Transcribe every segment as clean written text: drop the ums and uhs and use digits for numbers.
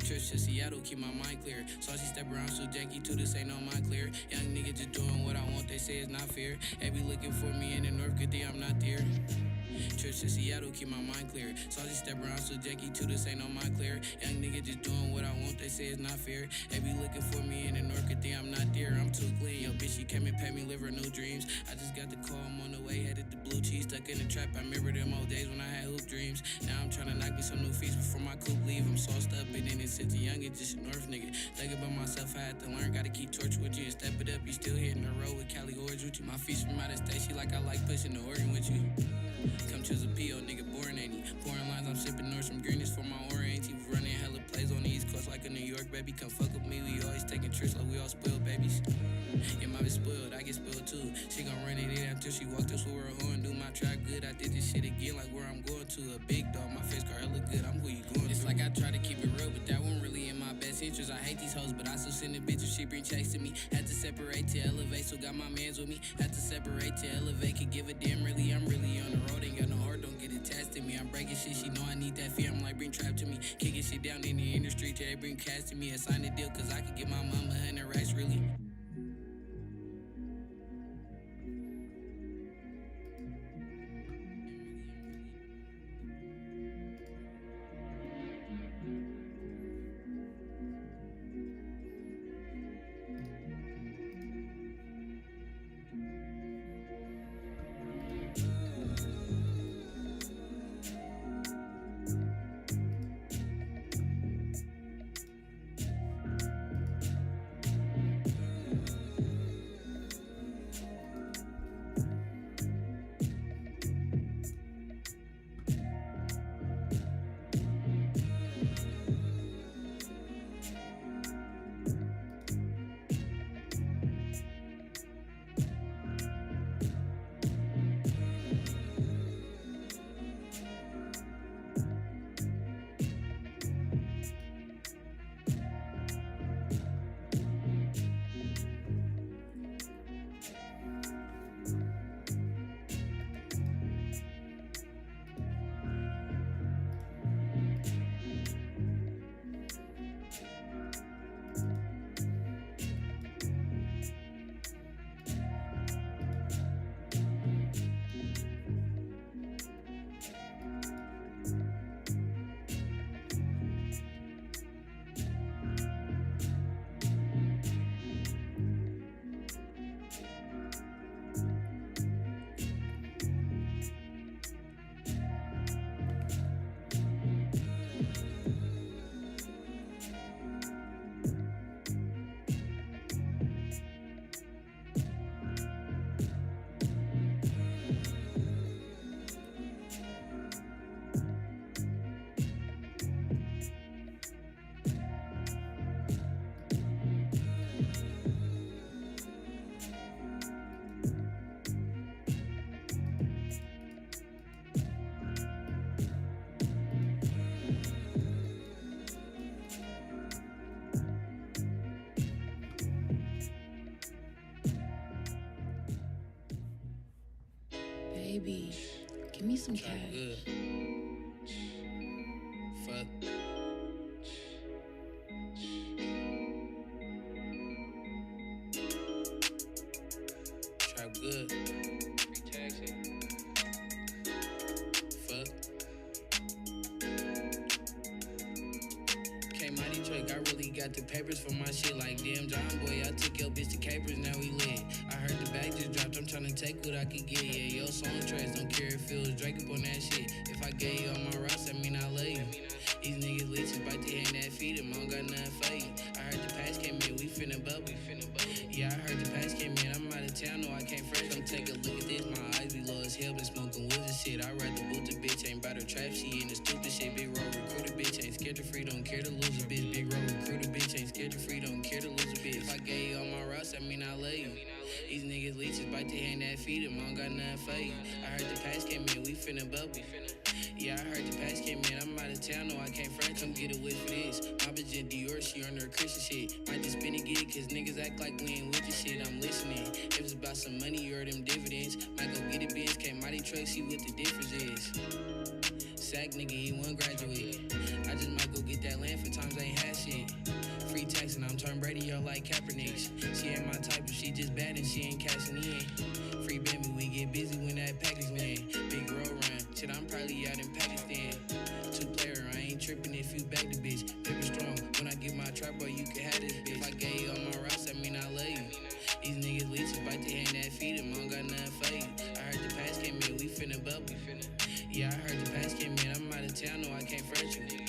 Trips to Seattle, keep my mind clear. Saucy step around, so Jackie too, this ain't no mind clear. Young nigga just doing what I want, they say it's not fair. They be looking for me in the north, good thing I'm not there. Trips to Seattle, keep my mind clear. Saucy step around, so Jackie too, this ain't no mind clear. Young nigga just doing what I want, they say it's not fair. They be looking for me in the north, good thing I'm not there. I'm too clean, yo bitch, she came and paid me, live her new dreams. I just got the call, I'm on the way, headed to blue cheese. Stuck in the trap, I remember them old days when I had hoop dreams. Now I'm tryna knock me some new feast before my coupe leave. I'm sauced up and in it since a youngin', just a north nigga. Thinking about myself, I had to learn, gotta keep torture with you and step it up. You still hitting the road with Cali Orange with you. My feast from out of state, she like I like pushing the organ with you. Come choose a PO, nigga, boring ain't he? Foreign lines, I'm sipping north from greenness for my orange. He running hella plays on the East Coast like a New York baby. Come fuck with me, we always taking trips like we all spoiled babies. Yeah, my bitch spoiled, I get spoiled too. She gon' run it in until she walked us with her on. Do my track good, I did this shit again like where I'm going to. A big dog, my face card look good, I'm who you going to. It's like I try to keep it real, but that won't really in my best interest. I hate these hoes, but I still send a bitch if she bring checks to me. Had to separate to elevate, so got my mans with me. Had to separate to elevate, could give a damn really. I'm really on the road, ain't got no heart, don't get attached to me. I'm breaking shit, she know I need that fee. I'm like, bring trap to me. Kicking shit down in the industry till they bring cash to me. I signed a deal, cause I could get my mama 100 racks, really. Baby, give me some cash. Good. Fuck. Trap good. Taxing. Fuck. Came out Detroit, I really got the papers for my shit. Like damn, John boy, I took your bitch to capers, now we lit. I heard the bag just dropped, I'm tryna take what I could get. Yeah, your song trash, don't care if it was Drake up on that shit. If I gave you all my rocks, that mean I love you. These niggas leeches bite the hand that feed them, I don't got nothing for you. I heard the pass came in, we finna bubble. Yeah, I heard the pass came in, I'm out of town, no I can't fresh. Don't take a look at this, my eyes be low as hell, been smoking woods and shit. I ride the boot, the bitch ain't bout her trap, she in the stupid shit. Big roll recruiter, bitch ain't scared to free, don't care to lose a bitch. Big roll recruiter, bitch ain't scared to free, don't care to lose a bitch. If I gave you all my rocks, that mean I love you. These niggas leeches bite the hand that feed them, I don't got nothing for you. I heard the pass came in, we finna bubble. Yeah, I heard the pass came in, I'm out of town, no I can't front, come get a whiff for this. My bitch in Dior, she on her Christian shit. Might just spin a gig, cause niggas act like we ain't with the shit, I'm listening. If it's about some money or them dividends, might go get a bitch, can't mighty truck, see what the difference is. Sack nigga, he won't graduate. I just might go get that land for times I ain't had shit. Free tax and I'm turn Brady up like Kaepernick. She ain't my type, but she just bad and she ain't cashing in. Free baby, we get busy when that package land. Big roll run, shit, I'm probably out in Pakistan. Two player, I ain't tripping if you back the bitch. Paper strong, when I get my trap, boy, you can have this bitch. If I gave you all my routes, that mean I love you. These niggas leeches bite the hand that feed them, I don't got nothing for you. I heard the pass came in, we finna bubble. Yeah, I heard the pass came in, I'm out of town, no, I can't front you.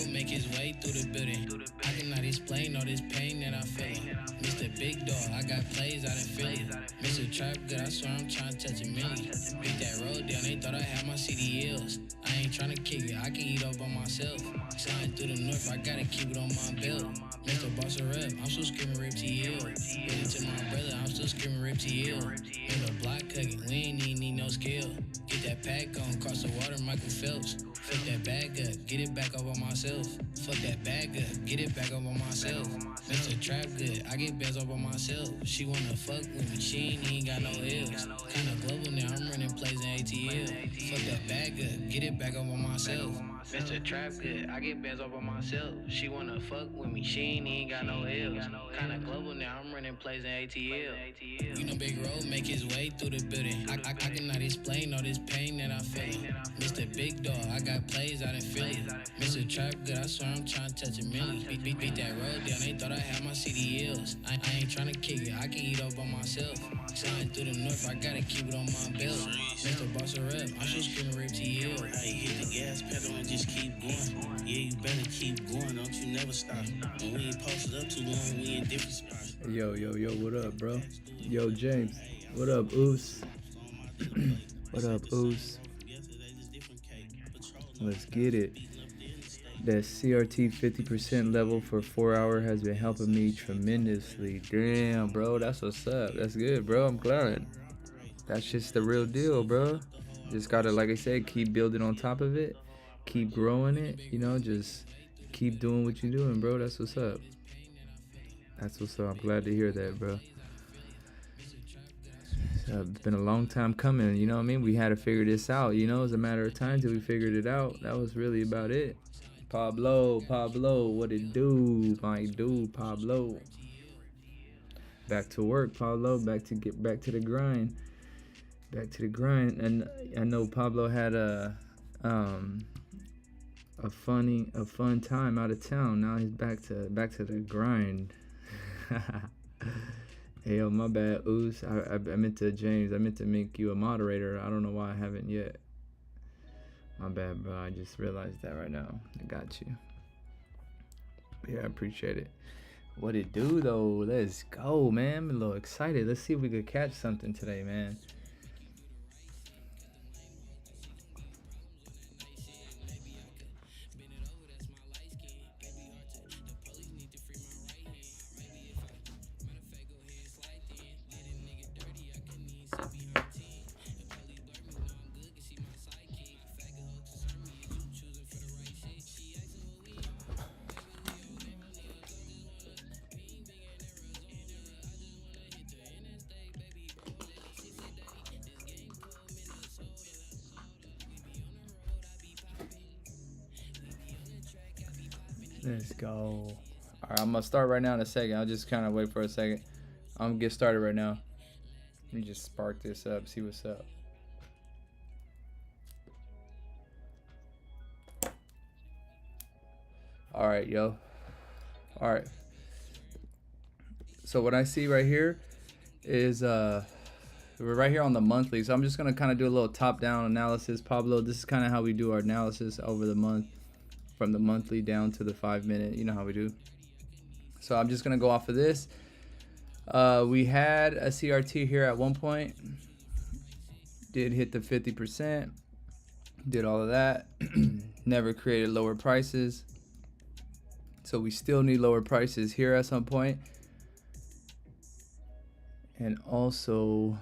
Make his way through the building. I cannot explain all this pain that I'm feeling. Mr. Big Dog, I got plays out in Philly. Mr. Trap Good, I swear I'm trying to touch a million. Beat that road down, they thought I had my CDLs. I ain't trying to kick it, I can eat up by myself. Sliding through the north, I gotta keep it on my belt. Mr. Boss Rep, I'm still screaming Rip TL. Really to my brother, I'm still screaming Rip TL. Mr. Block cooking, we ain't even need no skill. Get that pack on, cross the water, Michael Phelps. Fuck that bag up, get it back up on myself. Fuck that bag up, get it back up on myself. Mr. Trap Good, I get bands up on myself. She wanna fuck with me, she ain't even got no hills. Kinda global now, I'm running plays in ATL. Fuck that bag up, get it back up on myself. Mr. Trap Good, I get bands up on myself. She wanna fuck with me, she ain't even got no hills. Kinda global now, I'm running plays in ATL. You know Big Road make his way through the building. I cannot explain all this pain that I'm feeling. Mr. Big Dog, I got plays out in Philly. Mr. Trap Good, I swear I'm trying to touch a million. Beat that road down, they thought I had my CDLs. I ain't trying to kick it, I can eat up by myself. Sliding through the north, I gotta keep it on my belt. Mr. Boss Rep, I'm still screaming Rip TL. Hey, hit the gas pedal and just keep going. Yeah, you better keep going, don't you never stop. When we ain't posted up too long, we in different spots. Yo, what up, bro? Yo, James, what up, Oos? What up, Oos? Let's get it. That CRT 50% level for 4 hour has been helping me tremendously. Damn, bro, that's what's up. That's good, bro. I'm glad. That's just the real deal, bro. Just gotta, like I said, keep building on top of it. Keep growing it, you know, just keep doing what you're doing, bro. That's what's up. That's what's up. I'm glad to hear that, bro. It's been a long time coming, you know what I mean? We had to figure this out, you know? It was a matter of time till we figured it out. That was really about it. Pablo, what it do? My dude, Pablo. Back to work, Pablo. Get back to the grind. Back to the grind. And I know Pablo had a fun time out of town. Now he's back to the grind. Hey, yo, my bad, Oos. I meant to, James, I meant to make you a moderator. I don't know why I haven't yet. My bad, bro. I just realized that right now. I got you. Yeah, I appreciate it. What it do, though? Let's go, man. I'm a little excited. Let's see if we could catch something today, man. Let's go. All right, I'm gonna start right now in a second. I'll just kind of wait for a second. I'm gonna get started right now. Let me just spark this up, see what's up. All right, yo. All right. So what I see right here is we're right here on the monthly. So I'm just gonna kind of do a little top-down analysis, Pablo. This is kind of how we do our analysis over the month, from the monthly down to the 5 minute. You know how we do. So I'm just gonna go off of this. We had a CRT here at one point. Did hit the 50%. Did all of that. Never created lower prices. So we still need lower prices here at some point. And also,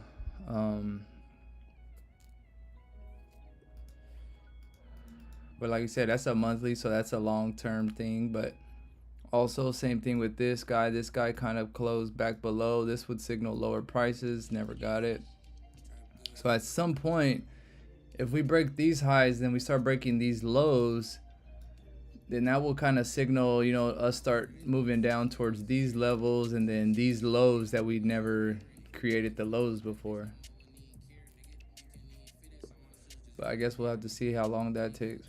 but like I said, that's a monthly, so that's a long-term thing. But also, same thing with this guy. This guy kind of closed back below. This would signal lower prices. Never got it. So at some point, if we break these highs, then we start breaking these lows, then that will kind of signal, you know, us start moving down towards these levels, and then these lows that we never created the lows before. But I guess we'll have to see how long that takes.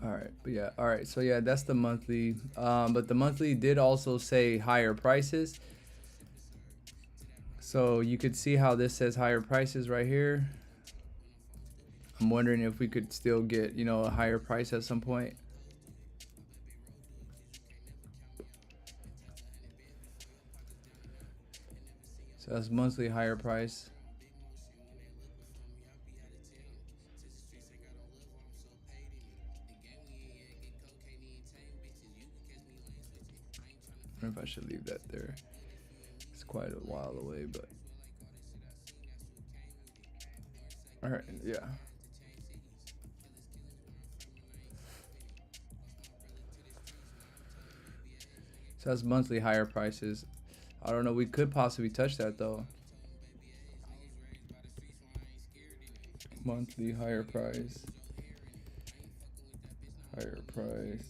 All right, but yeah, all right, so yeah, that's the monthly. But the monthly did also say higher prices. So you could see how this says higher prices right here. I'm wondering if we could still get, you know, a higher price at some point. So that's monthly higher price. I don't know if I should leave that there. It's quite a while away, but all right, yeah. So that's monthly higher prices. I don't know, we could possibly touch that though. Monthly higher price. Higher price.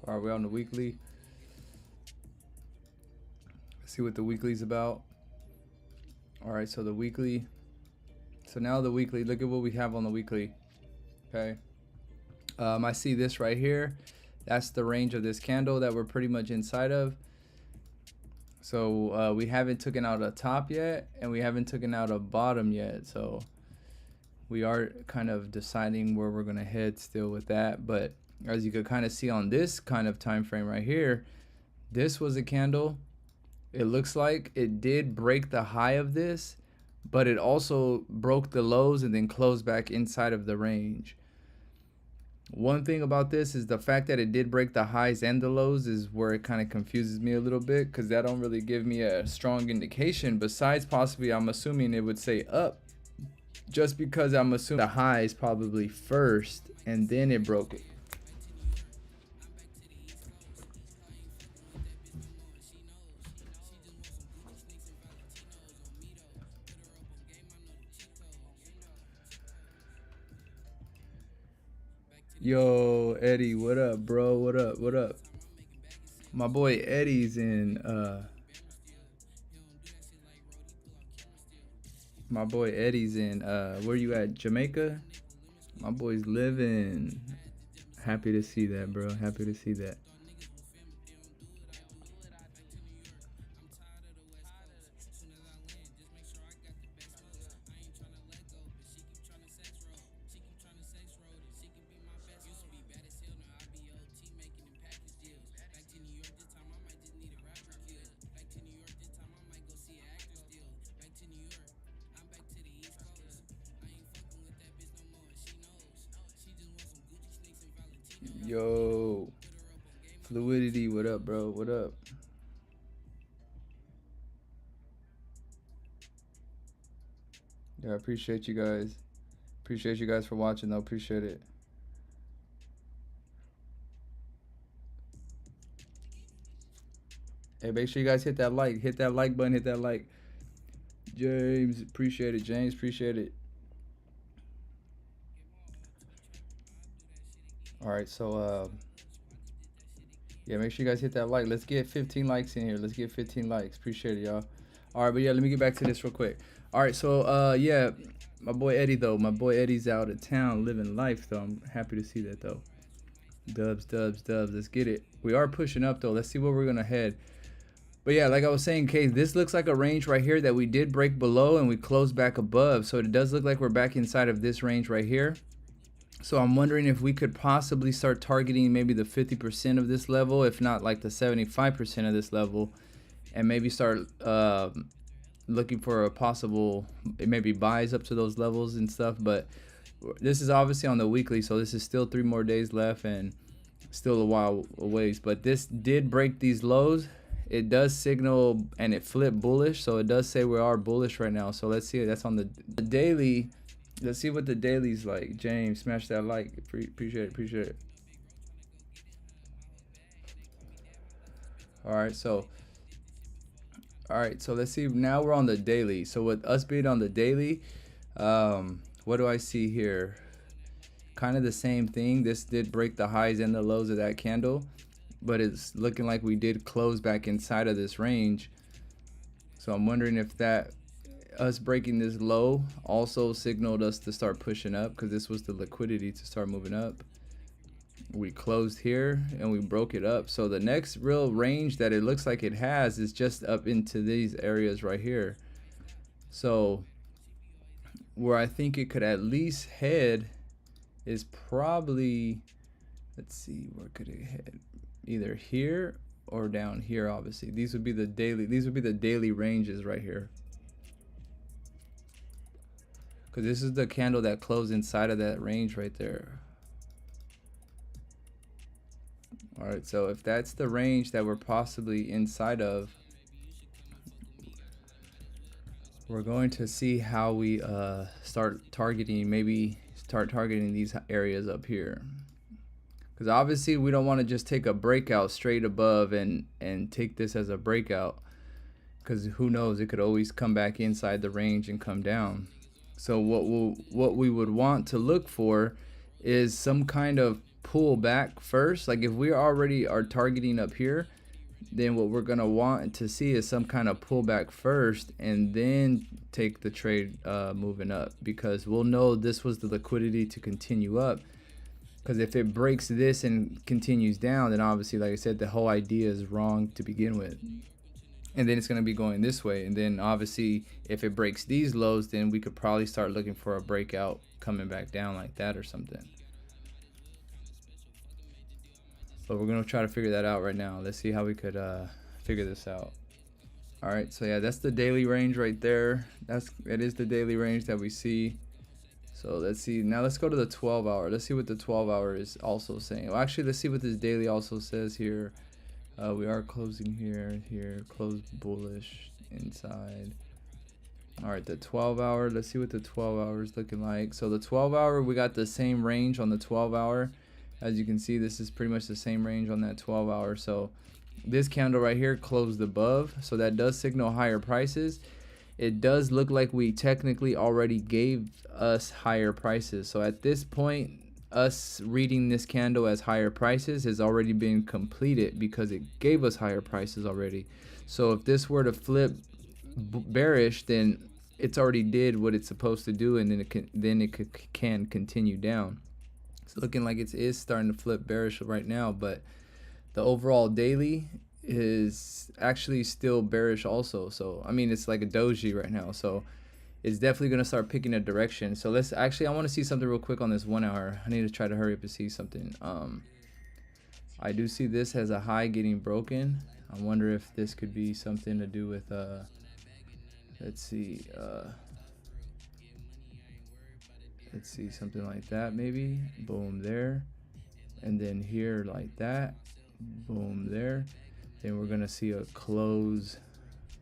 Are we on the weekly? Let's see what the weekly's about. All right, so the weekly. So now the weekly, look at what we have on the weekly. Okay. I see this right here. That's the range of this candle that we're pretty much inside of. So we haven't taken out a top yet, and we haven't taken out a bottom yet. So we are kind of deciding where we're gonna head still with that. But as you could kind of see on this kind of time frame right here, this was a candle. It looks like it did break the high of this, but it also broke the lows and then closed back inside of the range. One thing about this is the fact that it did break the highs and the lows is where it kind of confuses me a little bit, because that don't really give me a strong indication. Besides, possibly I'm assuming it would say up, just because I'm assuming the highs probably first and then it broke it. Yo, Eddie, what up, bro? What up? What up? My boy Eddie's in where you at? Jamaica? My boy's living. Happy to see that, bro. Happy to see that. Yo, Fluidity, what up, bro? What up? Yeah, I appreciate you guys. Appreciate you guys for watching, though. Appreciate it. Hey, make sure you guys hit that like. Hit that like button. Hit that like. James, appreciate it. James, appreciate it. All right, so yeah, make sure you guys hit that like. Let's get 15 likes in here. Let's get 15 likes. Appreciate it, y'all. All right, but yeah, let me get back to this real quick. All right, so yeah, my boy Eddie though. My boy Eddie's out of town living life though. I'm happy to see that though. Dubs, dubs, dubs. Let's get it. We are pushing up though. Let's see where we're gonna head. But yeah, like I was saying, Kay, this looks like a range right here that we did break below and we closed back above. So it does look like we're back inside of this range right here. So I'm wondering if we could possibly start targeting maybe the 50% of this level, if not like the 75% of this level, and maybe start looking for a possible maybe buys up to those levels and stuff. But this is obviously on the weekly, so this is still 3 more days left and still a while away. But this did break these lows. It does signal and it flipped bullish, so it does say we are bullish right now. So let's see. That's on the daily. Let's see what the daily's like. James, smash that like. Appreciate it. Appreciate it. All right, so let's see. Now we're on the daily. So with us being on the daily, what do I see here? Kind of the same thing. This did break the highs and the lows of that candle, but it's looking like we did close back inside of this range. So I'm wondering if that us breaking this low also signaled us to start pushing up, because this was the liquidity to start moving up. We closed here and we broke it up. So the next real range that it looks like it has is just up into these areas right here. So where I think it could at least head is probably, let's see, where could it head? Either here or down here. Obviously these would be the daily ranges right here, because this is the candle that closed inside of that range right there. All right, so if that's the range that we're possibly inside of, we're going to see how we start targeting these areas up here. Because obviously we don't want to just take a breakout straight above and take this as a breakout, because who knows, it could always come back inside the range and come down. So what we would want to look for is some kind of pull back first. Like if we already are targeting up here, then what we're gonna want to see is some kind of pullback first, and then take the trade moving up, because we'll know this was the liquidity to continue up. Because if it breaks this and continues down, then obviously, like I said, the whole idea is wrong to begin with. And then it's going to be going this way. And then obviously, if it breaks these lows, then we could probably start looking for a breakout coming back down like that or something. But we're going to try to figure that out right now. Let's see how we could figure this out. All right, so yeah, that's the daily range right there. It is the daily range that we see. So let's see. Now let's go to the 12-hour. Let's see what the 12-hour is also saying. Well, actually, let's see what this daily also says here. We are closing here, close bullish inside. All right, the 12-hour. Let's see what the 12-hour is looking like. So the 12-hour, we got the same range on the 12-hour. As you can see, this is pretty much the same range on that 12-hour. So this candle right here closed above, so that does signal higher prices. It does look like we technically already gave us higher prices. So at this point, us reading this candle as higher prices has already been completed, because it gave us higher prices already. So if this were to flip bearish, then it's already did what it's supposed to do, and then it can continue down. It's looking like it is starting to flip bearish right now, but the overall daily is actually still bearish also. So I mean, it's like a doji right now, so it's definitely going to start picking a direction. So let's actually, I want to see something real quick on this 1 hour. I need to try to hurry up and see something. I do see this as a high getting broken. I wonder if this could be something to do with let's see something like that, maybe. Boom, there. And then here like that. Boom, there. Then we're gonna see a close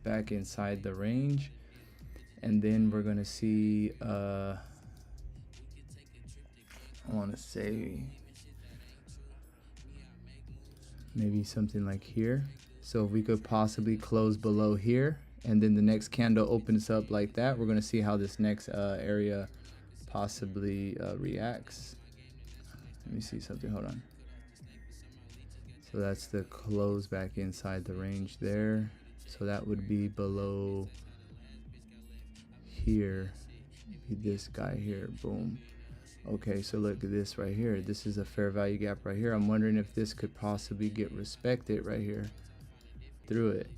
back inside the range, and then we're gonna see I want to say maybe something like here. So if we could possibly close below here, and then the next candle opens up like that, we're gonna see how this next area possibly reacts. Let me see something, hold on. So that's the close back inside the range there. So that would be below here, be this guy here. Boom. Okay, so look at this right here. This is a fair value gap right here. I'm wondering if this could possibly get respected right here through it.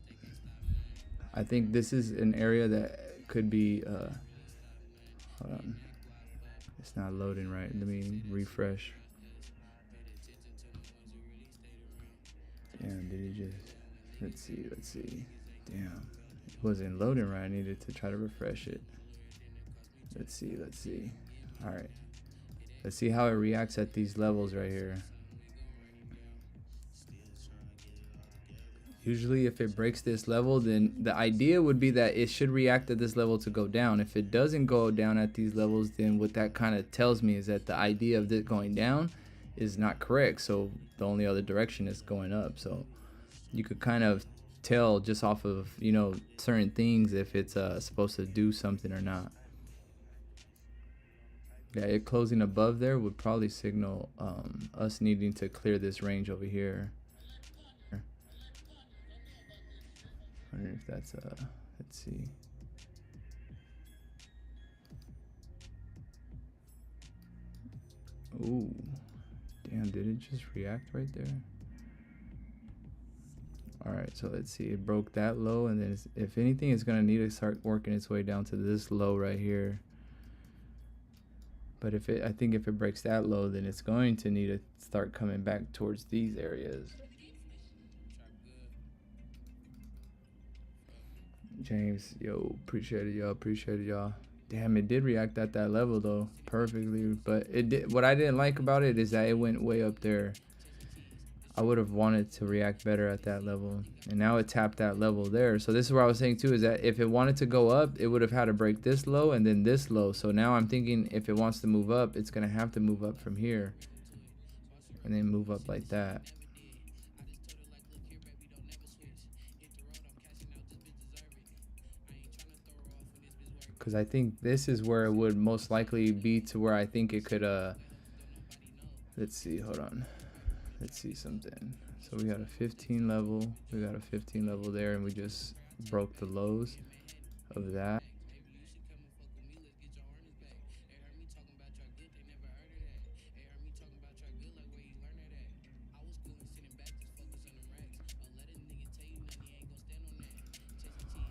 I think this is an area that could be hold on, it's not loading right. Let me refresh. Damn, did it just, let's see. Damn, it wasn't loading right. I needed to try to refresh it. Let's see. All right, let's see how it reacts at these levels right here. Usually if it breaks this level, then the idea would be that it should react at this level to go down. If it doesn't go down at these levels, then what that kind of tells me is that the idea of it going down is not correct. So the only other direction is going up. So you could kind of tell just off of, you know, certain things if it's supposed to do something or not. Yeah, it closing above there would probably signal us needing to clear this range over here. I wonder if that's let's see. Ooh, damn, did it just react right there? All right, so let's see, it broke that low, and then if anything, it's gonna need to start working its way down to this low right here. But if it, I think if it breaks that low, then it's going to need to start coming back towards these areas. James, yo, appreciate it, y'all. Damn, it did react at that level though, perfectly. But it did. What I didn't like about it is that it went way up there. I would have wanted to react better at that level, and now it tapped that level there. So this is what I was saying too, is that if it wanted to go up, it would have had to break this low and then this low. So now I'm thinking if it wants to move up, it's gonna have to move up from here and then move up like that. Because I think this is where it would most likely be to where I think it could let's see, hold on, let's see something. So we got a 15 level, we got a 15 level there, and we just broke the lows of that.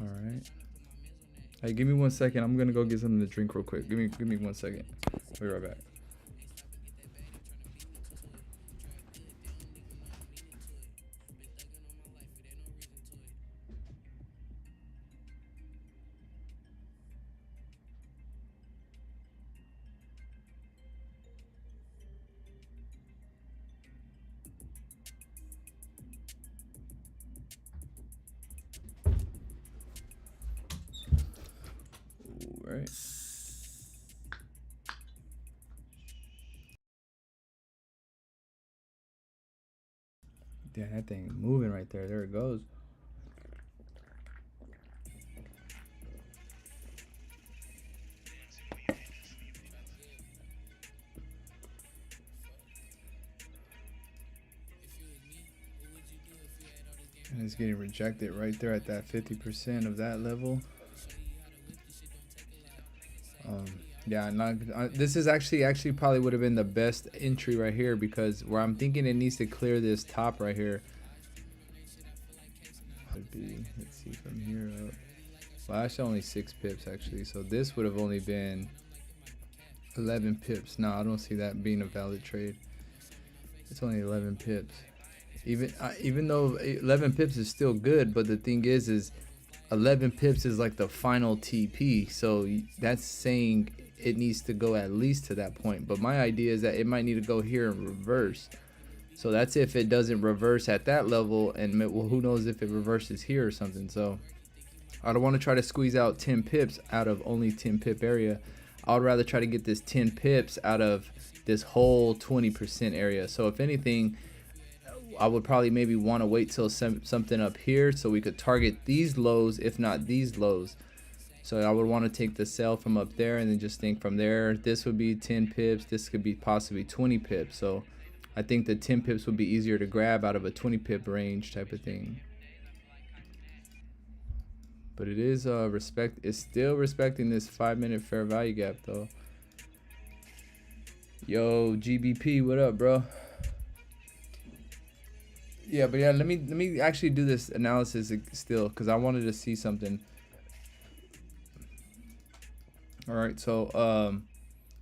All right, hey, give me 1 second. I'm gonna go get something to drink real quick. Give me 1 second. I'll be right back. All right. Damn, that thing moving right there. There it goes. And it's getting rejected right there at that 50% of that level. Yeah, this is actually probably would have been the best entry right here, because where I'm thinking it needs to clear this top right here would be, let's see, from here up. Well, actually only 6 pips actually, so this would have only been 11 pips. No, I don't see that being a valid trade. It's only 11 pips. Even though 11 pips is still good, but the thing is 11 pips is like the final TP, so that's saying it needs to go at least to that point. But my idea is that it might need to go here and reverse. So that's if it doesn't reverse at that level, and well, who knows if it reverses here or something. So I don't want to try to squeeze out 10 pips out of only 10 pip area. I would rather try to get this 10 pips out of this whole 20% area. So if anything, I would probably maybe want to wait till something up here so we could target these lows, if not these lows. So I would want to take the sell from up there and then just think from there. This would be 10 pips. This could be possibly 20 pips. So I think the 10 pips would be easier to grab out of a 20 pip range type of thing. But it is it's still respecting this 5-minute fair value gap though. Yo, GBP, what up, bro? Yeah, but yeah, let me actually do this analysis still, because I wanted to see something. All right, so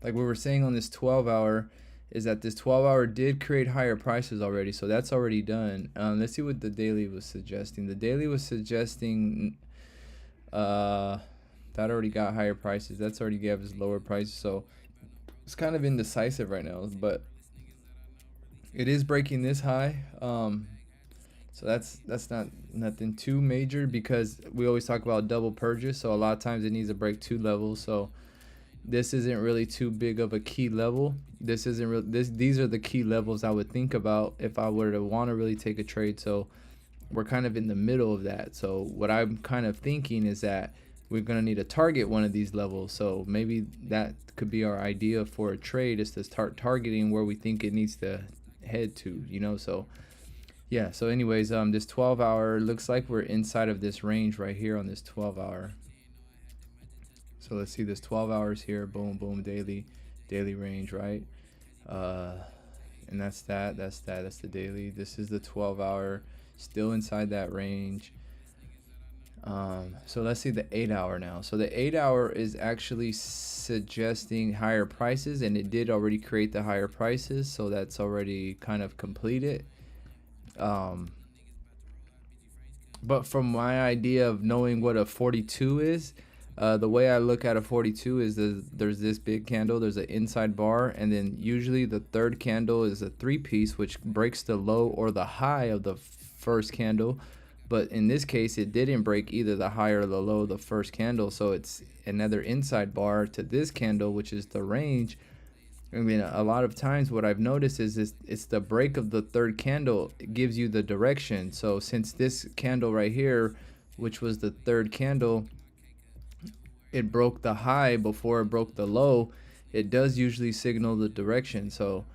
like we were saying on this 12-hour, is that this 12-hour did create higher prices already, so that's already done. Let's see what the daily was suggesting. The daily was suggesting that already got higher prices. That's already gave us lower prices, so it's kind of indecisive right now, but it is breaking this high. So that's not nothing too major, because we always talk about double purges, so a lot of times it needs to break 2 levels. So this isn't really too big of a key level. This isn't real. These are the key levels I would think about if I were to want to really take a trade. So we're kind of in the middle of that. So what I'm kind of thinking is that we're going to need to target one of these levels. So maybe that could be our idea for a trade, is to start targeting where we think it needs to head to, you know. So yeah, so anyways, this 12-hour looks like we're inside of this range right here on this 12-hour. So let's see this 12 hours here. Boom, boom, daily range, right? And that's the daily. This is the 12-hour, still inside that range. So let's see the 8-hour now. So the 8-hour is actually suggesting higher prices, and it did already create the higher prices, so that's already kind of completed. But from my idea of knowing what a 42 is, the way I look at a 42 is there's this big candle, there's an inside bar, and then usually the third candle is a 3-piece, which breaks the low or the high of the first candle. But in this case, it didn't break either the high or the low of the first candle, so it's another inside bar to this candle, which is the range. I mean, a lot of times what I've noticed is it's the break of the third candle gives you the direction. So since this candle right here, which was the third candle, it broke the high before it broke the low, it does usually signal the direction. So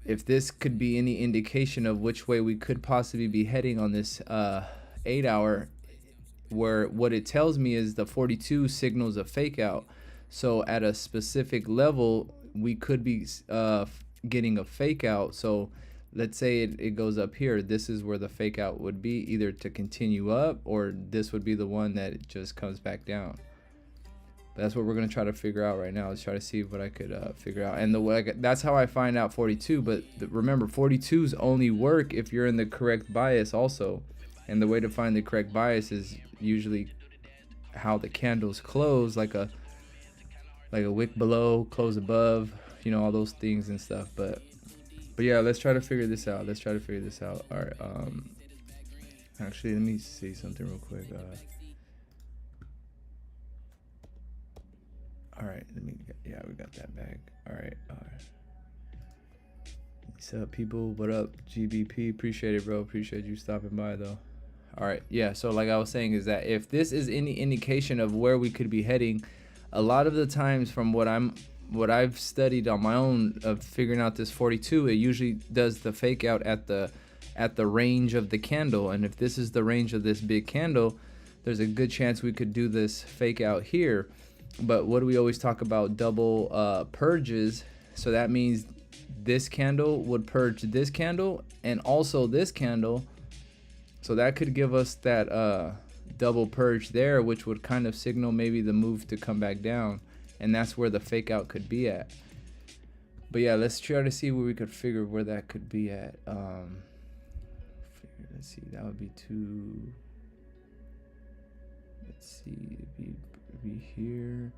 if this could be any indication of which way we could possibly be heading on this 8-hour, where what it tells me is the 42 signals a fake out. So at a specific level, we could be getting a fake out. So let's say it goes up here. This is where the fake out would be, either to continue up, or this would be the one that it just comes back down. That's what we're going to try to figure out right now. Let's try to see what I could figure out. And the way that's how I find out 42. But remember, 42s only work if you're in the correct bias also. And the way to find the correct bias is usually how the candles close, like a wick below, close above, you know, all those things and stuff. But yeah, let's try to figure this out. All right. Actually, let me see something real quick. All right, yeah, we got that back. All right. What's up, people? What up, GBP? Appreciate it, bro. Appreciate you stopping by, though. All right, yeah, so like I was saying, is that if this is any indication of where we could be heading, a lot of the times from what I've studied on my own of figuring out this 42, it usually does the fake out at the range of the candle. And if this is the range of this big candle, there's a good chance we could do this fake out here. But what do we always talk about? Double purges. So that means this candle would purge this candle and also this candle. So that could give us that double purge there, which would kind of signal maybe the move to come back down. And that's where the fake out could be at. But yeah, let's try to see where we could figure where that could be at. Let's see, that would be two. Let's see, it'd be here.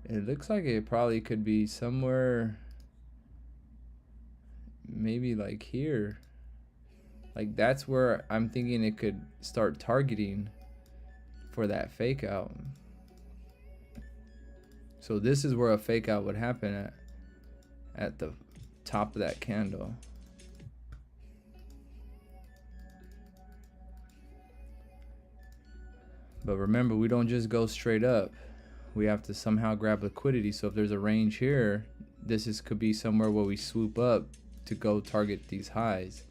It looks like it probably could be somewhere, maybe like here. Like that's where I'm thinking it could start targeting for that fake out. So this is where a fake out would happen at the top of that candle. But remember, we don't just go straight up. We have to somehow grab liquidity. So if there's a range here, could be somewhere where we swoop up to go target these highs.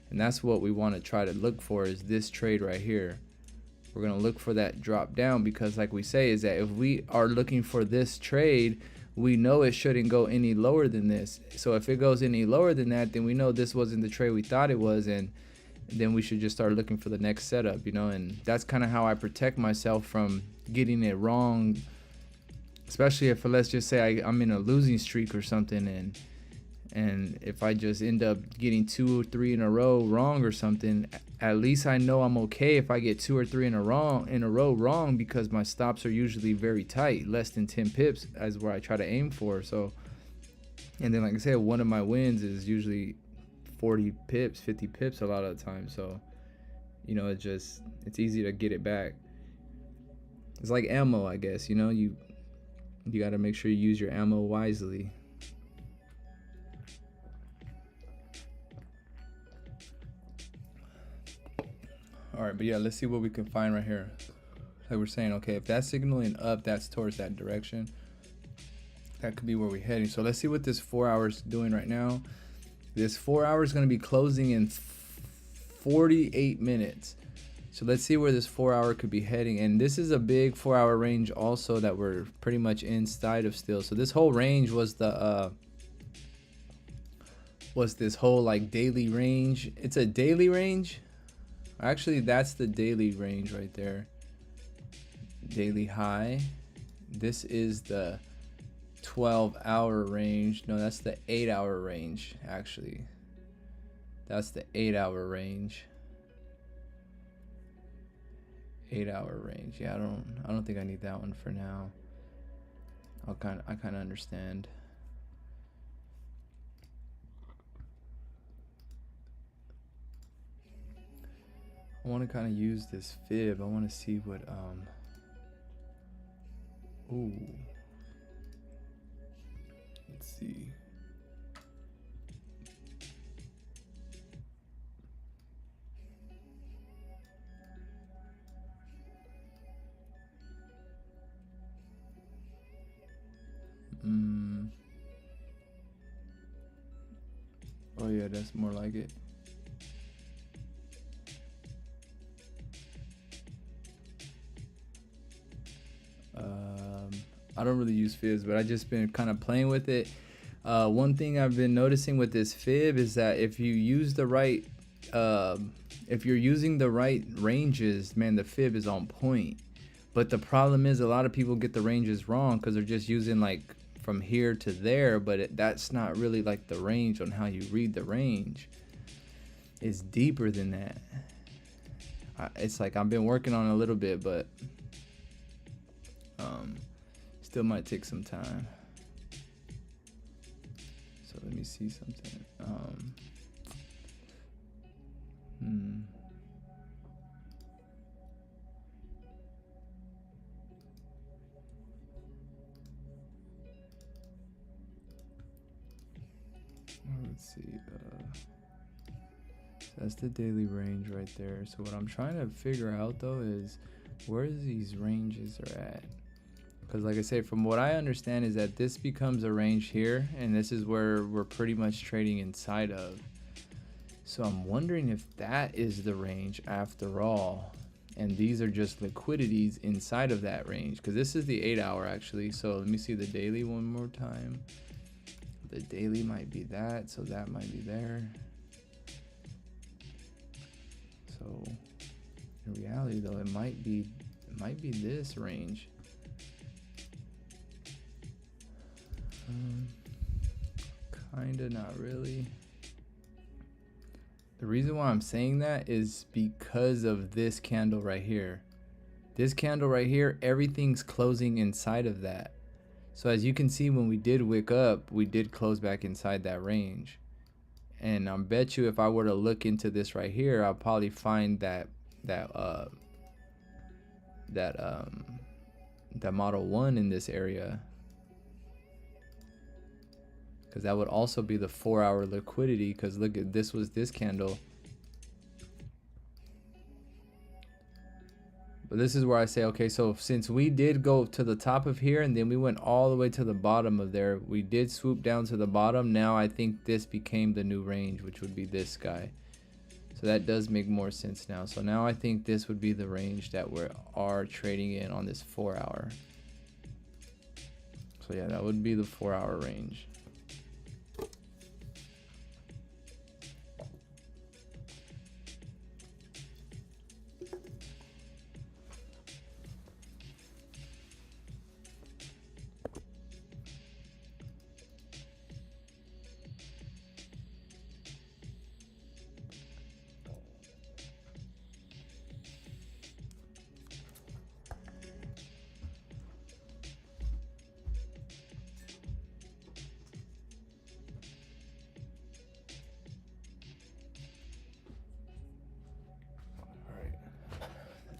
And that's what we want to try to look for, is this trade right here. We're going to look for that drop down, because like we say, is that if we are looking for this trade, we know it shouldn't go any lower than this. So if it goes any lower than that, then we know this wasn't the trade we thought it was, and then we should just start looking for the next setup, you know. And that's kind of how I protect myself from getting it wrong, especially if, let's just say, I'm in a losing streak or something, and if I just end up getting 2 or 3 in a row wrong or something, at least I know I'm okay if I get 2 or 3 in a row wrong, because my stops are usually very tight, less than 10 pips as where I try to aim for. So, and then like I said, one of my wins is usually 40 pips, 50 pips a lot of the time. So, you know, it's easy to get it back. It's like ammo, I guess, you know, you got to make sure you use your ammo wisely. All right, but yeah, let's see what we can find right here. Like we're saying, okay, if that's signaling up, that's towards that direction. That could be where we're heading. So let's see what this 4 hours is doing right now. This 4 hours is going to be closing in 48 minutes. So let's see where this 4 hour could be heading. And this is a big 4 hour range also that we're pretty much inside of still. So this whole range was this whole like daily range. It's a daily range. Actually, that's the daily range right there. Daily high. This is the 12-hour range. No, that's the 8-hour range, actually. That's the 8-hour range. 8-hour range. Yeah, I don't think I need that one for now. I kind of understand. I want to kind of use this fib. I want to see what ooh. Let's see. Oh yeah, that's more like it. I don't really use fibs, but I just been kind of playing with it. One thing I've been noticing with this fib is that if you use the right, if you're using the right ranges, man, the fib is on point. But the problem is a lot of people get the ranges wrong because they're just using like from here to there, but that's not really like the range on how you read the range. It's deeper than that. It's like I've been working on it a little bit, but still might take some time. So let me see something. Let's see. That's the daily range right there. So what I'm trying to figure out though is where these ranges are at. Because like I say, from what I understand is that this becomes a range here, and this is where we're pretty much trading inside of. So I'm wondering if that is the range after all, and these are just liquidities inside of that range, because this is the 8-hour actually. So let me see the daily one more time. The daily might be that, so that might be there. So in reality though, it might be this range. Kinda, not really. The reason why I'm saying that is because of this candle right here. This candle right here, everything's closing inside of that. So as you can see, when we did wick up, we did close back inside that range. And I bet you if I were to look into this right here, I'll probably find that model 1 in this area, because that would also be the 4-hour liquidity. Because look at this, was this candle. But this is where I say, okay, so since we did go to the top of here and then we went all the way to the bottom of there, we did swoop down to the bottom. Now I think this became the new range, which would be this guy. So that does make more sense now. So now I think this would be the range that we are trading in on this 4-hour. So yeah, that would be the 4-hour range.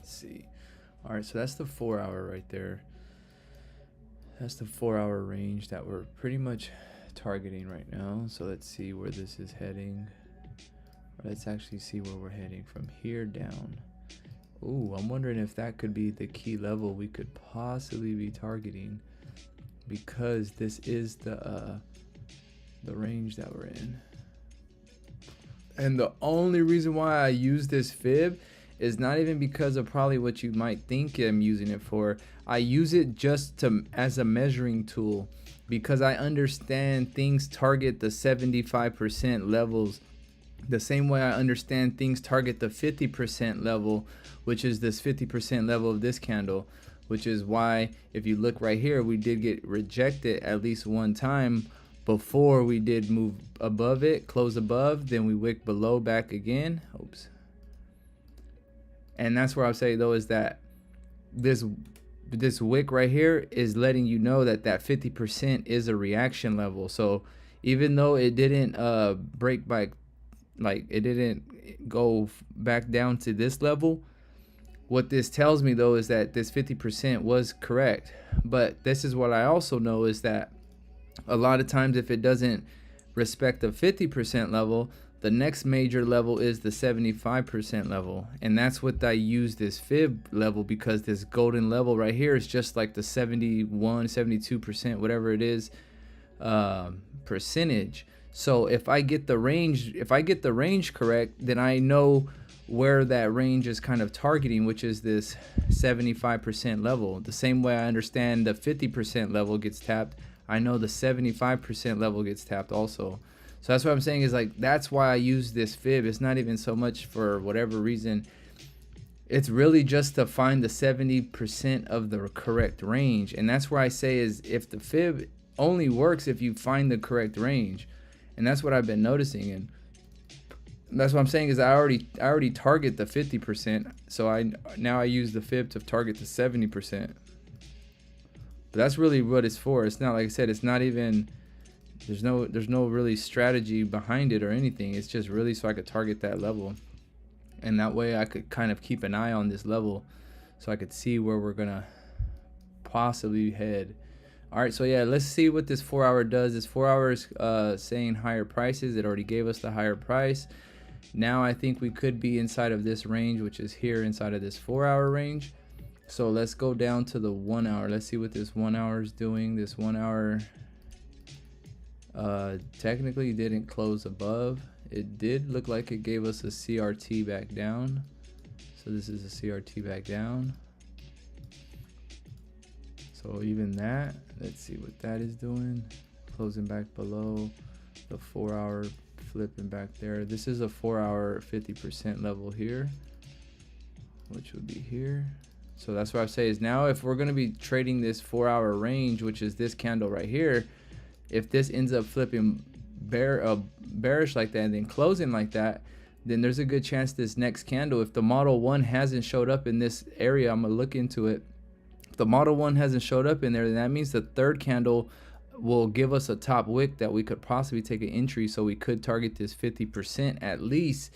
See. All right, so that's the 4-hour right there. That's the 4-hour range that we're pretty much targeting right now. So let's see where this is heading. Let's actually see where we're heading from here down. Ooh, I'm wondering if that could be the key level we could possibly be targeting, because this is the range that we're in. And the only reason why I use this fib is not even because of probably what you might think I'm using it for. I use it just as a measuring tool, because I understand things target the 75% levels the same way I understand things target the 50% level, which is this 50% level of this candle, which is why if you look right here, we did get rejected at least one time before we did move above it, close above, then we wick below back again. Oops. And that's where I'll say though is that this wick right here is letting you know that that 50% is a reaction level. So even though it didn't break by, like it didn't go back down to this level, what this tells me though is that this 50% was correct. But this is what I also know is that a lot of times if it doesn't respect the 50% level, the next major level is the 75% level. And that's what I use this fib level, because this golden level right here is just like the 71, 72%, whatever it is, percentage. So if I get the range correct, then I know where that range is kind of targeting, which is this 75% level. The same way I understand the 50% level gets tapped, I know the 75% level gets tapped also. So that's what I'm saying is like, that's why I use this fib. It's not even so much for whatever reason. It's really just to find the 70% of the correct range. And that's where I say is if the fib only works if you find the correct range. And that's what I've been noticing. And that's what I'm saying is I already target the 50%. So now I use the fib to target the 70%. But that's really what it's for. It's not, like I said, it's not even, there's no really strategy behind it or anything. It's just really so I could target that level. And that way I could kind of keep an eye on this level so I could see where we're gonna possibly head. All right, so yeah, let's see what this 4-hour does. This 4 hours saying higher prices. It already gave us the higher price. Now I think we could be inside of this range, which is here inside of this 4-hour range. So let's go down to the 1 hour. Let's see what this 1 hour is doing. This 1 hour technically didn't close above. It did look like it gave us a CRT back down. So this is a CRT back down. So even that, let's see what that is doing. Closing back below the 4 hour, flipping back there. This is a 4 hour 50% level here, which would be here. So that's what I say is now if we're going to be trading this 4 hour range, which is this candle right here, if this ends up flipping bearish like that and then closing like that, then there's a good chance this next candle, if the model 1 hasn't showed up in this area, I'm gonna look into it. If the model 1 hasn't showed up in there, then that means the third candle will give us a top wick that we could possibly take an entry, so we could target this 50% at least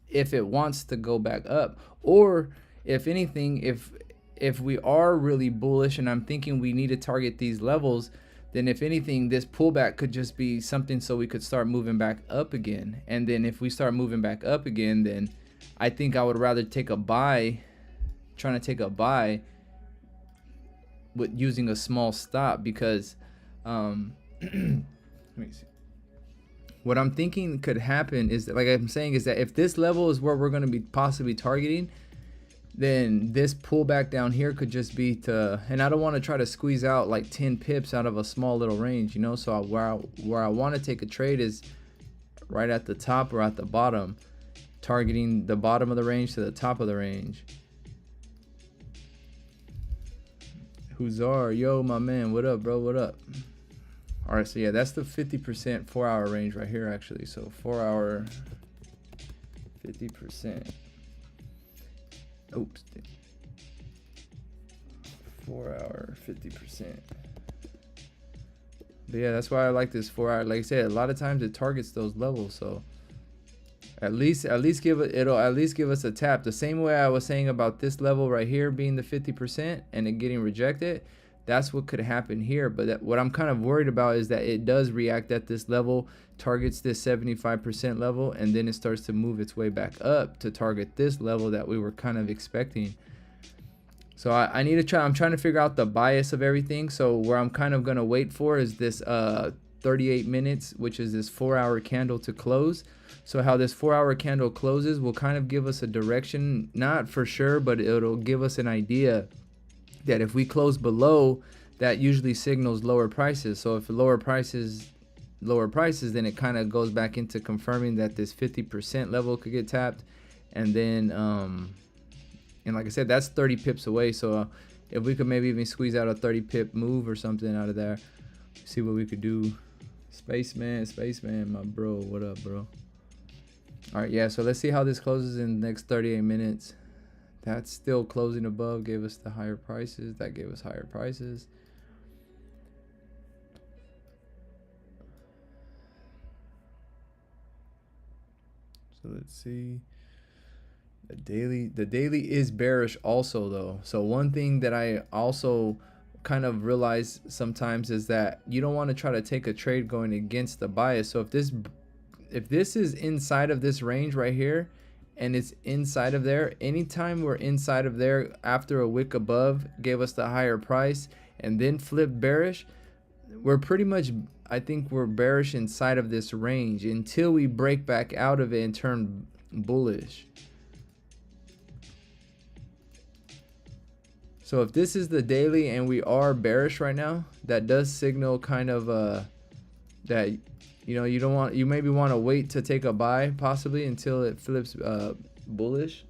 if it wants to go back up. Or if anything, if we are really bullish and I'm thinking we need to target these levels, then if anything, this pullback could just be something so we could start moving back up again. And then if we start moving back up again, then I think I would rather take a buy, trying to take a buy with using a small stop, because let me see. What I'm thinking could happen is that, like I'm saying, is that if this level is where we're going to be possibly targeting, then this pullback down here could just be to, and I don't want to try to squeeze out like 10 pips out of a small little range, you know. So where I want to take a trade is right at the top or at the bottom, targeting the bottom of the range to the top of the range. Huzar, yo, my man, what up, bro? What up? All right, so yeah, that's the 50% 4-hour range right here, actually. So 4-hour 50%. Oops. 4-hour 50%. But yeah, that's why I like this 4-hour. Like I said, a lot of times it targets those levels. So at least give it, it'll at least give us a tap. The same way I was saying about this level right here being the 50% and it getting rejected. That's what could happen here. But what I'm kind of worried about is that it does react at this level, targets this 75% level, and then it starts to move its way back up to target this level that we were kind of expecting. So I need to try, I'm trying to figure out the bias of everything. So where I'm kind of going to wait for is this 38 minutes, which is this 4-hour candle to close. So how this 4-hour candle closes will kind of give us a direction, not for sure, but it'll give us an idea that if we close below, that usually signals lower prices. So if lower prices, then it kind of goes back into confirming that this 50% level could get tapped. And then, and like I said, that's 30 pips away. So if we could maybe even squeeze out a 30 pip move or something out of there, see what we could do. Spaceman, my bro, what up, bro? All right, yeah, so let's see how this closes in the next 38 minutes. That's still closing above, gave us the higher prices. That gave us higher prices. So let's see. The daily is bearish also though. So one thing that I also kind of realize sometimes is that you don't want to try to take a trade going against the bias. So if this is inside of this range right here, and it's inside of there, anytime we're inside of there after a wick above gave us the higher price and then flipped bearish, we're pretty much, I think we're bearish inside of this range until we break back out of it and turn bullish. So if this is the daily and we are bearish right now, that does signal kind of that, you know, you maybe want to wait to take a buy possibly until it flips bullish.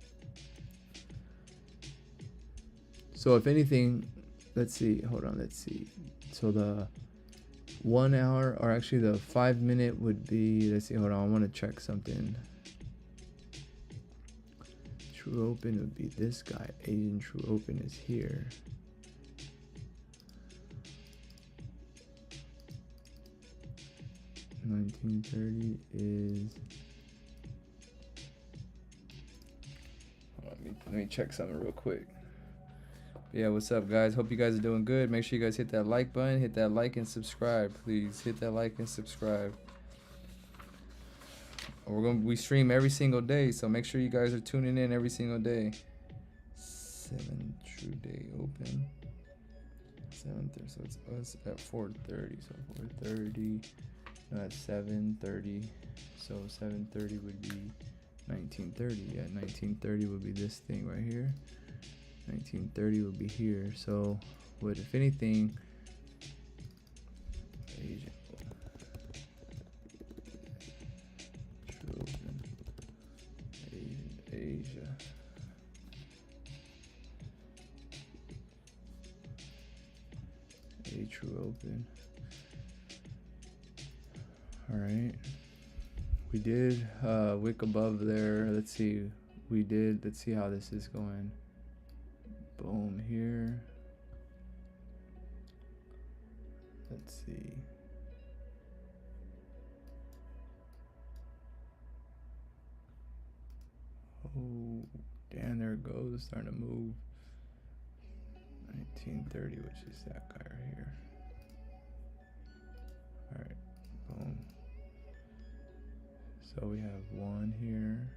So if anything, let's see, hold on, let's see. So the 1 hour, or actually the 5 minute would be, let's see, hold on, I want to check something. True open would be this guy. Asian true open is here. $19.30 is, let me check something real quick. Yeah, what's up guys, hope you guys are doing good. Make sure you guys hit that like button, hit that like and subscribe, please hit that like and subscribe. We stream every single day, so make sure you guys are tuning in every single day. 7 true day open, 7:30, so it's us at 4:30, so 4:30, no, at 7:30, so 7:30 would be 19:30. Yeah, 19:30 would be this thing right here. 19:30 would be here. So what, if anything, Asia, true open, Asia, a true open. All right, we did wick above there. Let's see, let's see how this is going. Boom, here. Let's see. Oh, damn, there it goes. It's starting to move. 19:30, which is that guy right here. All right, boom. So we have 1 here.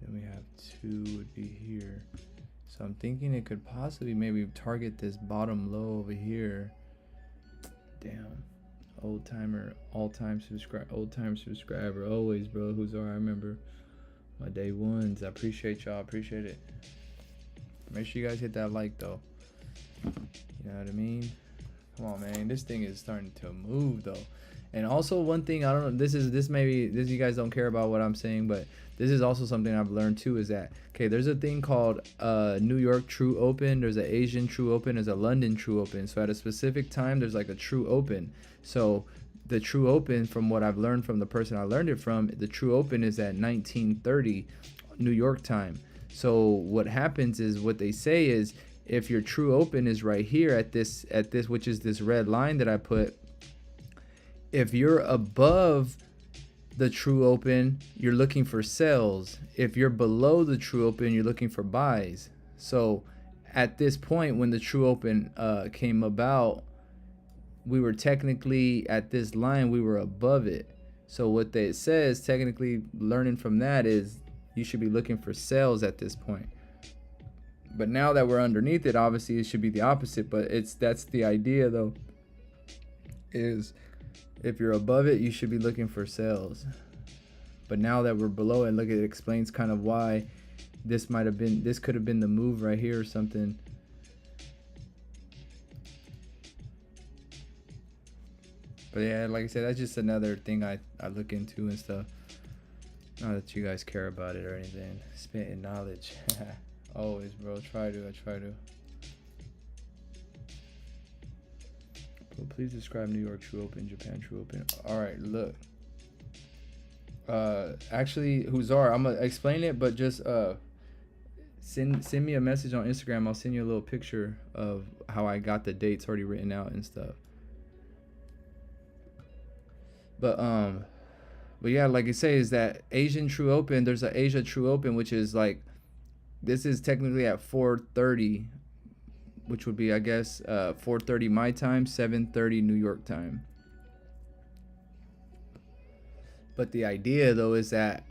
Then we have 2 would be here. So I'm thinking it could possibly maybe target this bottom low over here. Damn. Old timer, all-time subscriber, always, bro. Who's our? I remember my day ones. I appreciate y'all. Appreciate it. Make sure you guys hit that like though. You know what I mean? Come on, man. This thing is starting to move though. And also one thing, I don't know, this maybe this you guys don't care about what I'm saying, but this is also something I've learned too, is that okay, there's a thing called New York True Open, there's an Asian True Open, there's a London True Open. So at a specific time there's like a True Open. So the True Open, from what I've learned from the person I learned it from, the True Open is at 1930 New York time. So what happens is, what they say is, if your True Open is right here at this which is this red line that I put, if you're above the True Open, you're looking for sells. If you're below the True Open, you're looking for buys. So at this point, when the True Open came about, we were technically at this line, we were above it. So what it says, technically learning from that, is you should be looking for sales at this point. But now that we're underneath it, obviously it should be the opposite. But that's the idea though, is if you're above it, you should be looking for sales. But now that we're below it, look, it explains kind of why this could have been the move right here or something. But yeah, like I said, that's just another thing I look into and stuff. Not that you guys care about it or anything. Spitting knowledge. Always, bro. I try to. Well, please describe New York True Open, Japan True Open. All right, look. Actually, Huzar, I'm gonna explain it, but just send me a message on Instagram. I'll send you a little picture of how I got the dates already written out and stuff. But yeah, like I say, is that Asian True Open, there's an Asia True Open, which is like, this is technically at 4:30, which would be, I guess, 4:30 my time, 7:30 New York time. But the idea though is that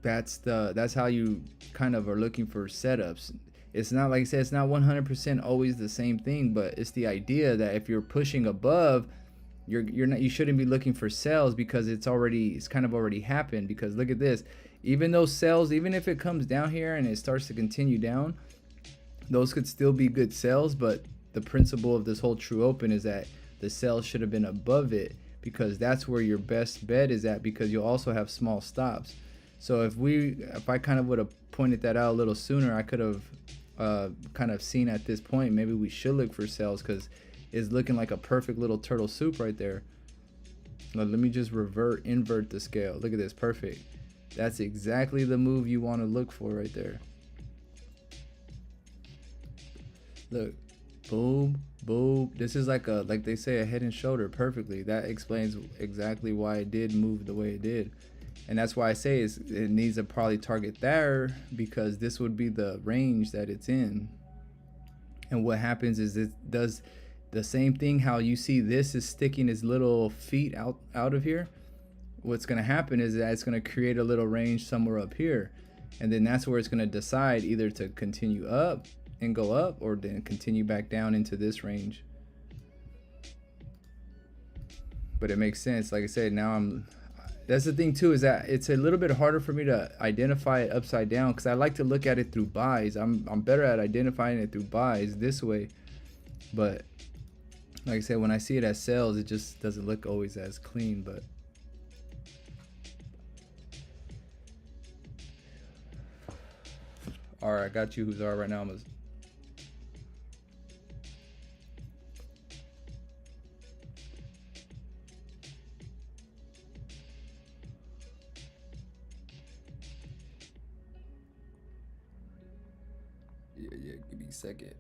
that's how you kind of are looking for setups. It's not, like I said, it's not 100% always the same thing, but it's the idea that if you're pushing above, you shouldn't be looking for sales, because it's kind of already happened. Because look at this, even those sales, even if it comes down here and it starts to continue down, those could still be good sales. But the principle of this whole True Open is that the sales should have been above it, because that's where your best bet is at, because you'll also have small stops. So if I kind of would have pointed that out a little sooner, I could have kind of seen at this point maybe we should look for sales, because it's looking like a perfect little turtle soup right there. Let me just invert the scale. Look at this, perfect. That's exactly the move you want to look for right there. Look, boom, boom. This is like they say, a head and shoulder perfectly. That explains exactly why it did move the way it did. And that's why I say it needs to probably target there, because this would be the range that it's in. And what happens is it does the same thing. How you see this is sticking his little feet out of here. What's going to happen is that it's going to create a little range somewhere up here. And then that's where it's going to decide either to continue up and go up, or then continue back down into this range. But it makes sense. Like I said, now that's the thing too, is that it's a little bit harder for me to identify it upside down, because I like to look at it through buys. I'm better at identifying it through buys this way. But like I said, when I see it as sales, it just doesn't look always as clean. But all right, I got you, Huzar, right now. Yeah, give me a second.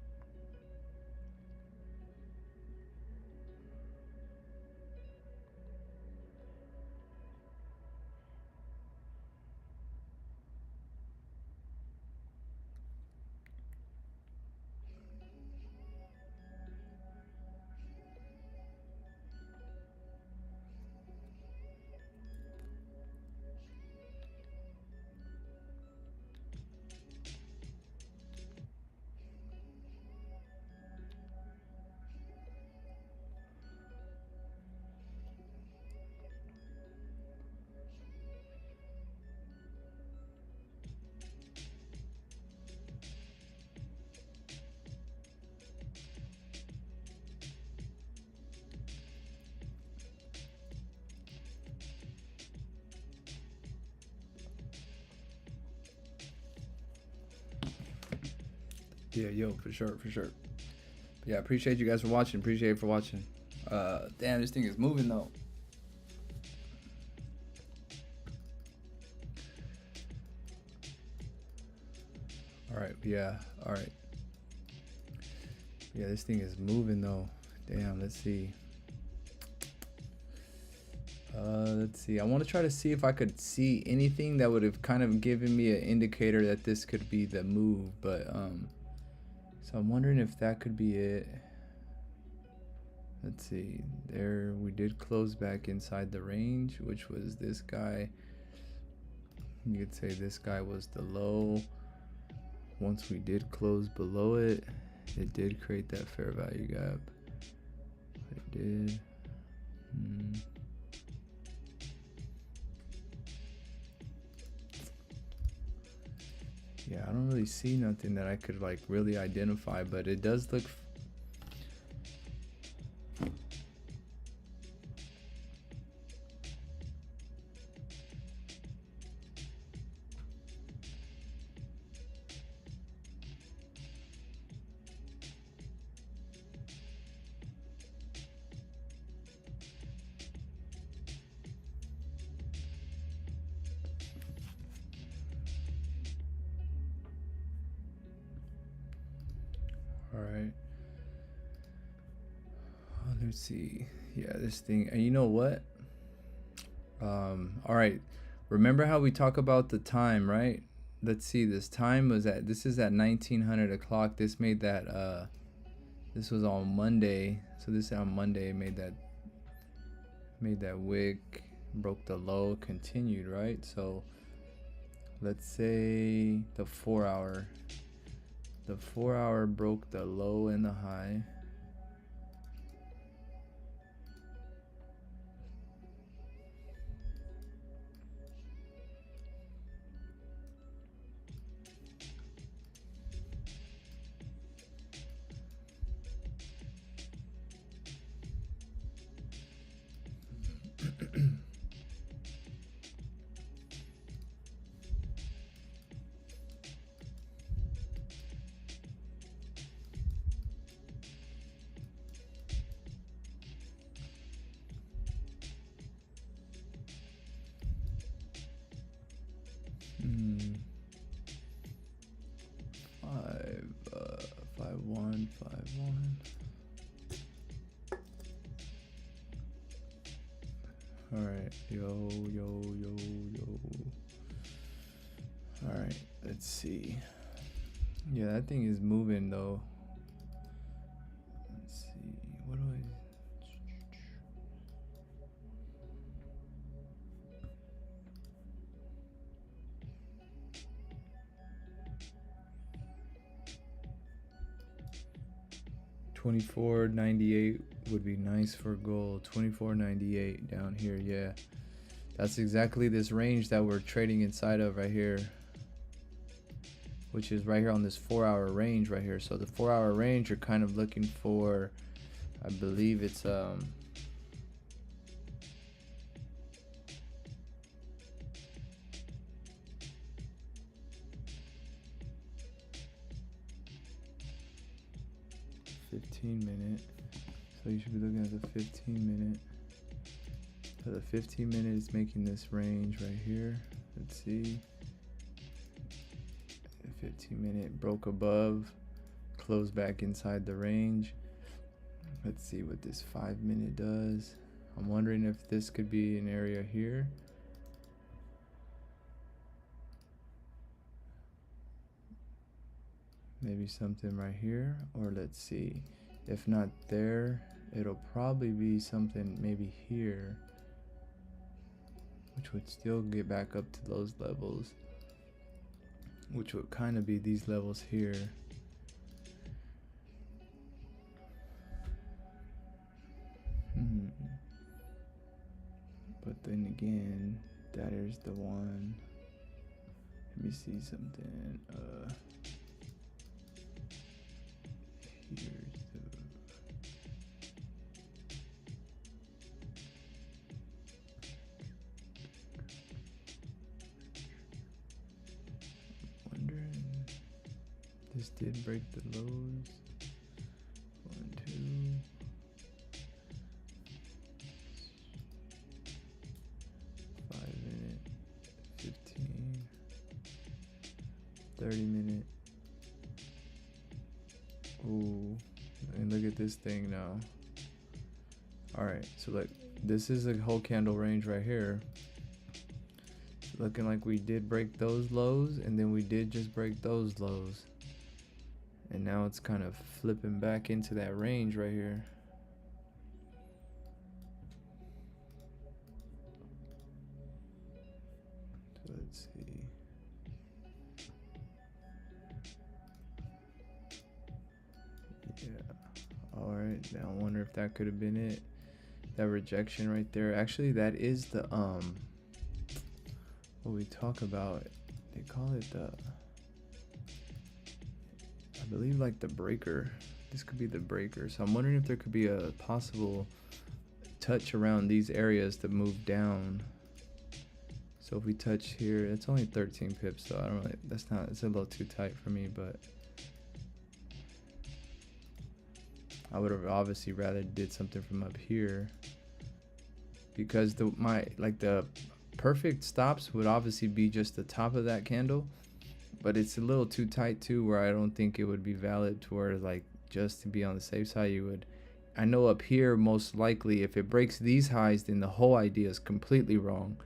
Yeah, yo, for sure, for sure. But yeah, appreciate you guys for watching. Appreciate it for watching. Damn, this thing is moving though. All right, yeah, all right. Yeah, this thing is moving though. Damn, let's see. Let's see. I want to try to see if I could see anything that would have kind of given me an indicator that this could be the move, but so I'm wondering if that could be it. Let's see. There, we did close back inside the range, which was this guy. You could say this guy was the low. Once we did close below it, it did create that fair value gap. It did. Yeah, I don't really see nothing that I could like really identify, but it does look all right. Let's see. Yeah, this thing, and you know what? All right. Remember how we talk about the time, right? Let's see. This time was at, this is at 1900 o'clock. This made that, this was on Monday. So this on Monday made that wick, broke the low, continued, right? So let's say the 4 hour. The 4 hour broke the low and the high. Five one. All right, yo. All right, let's see. Yeah, that thing is moving though. Let's see. What do I? 24.98 would be nice for gold. 24.98 down here, yeah. That's exactly this range that we're trading inside of right here, which is right here on this 4 hour range right here. So the 4 hour range, you're kind of looking for, I believe it's 15-minute. So you should be looking at the 15-minute. So the 15-minute is making this range right here. Let's see. The 15-minute broke above, closed back inside the range. Let's see what this 5-minute does. I'm wondering if this could be an area here. Maybe something right here, or let's see. If not there, it'll probably be something maybe here, which would still get back up to those levels, which would kind of be these levels here. But then again, that is the one. Let me see something. Here's the. Wondering. This did break the lows. 1, 2. 5-minute, 15, 30-minute. Ooh, and look at this thing now. All right, so look, this is a whole candle range right here. Looking like we did break those lows, and then we did just break those lows, and now it's kind of flipping back into that range right here. So let's see. Yeah, all right, now I wonder if that could have been it, that rejection right there. Actually, that is the what we talk about, they call it the, I believe, like the breaker. This could be the breaker. So I'm wondering if there could be a possible touch around these areas to move down. So if we touch here, it's only 13 pips, so I don't really, that's not, it's a little too tight for me, but I would have obviously rather did something from up here, because the perfect stops would obviously be just the top of that candle, but it's a little too tight too, where I don't think it would be valid to where, like, just to be on the safe side, you would, I know up here most likely if it breaks these highs, then the whole idea is completely wrong.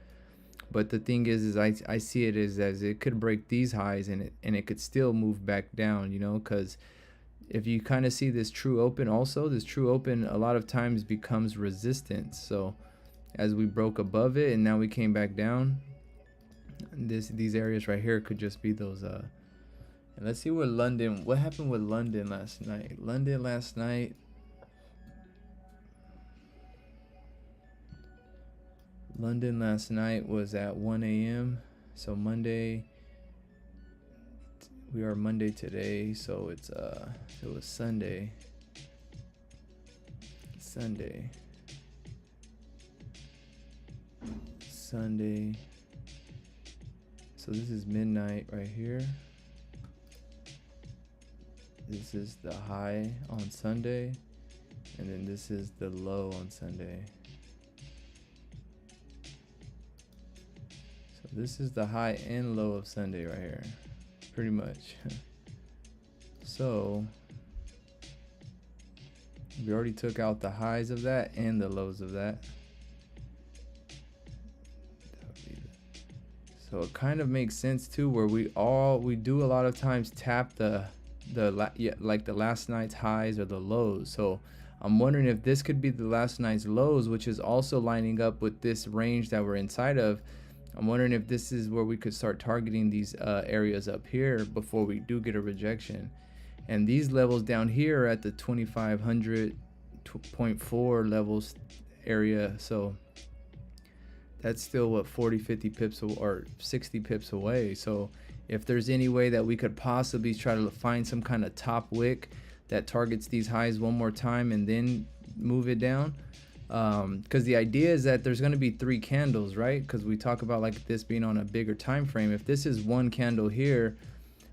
But the thing is I see it as it could break these highs and it could still move back down, you know, because if you kind of see this true open, also this true open a lot of times becomes resistance. So as we broke above it and now we came back down, these areas right here could just be those and let's see what happened with London last night. London last night, was at 1 a.m. So Monday, we are Monday today, so it's it was Sunday. So this is midnight right here. This is the high on Sunday, and then this is the low on Sunday. So this is the high and low of Sunday right here, pretty much. So we already took out the highs of that and the lows of that. So it kind of makes sense too, where we do a lot of times tap like the last night's highs or the lows. So I'm wondering if this could be the last night's lows, which is also lining up with this range that we're inside of. I'm wondering if this is where we could start targeting these areas up here before we do get a rejection. And these levels down here are at the 2500.4 levels area. So that's still what, 40-50 pips or 60 pips away. So if there's any way that we could possibly try to find some kind of top wick that targets these highs one more time and then move it down, because the idea is that there's going to be 3 candles, right? Because we talk about like this being on a bigger time frame. If this is one candle here,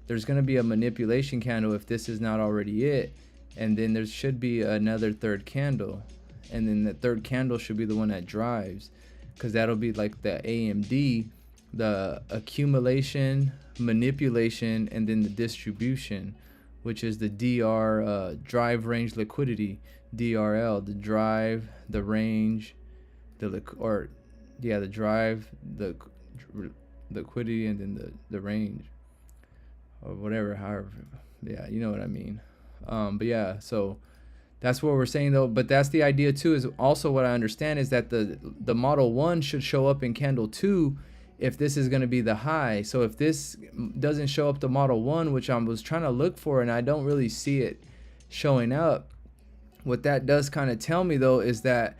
there's going to be a manipulation candle if this is not already it, and then there should be another third candle, and then the third candle should be the one that drives, because that'll be like the AMD, the accumulation, manipulation, and then the distribution, which is the DR, drive range liquidity, DRL, the drive, the range, the drive, the liquidity, and then the range, or whatever, however, yeah, you know what I mean. But yeah, so that's what we're saying though. But that's the idea too, is also what I understand is that the model 1 should show up in candle 2 if this is going to be the high. So if this doesn't show up the model 1, which I was trying to look for and I don't really see it showing up, what that does kind of tell me though is that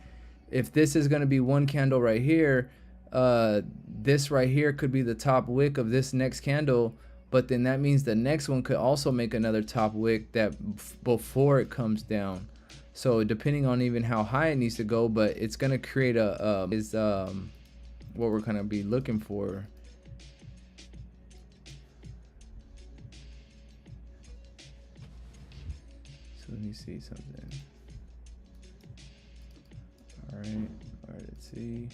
if this is going to be one candle right here, this right here could be the top wick of this next candle, but then that means the next one could also make another top wick that before it comes down. So depending on even how high it needs to go, but it's going to create what we're going to be looking for. let me see something. All right, let's see.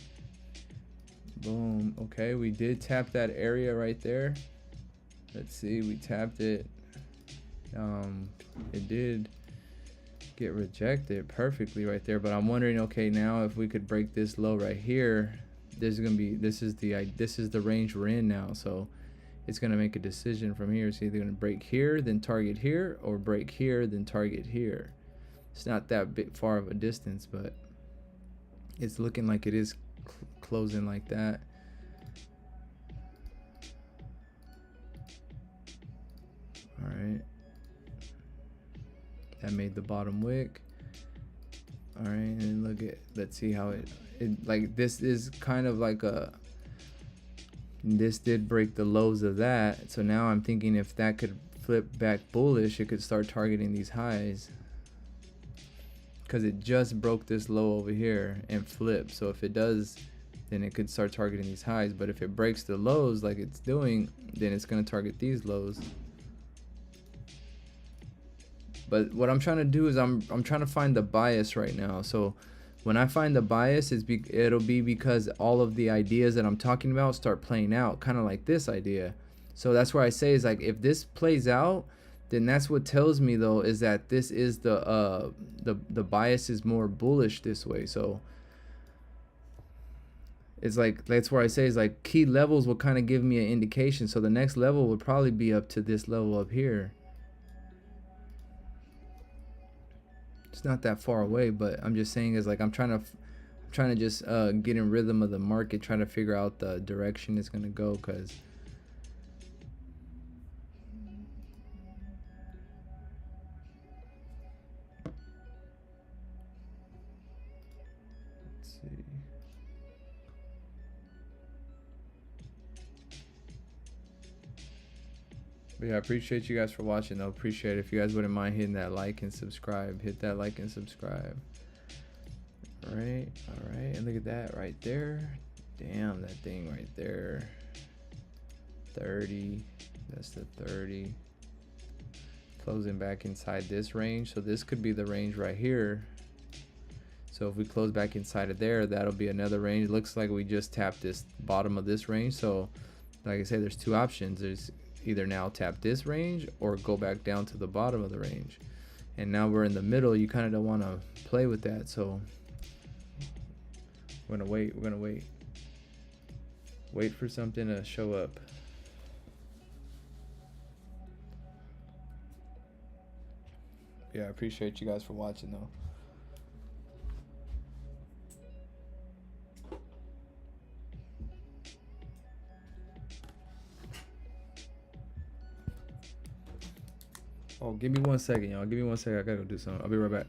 Boom. Okay, we did tap that area right there. Let's see, we tapped it. It did get rejected perfectly right there, but I'm wondering, okay, now if we could break this low right here, this is the range we're in now, so it's gonna make a decision from here. It's either gonna break here, then target here, or break here, then target here. It's not that bit far of a distance, but it's looking like it is closing like that. All right, that made the bottom wick. All right, and let's see how it like, this is kind of like this did break the lows of that, so now I'm thinking if that could flip back bullish, it could start targeting these highs, because it just broke this low over here and flipped. So if it does, then it could start targeting these highs, but if it breaks the lows like it's doing, then it's going to target these lows. But what I'm trying to do is I'm trying to find the bias right now. So when I find the bias, it'll be because all of the ideas that I'm talking about start playing out, kind of like this idea. So that's where I say is like, if this plays out, then that's what tells me though is that this is the bias is more bullish this way. So it's like, that's where I say is like, key levels will kind of give me an indication. So the next level would probably be up to this level up here. It's not that far away, but I'm just saying is like, I'm trying to just get in rhythm of the market, trying to figure out the direction it's gonna go, because let's see. But yeah, I appreciate you guys for watching though. Appreciate it. If you guys wouldn't mind hitting that like and subscribe, hit that like and subscribe. All right, and look at that right there. Damn, that thing right there. 30, that's the 30. Closing back inside this range, so this could be the range right here. So if we close back inside of there, that'll be another range. Looks like we just tapped this bottom of this range. So like I said, there's two options. There's either now tap this range or go back down to the bottom of the range, and now we're in the middle. You kind of don't want to play with that, so we're gonna wait for something to show up. Yeah, I appreciate you guys for watching though. Oh, give me 1 second, y'all. Give me 1 second. I gotta go do something. I'll be right back.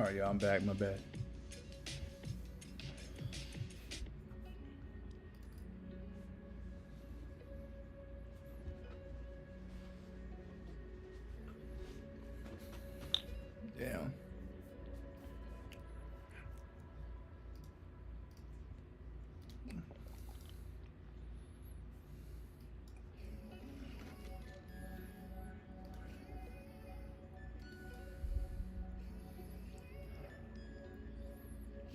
All right, y'all, I'm back. My bad. Damn.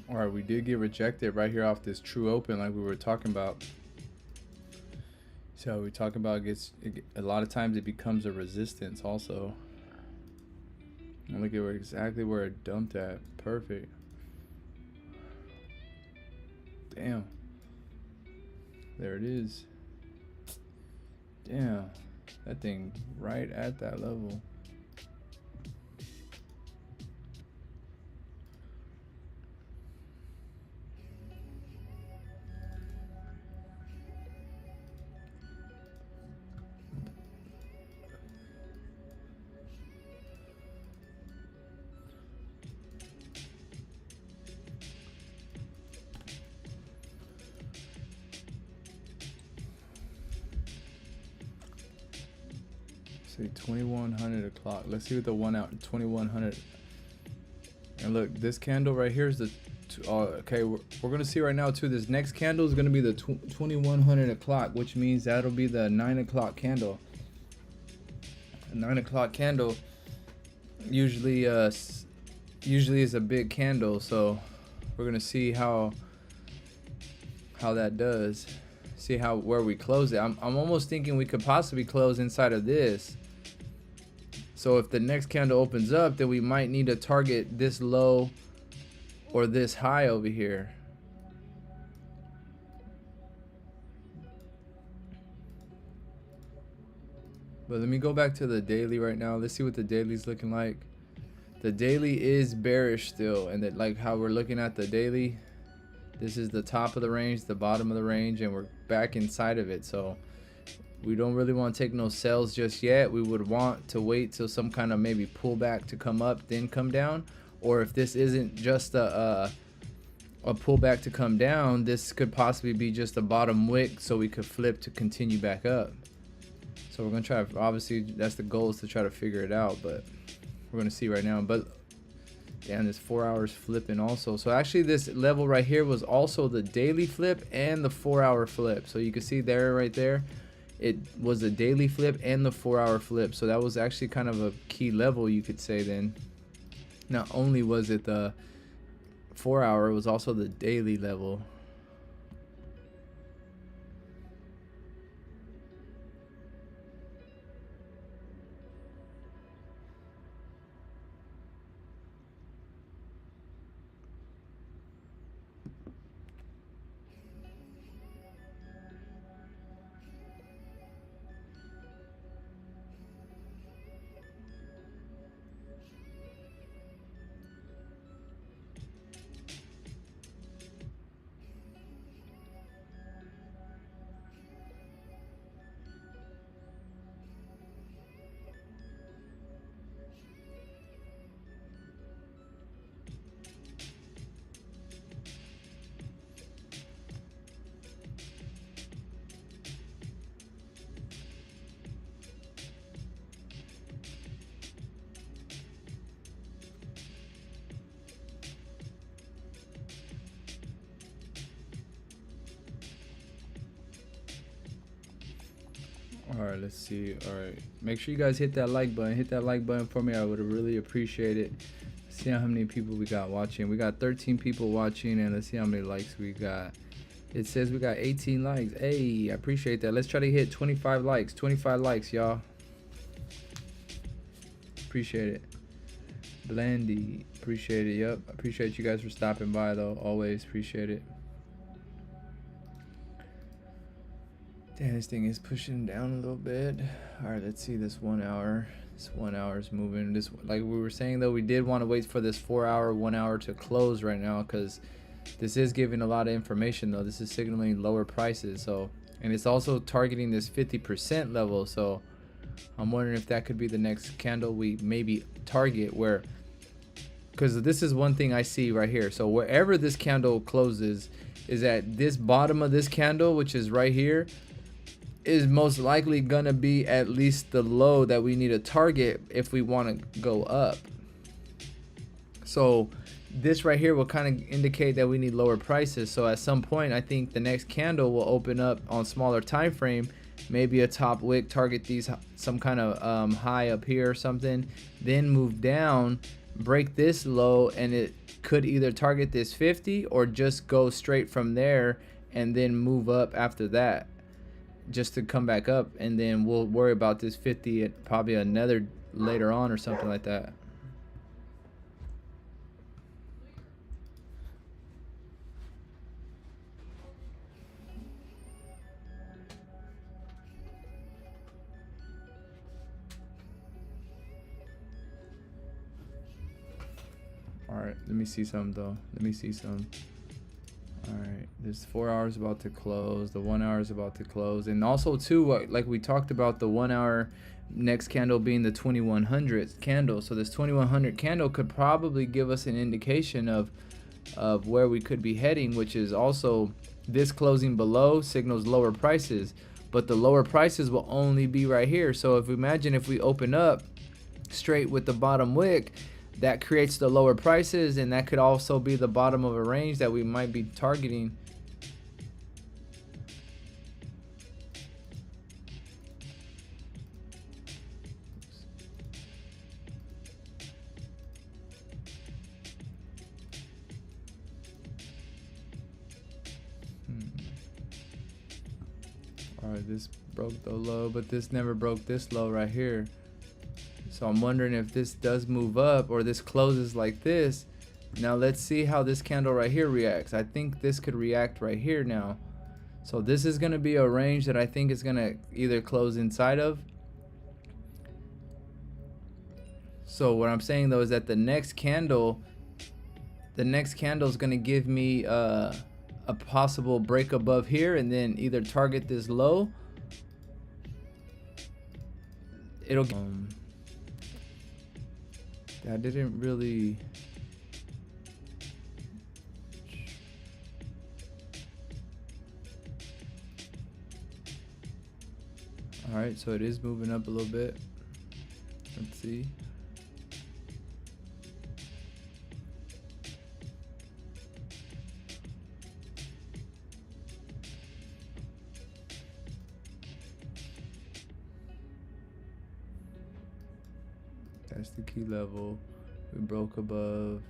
All right, we did get rejected right here off this true open, like we were talking about. So we talk about a lot of times it becomes a resistance also. And look at exactly where it dumped at. Perfect. Damn. There it is. Damn. That thing right at that level. Say 2100 o'clock. Let's see what the one out 2100. And look, this candle right here is the okay, we're gonna see right now too. This next candle is gonna be the 2100 o'clock, which means that'll be the 9 o'clock candle. A 9 o'clock candle usually is a big candle, so we're gonna see how that does. See where we close it. I'm almost thinking we could possibly close inside of this. So if the next candle opens up, then we might need to target this low or this high over here. But let me go back to the daily right now. Let's see what the daily's looking like. The daily is bearish still, and that, like how we're looking at the daily, this is the top of the range, the bottom of the range, and we're back inside of it. So we don't really want to take no sales just yet. We would want to wait till some kind of maybe pullback to come up, then come down. Or if this isn't just a pullback to come down, this could possibly be just a bottom wick, so we could flip to continue back up. So we're gonna try, obviously that's the goal, is to try to figure it out, but we're gonna see right now. But damn, this 4 hours flipping also. So actually this level right here was also the daily flip and the 4 hour flip. So you can see there, right there, it was a daily flip and the 4 hour flip. So that was actually kind of a key level, you could say. Then not only was it the 4 hour, it was also the daily level. All right, let's see. All right, make sure you guys hit that like button. Hit that like button for me. I would really appreciate it. See how many people we got watching. We got 13 people watching, and let's see how many likes we got. It says we got 18 likes. Hey, I appreciate that. Let's try to hit 25 likes. 25 likes, y'all. Appreciate it. Blandy, appreciate it. Yep, appreciate you guys for stopping by though. Always appreciate it. Damn, this thing is pushing down a little bit. All right, let's see this 1 hour. This 1 hour is moving. This, like we were saying though, we did want to wait for this 4 hour, 1 hour to close right now, because this is giving a lot of information though. This is signaling lower prices. So, and it's also targeting this 50% level. So I'm wondering if that could be the next candle we maybe target, where because this is one thing I see right here. So wherever this candle closes is at this bottom of this candle, which is right here, is most likely gonna be at least the low that we need to target if we want to go up. So this right here will kind of indicate that we need lower prices. So at some point, I think the next candle will open up on smaller time frame, maybe a top wick, target these some kind of high up here or something, then move down, break this low, and it could either target this 50 or just go straight from there and then move up after that, just to come back up, and then we'll worry about this 50 at probably another later on or something like that. All right, let me see some though. Let me see some. All right, this 4 hours about to close. The 1 hour is about to close, and also too, like we talked about, the 1 hour next candle being the 2100 candle. So this 2100 candle could probably give us an indication of where we could be heading, which is also this closing below signals lower prices, but the lower prices will only be right here. So if we imagine if we open up straight with the bottom wick, that creates the lower prices, and that could also be the bottom of a range that we might be targeting. All right, this broke the low, but this never broke this low right here. So I'm wondering if this does move up or this closes like this. Now let's see how this candle right here reacts. I think this could react right here now. So this is going to be a range that I think is going to either close inside of. So what I'm saying though is that the next candle is going to give me a possible break above here, and then either target this low. It'll I didn't really. All right, so it is moving up a little bit. Let's see. That's the key level. We broke above.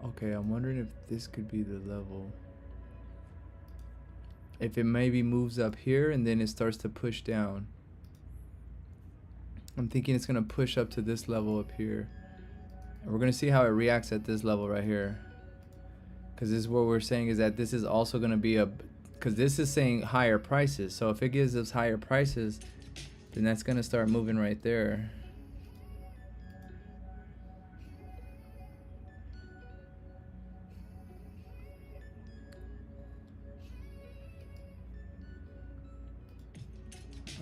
Okay, I'm wondering if this could be the level. If it maybe moves up here and then it starts to push down. I'm thinking it's gonna push up to this level up here. And we're gonna see how it reacts at this level right here. Because this is what we're saying, is that this is also gonna be a, because this is saying higher prices. So if it gives us higher prices, then that's gonna start moving right there.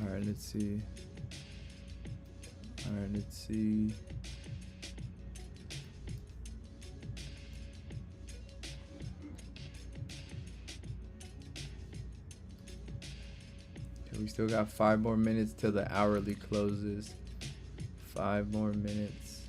All right, let's see. All right, let's see. We still got 5 more minutes till the hourly closes. 5 more minutes.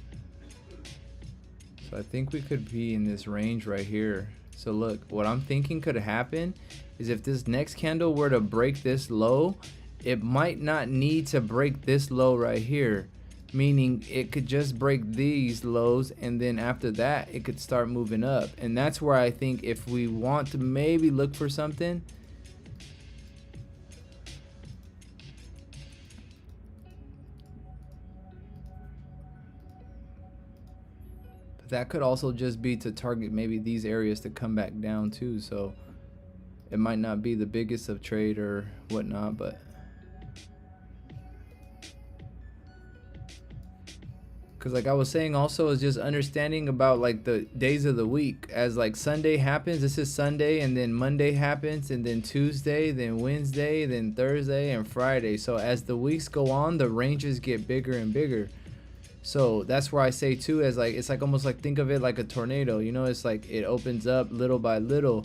So I think we could be in this range right here. So look, what I'm thinking could happen is if this next candle were to break this low, it might not need to break this low right here. Meaning it could just break these lows, and then after that it could start moving up. And that's where I think if we want to maybe look for something, that could also just be to target maybe these areas to come back down too. So it might not be the biggest of trade or whatnot, but because like I was saying also is just understanding about like the days of the week. As like Sunday happens, this is Sunday, and then Monday happens, and then Tuesday, then Wednesday, then Thursday and Friday. So as the weeks go on, the ranges get bigger and bigger. So that's where I say too, as like, it's like almost like, think of it like a tornado, you know. It's like it opens up little by little,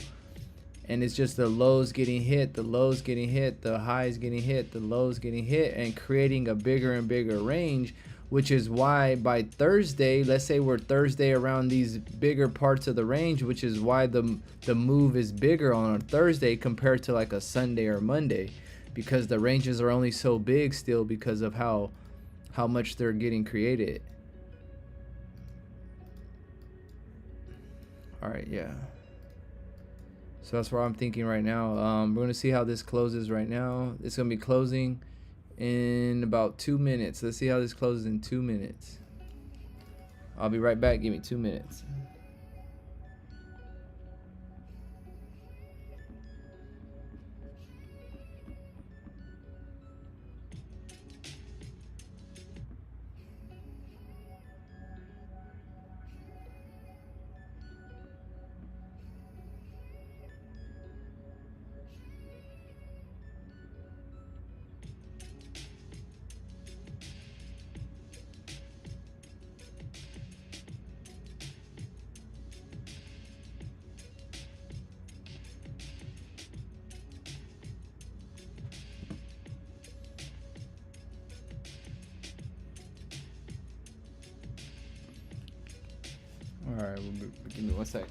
and it's just the lows getting hit, the lows getting hit, the highs getting hit, the lows getting hit, and creating a bigger and bigger range, which is why by Thursday, let's say we're Thursday around these bigger parts of the range, which is why the move is bigger on a Thursday compared to like a Sunday or Monday, because the ranges are only so big still because of how much they're getting created. All right, yeah. So that's what I'm thinking right now. We're going to see how this closes right now. It's going to be closing in about 2 minutes. Let's see how this closes in 2 minutes. I'll be right back. Give me 2 minutes. All right, give me 1 sec.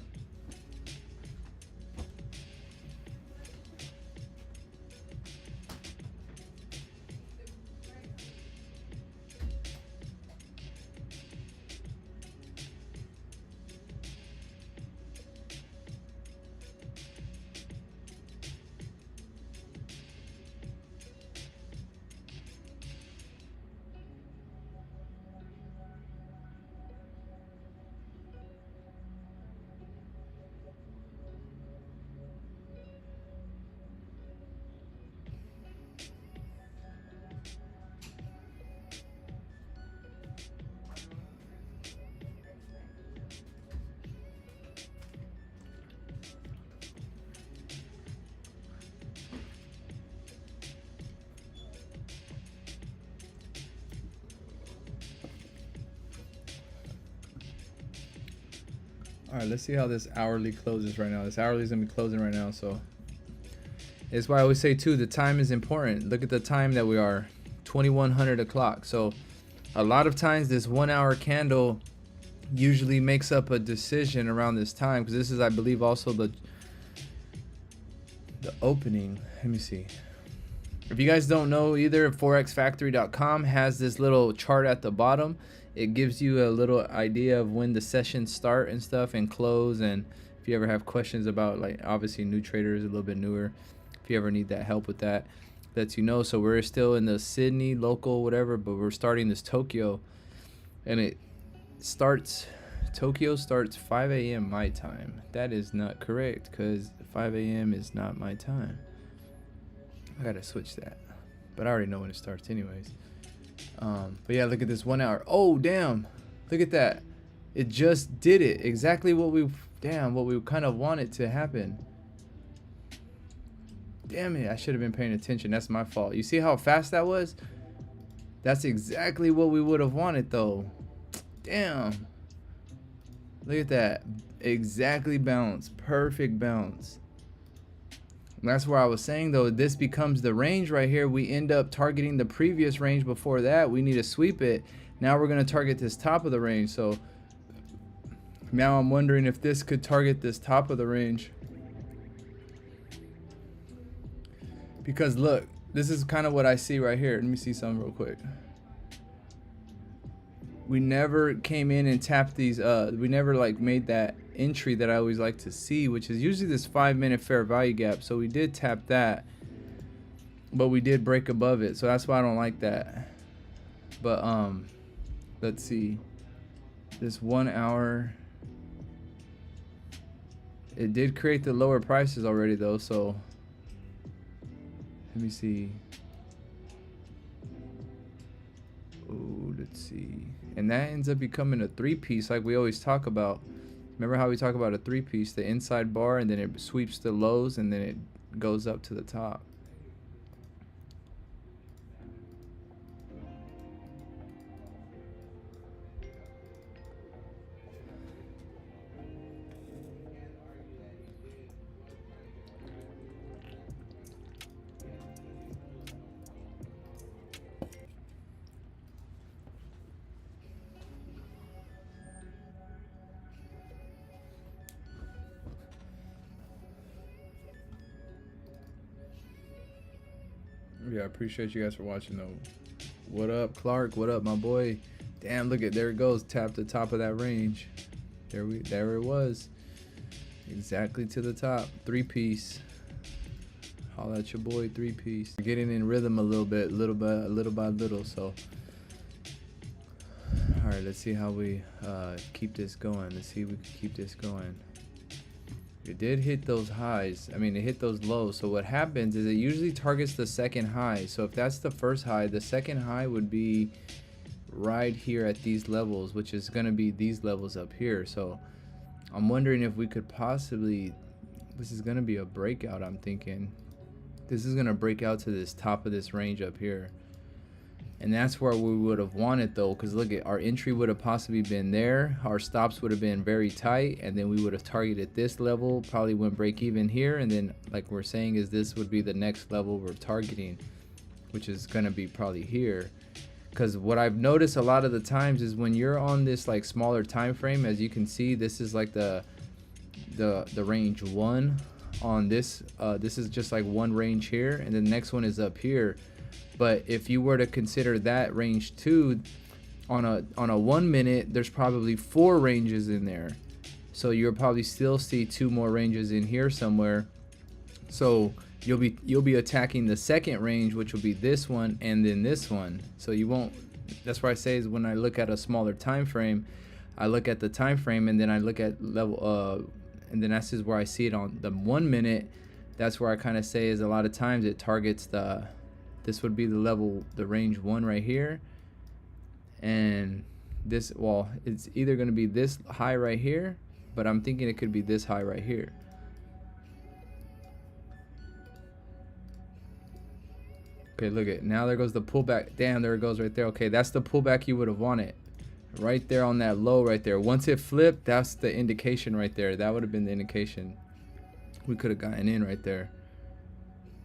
All right, let's see how this hourly closes right now. This hourly is gonna be closing right now, so it's why I always say too, the time is important. Look at the time that we are, 2100 o'clock. So a lot of times this 1 hour candle usually makes up a decision around this time, because this is, I believe, also the opening. Let me see. If you guys don't know either, forexfactory.com has this little chart at the bottom. It gives you a little idea of when the sessions start and stuff and close, and if you ever have questions about, like, obviously new traders, a little bit newer, if you ever need that help with that, lets you know. So we're still in the Sydney local whatever, but we're starting this Tokyo, and it starts, Tokyo starts 5 a.m. my time. That is not correct, because 5 a.m. is not my time. I gotta switch that, but I already know when it starts anyways. But yeah, look at this 1 hour. Oh damn, look at that. It just did it exactly what we kind of wanted to happen. Damn it, I should have been paying attention. That's my fault. You see how fast that was? That's exactly what we would have wanted though. Damn, look at that. Exactly bounce, perfect bounce. And that's where I was saying though, this becomes the range right here. We end up targeting the previous range before that. We need to sweep it. Now we're going to target this top of the range. So now I'm wondering if this could target this top of the range. Because look, this is kind of what I see right here. Let me see something real quick. We never came in and tapped these, we never like made that entry that I always like to see, which is usually this 5-minute fair value gap. So we did tap that, but we did break above it. So that's why I don't like that. But let's see, this 1 hour, it did create the lower prices already though. So let me see. Oh, let's see. And that ends up becoming a 3-piece like we always talk about. Remember how we talk about a 3-piece, the inside bar, and then it sweeps the lows, and then it goes up to the top. Yeah, I appreciate you guys for watching though. What up, Clark? What up, my boy? Damn, look at, there it goes. Tap the top of that range. There it was. Exactly to the top. 3-piece. Holla at your boy, 3-piece. Getting in rhythm a little bit, little by little. So, all right, let's see how we keep this going. Let's see if we can keep this going. It did hit those highs. I mean, it hit those lows. So what happens is it usually targets the second high. So if that's the first high, the second high would be right here at these levels, which is going to be these levels up here. So I'm wondering if we could possibly, this is going to be a breakout. I'm thinking this is going to break out to this top of this range up here. And that's where we would have wanted though, because look at our entry would have possibly been there, our stops would have been very tight, and then we would have targeted this level, probably went break even here, and then like we're saying is this would be the next level we're targeting, which is going to be probably here. Because what I've noticed a lot of the times is when you're on this like smaller time frame, as you can see, this is like the range 1 on this. This is just like one range here, and the next one is up here. But if you were to consider that range 2 on a 1 minute, there's probably 4 ranges in there. So you'll probably still see 2 more ranges in here somewhere. So you'll be attacking the second range, which will be this one and then this one. So you won't. That's why I say is when I look at a smaller time frame, I look at the time frame and then I look at level and then that's just where I see it on the 1 minute. That's where I kind of say is a lot of times it targets the. This would be the level, the range 1 right here, and this, well, it's either going to be this high right here, but I'm thinking it could be this high right here. Okay, look at, now there goes the pullback. Damn, there it goes right there. Okay, that's the pullback you would have wanted right there on that low right there. Once it flipped, that's the indication right there. That would have been the indication we could have gotten in right there.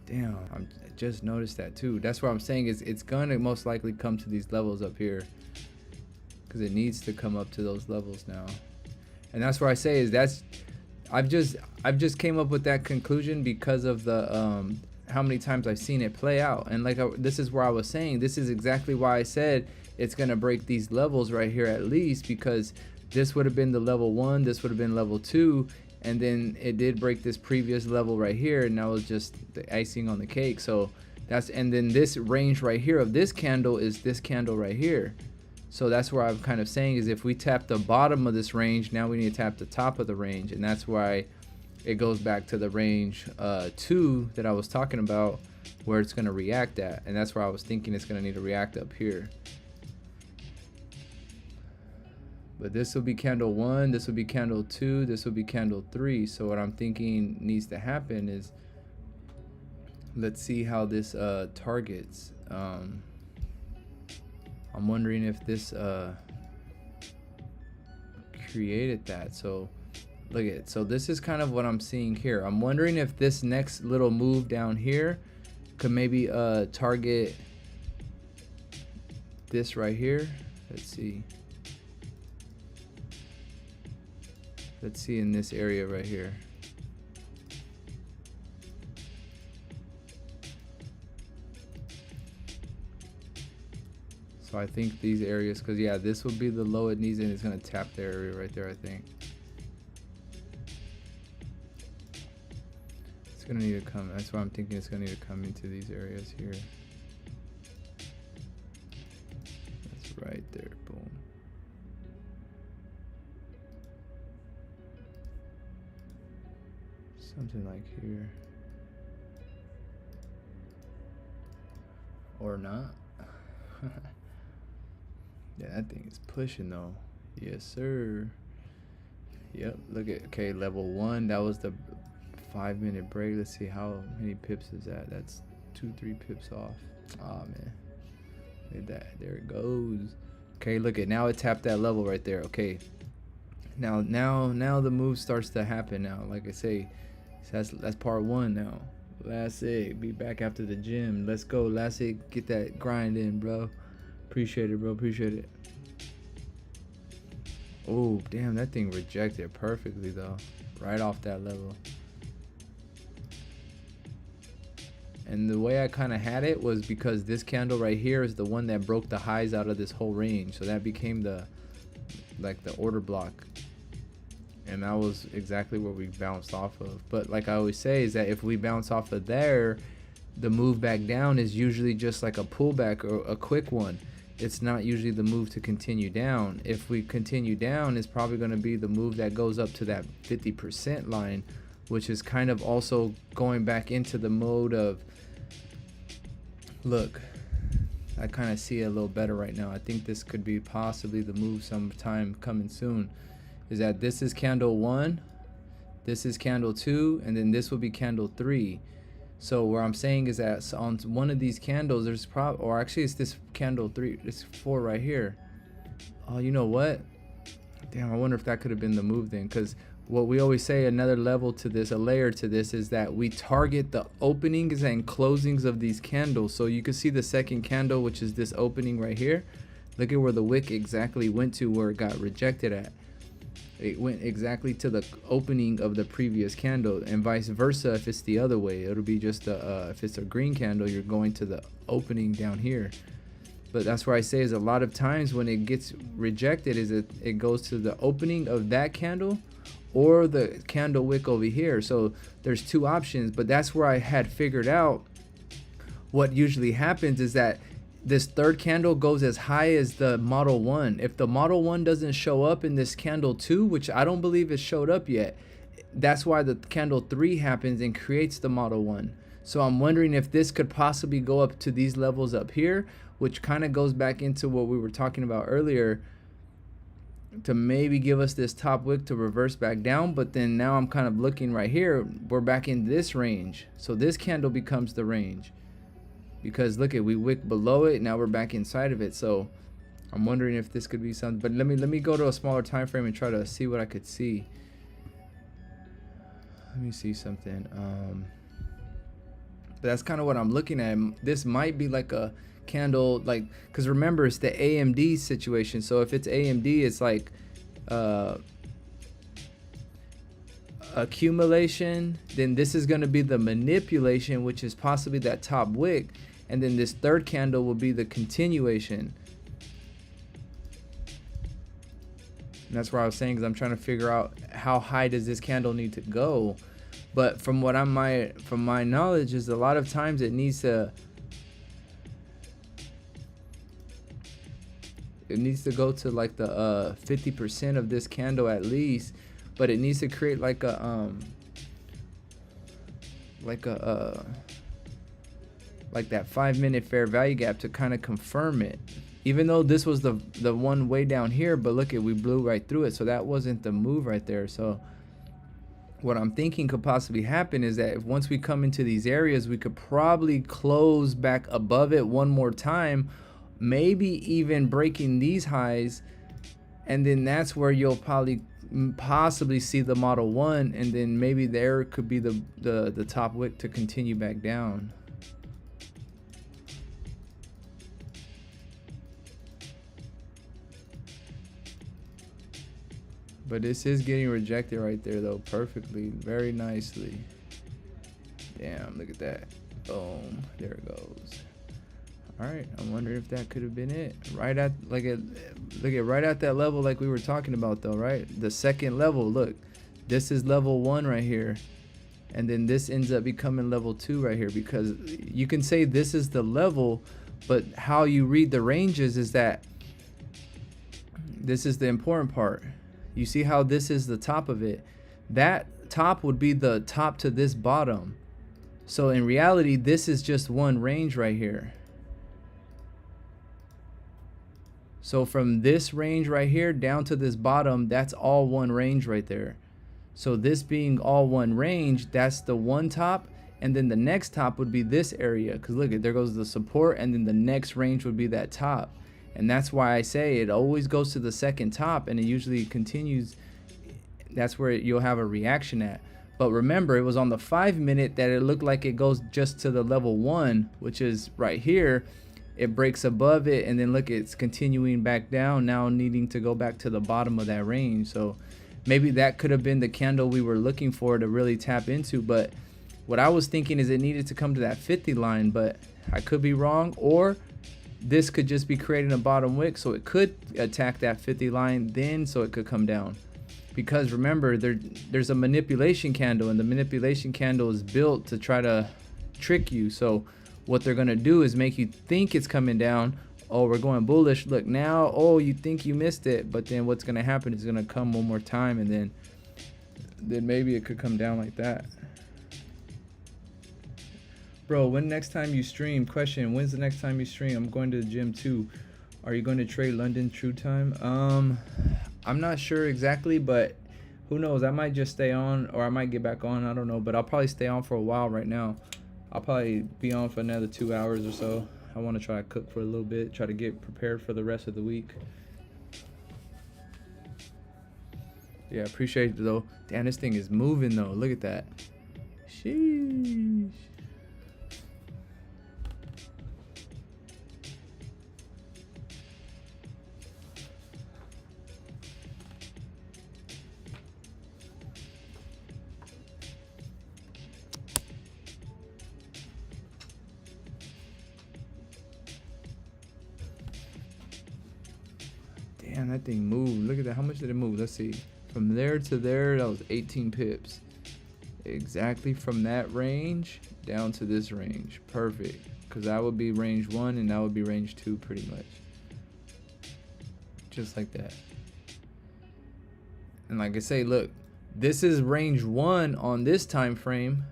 Damn, I just noticed that too. That's what I'm saying is it's gonna most likely come to these levels up here, because it needs to come up to those levels now. And that's where I say is that's I've just came up with that conclusion because of the how many times I've seen it play out. And like this is where I was saying, this is exactly why I said it's gonna break these levels right here at least, because this would have been the level 1, this would have been level 2, and then it did break this previous level right here, and that was just the icing on the cake. So that's, and then this range right here of this candle is this candle right here. So that's where I'm kind of saying is if we tap the bottom of this range, now we need to tap the top of the range, and that's why it goes back to the range 2 that I was talking about, where it's going to react at, and that's where I was thinking it's going to need to react up here. But this will be candle 1, this will be candle 2, this will be candle 3. So what I'm thinking needs to happen is, let's see how this targets. I'm wondering if this created that. So look at it. So this is kind of what I'm seeing here. I'm wondering if this next little move down here could maybe target this right here. Let's see. Let's see in this area right here. So I think these areas, because yeah, this will be the low it needs, and it's going to tap the area right there, I think. It's going to need to come. That's why I'm thinking it's going to need to come into these areas here. That's right there. Boom. Something like here. Or not. Yeah, that thing is pushing though. Yes, sir. Yep, look at, okay, level 1. That was the 5-minute break. Let's see how many pips is that. That's 2-3 pips off. Oh man, look at that. There it goes. Okay, look at, now it tapped that level right there. Okay, now the move starts to happen now. Like I say, that's part 1 now. Lassie, be back after the gym. Let's go, Lassie. Get that grind in, bro. Appreciate it, bro. Appreciate it. Oh, damn, that thing rejected perfectly though. Right off that level. And the way I kind of had it was because this candle right here is the one that broke the highs out of this whole range. So that became the order block. And that was exactly where we bounced off of. But like I always say, is that if we bounce off of there, the move back down is usually just like a pullback or a quick one. It's not usually the move to continue down. If we continue down, it's probably going to be the move that goes up to that 50% line, which is kind of also going back into the mode of, look, I kind of see it a little better right now. I think this could be possibly the move sometime coming soon. Is that this is candle 1, this is candle 2, and then this will be candle 3. So what I'm saying is that on one of these candles, there's probably, or actually it's this candle 3, it's 4 right here. Oh, you know what? Damn, I wonder if that could have been the move then, because what we always say, another level to this, a layer to this, is that we target the openings and closings of these candles. So you can see the second candle, which is this opening right here. Look at where the wick exactly went to, where it got rejected at. It went exactly to the opening of the previous candle, and vice versa. If it's the other way, it'll be just if it's a green candle, you're going to the opening down here. But that's where I say is a lot of times when it gets rejected, is it goes to the opening of that candle or the candle wick over here. So there's two options, but that's where I had figured out what usually happens is that this third candle goes as high as the model 1. If the model 1 doesn't show up in this candle 2, which I don't believe it showed up yet, that's why the candle 3 happens and creates the model 1. So I'm wondering if this could possibly go up to these levels up here, which kind of goes back into what we were talking about earlier, to maybe give us this top wick to reverse back down. But then now I'm kind of looking right here, we're back in this range. So this candle becomes the range. Because look at, we wick below it, now we're back inside of it. So I'm wondering if this could be something. But let me go to a smaller time frame and try to see what I could see. Let me see something. But that's kind of what I'm looking at. This might be like a candle, like, because remember it's the AMD situation. So if it's AMD, it's like accumulation, then this is going to be the manipulation, which is possibly that top wick, and then this third candle will be the continuation. And that's what I was saying, because I'm trying to figure out how high does this candle need to go. But from what from my knowledge is a lot of times it needs to go to like the 50% of this candle at least, but it needs to create like that 5-minute fair value gap to kind of confirm it. Even though this was the one way down here, but look at, we blew right through it, so that wasn't the move right there. So what I'm thinking could possibly happen is that if once we come into these areas, we could probably close back above it one more time, maybe even breaking these highs, and then that's where you'll possibly see the model 1, and then maybe there could be the top wick to continue back down. But this is getting rejected right there though, perfectly, very nicely. Damn, look at that. Boom, there it goes. All right, I'm wondering if that could have been it. Right at right at that level like we were talking about though, right? The second level, look, this is level 1 right here. And then this ends up becoming level 2 right here, because you can say this is the level, but how you read the ranges is that this is the important part. You see how this is the top of it? That top would be the top to this bottom. So in reality, this is just one range right here. So from this range right here down to this bottom, that's all one range right there. So this being all one range, that's the one top, and then the next top would be this area, because look, there goes the support, and then the next range would be that top. And that's why I say it always goes to the second top, and it usually continues. That's where you'll have a reaction at. But remember, it was on the 5-minute that it looked like it goes just to the level 1, which is right here. It breaks above it, and then look, it's continuing back down, now needing to go back to the bottom of that range. So maybe that could have been the candle we were looking for to really tap into. But What I was thinking is it needed to come to that 50 line, but I could be wrong. Or this could just be creating a bottom wick, so it could attack that 50 line, then so it could come down. Because remember, there's a manipulation candle, and the manipulation candle is built to try to trick you. So what they're gonna do is make you think it's coming down. Oh, we're going bullish. Look now. Oh, you think you missed it, but then what's gonna happen is gonna come one more time, and then maybe it could come down like that. Bro, when next time you stream? Question, when's the next time you stream? I'm going to the gym too. Are you going to trade London True Time? I'm not sure exactly, but who knows? I might just stay on, or I might get back on. I don't know, but I'll probably stay on for a while right now. I'll probably be on for another 2 hours or so. I want to try to cook for a little bit, try to get prepared for the rest of the week. Yeah, appreciate it though. Damn, this thing is moving though. Look at that. Sheesh. Damn, that thing moved. Look at that. How much did it move? Let's see. From there to there, that was 18 pips. Exactly from that range down to this range. Perfect. Because that would be range 1 and that would be range 2 pretty much. Just like that. And like I say, look, this is range 1 on this time frame,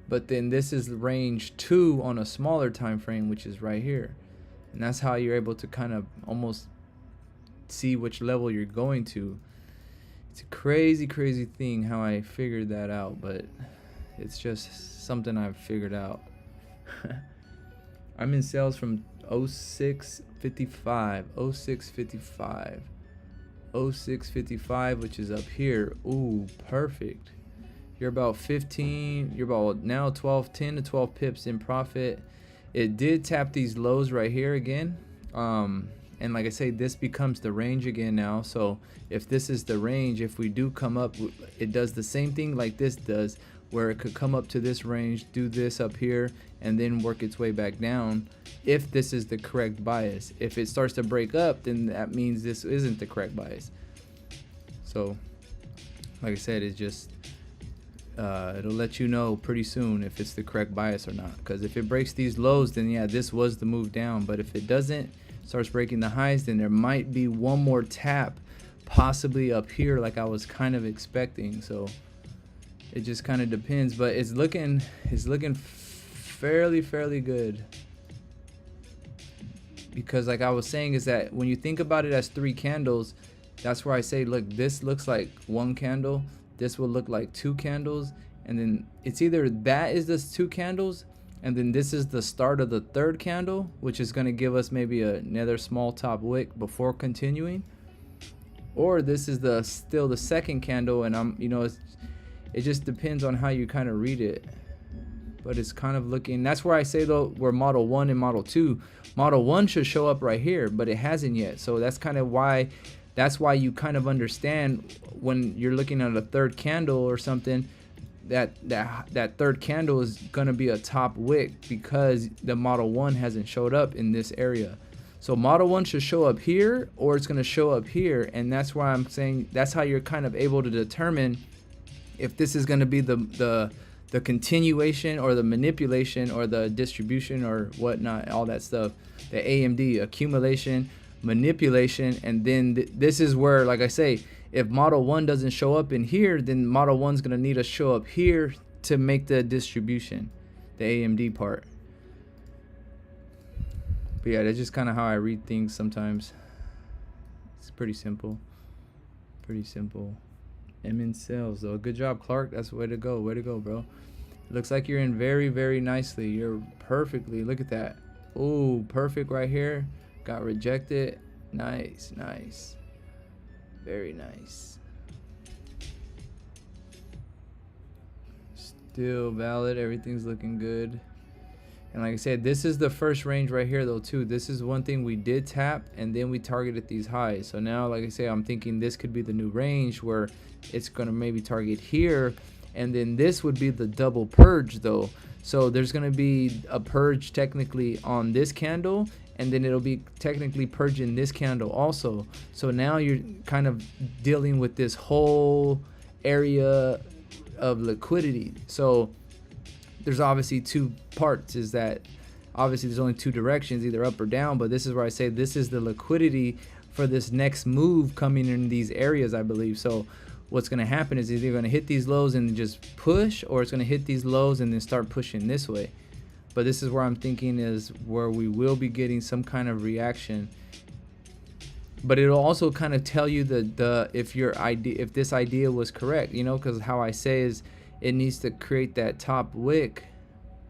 but then this is range 2 on a smaller time frame, which is right here. And that's how you're able to kind of almost see which level you're going to. It's a crazy thing how I figured that out, but it's just something I've figured out. I'm in sales from 0655, 0655, which is up here. Ooh, perfect. You're about 15, you're about now 10 to 12 pips in profit. It did tap these lows right here again. And like I say, this becomes the range again now. So if this is the range, if we do come up, it does the same thing like this does, where it could come up to this range, do this up here, and then work its way back down if this is the correct bias. If it starts to break up, then that means this isn't the correct bias. So like I said, it's just it'll let you know pretty soon if it's the correct bias or not. Because if it breaks these lows, then yeah, this was the move down. But if it doesn't, starts breaking the highs, then there might be one more tap possibly up here like I was kind of expecting. So it just kind of depends, but it's looking fairly good, because like I was saying is that when you think about it as 3 candles, that's where I say, look, this looks like 1 candle, this will look like 2 candles, and then it's either that is the 2 candles, and then this is the start of the 3rd candle, which is going to give us maybe another small top wick before continuing, or this is still the 2nd candle, and it just depends on how you kind of read it. But it's kind of looking, that's where I say though, we're model 1 and model 2. Model 1 should show up right here, but it hasn't yet. So that's kind of why, you kind of understand when you're looking at a 3rd candle or something, that 3rd candle is going to be a top wick, because the model 1 hasn't showed up in this area. So model 1 should show up here, or it's going to show up here. And that's why I'm saying that's how you're kind of able to determine if this is going to be the continuation or the manipulation or the distribution or whatnot, all that stuff. The AMD, accumulation, manipulation, and then this is where, like I say, if model 1 doesn't show up in here, then model 1's going to need to show up here to make the distribution, the AMD part. But yeah, that's just kind of how I read things sometimes. It's pretty simple. I'm in sales though. Good job, Clark. That's the way to go. Way to go, bro. It looks like you're in very nicely. You're perfectly. Look at that. Ooh, perfect right here. Got rejected. Nice. Very nice. Still valid. Everything's looking good. And like I said, this is the first range right here though too. This is one thing we did tap, and then we targeted these highs. So now, like I say, I'm thinking this could be the new range where it's gonna maybe target here, and then this would be the double purge though. So there's going to be a purge technically on this candle, and then it'll be technically purging this candle also. So now you're kind of dealing with this whole area of liquidity. So there's obviously two parts, is that obviously there's only two directions, either up or down, but this is where I say this is the liquidity for this next move coming in these areas, I believe. So what's going to happen is either going to hit these lows and just push, or it's going to hit these lows and then start pushing this way. But this is where I'm thinking is where we will be getting some kind of reaction. But it'll also kind of tell you if this idea was correct, you know, because how I say is it needs to create that top wick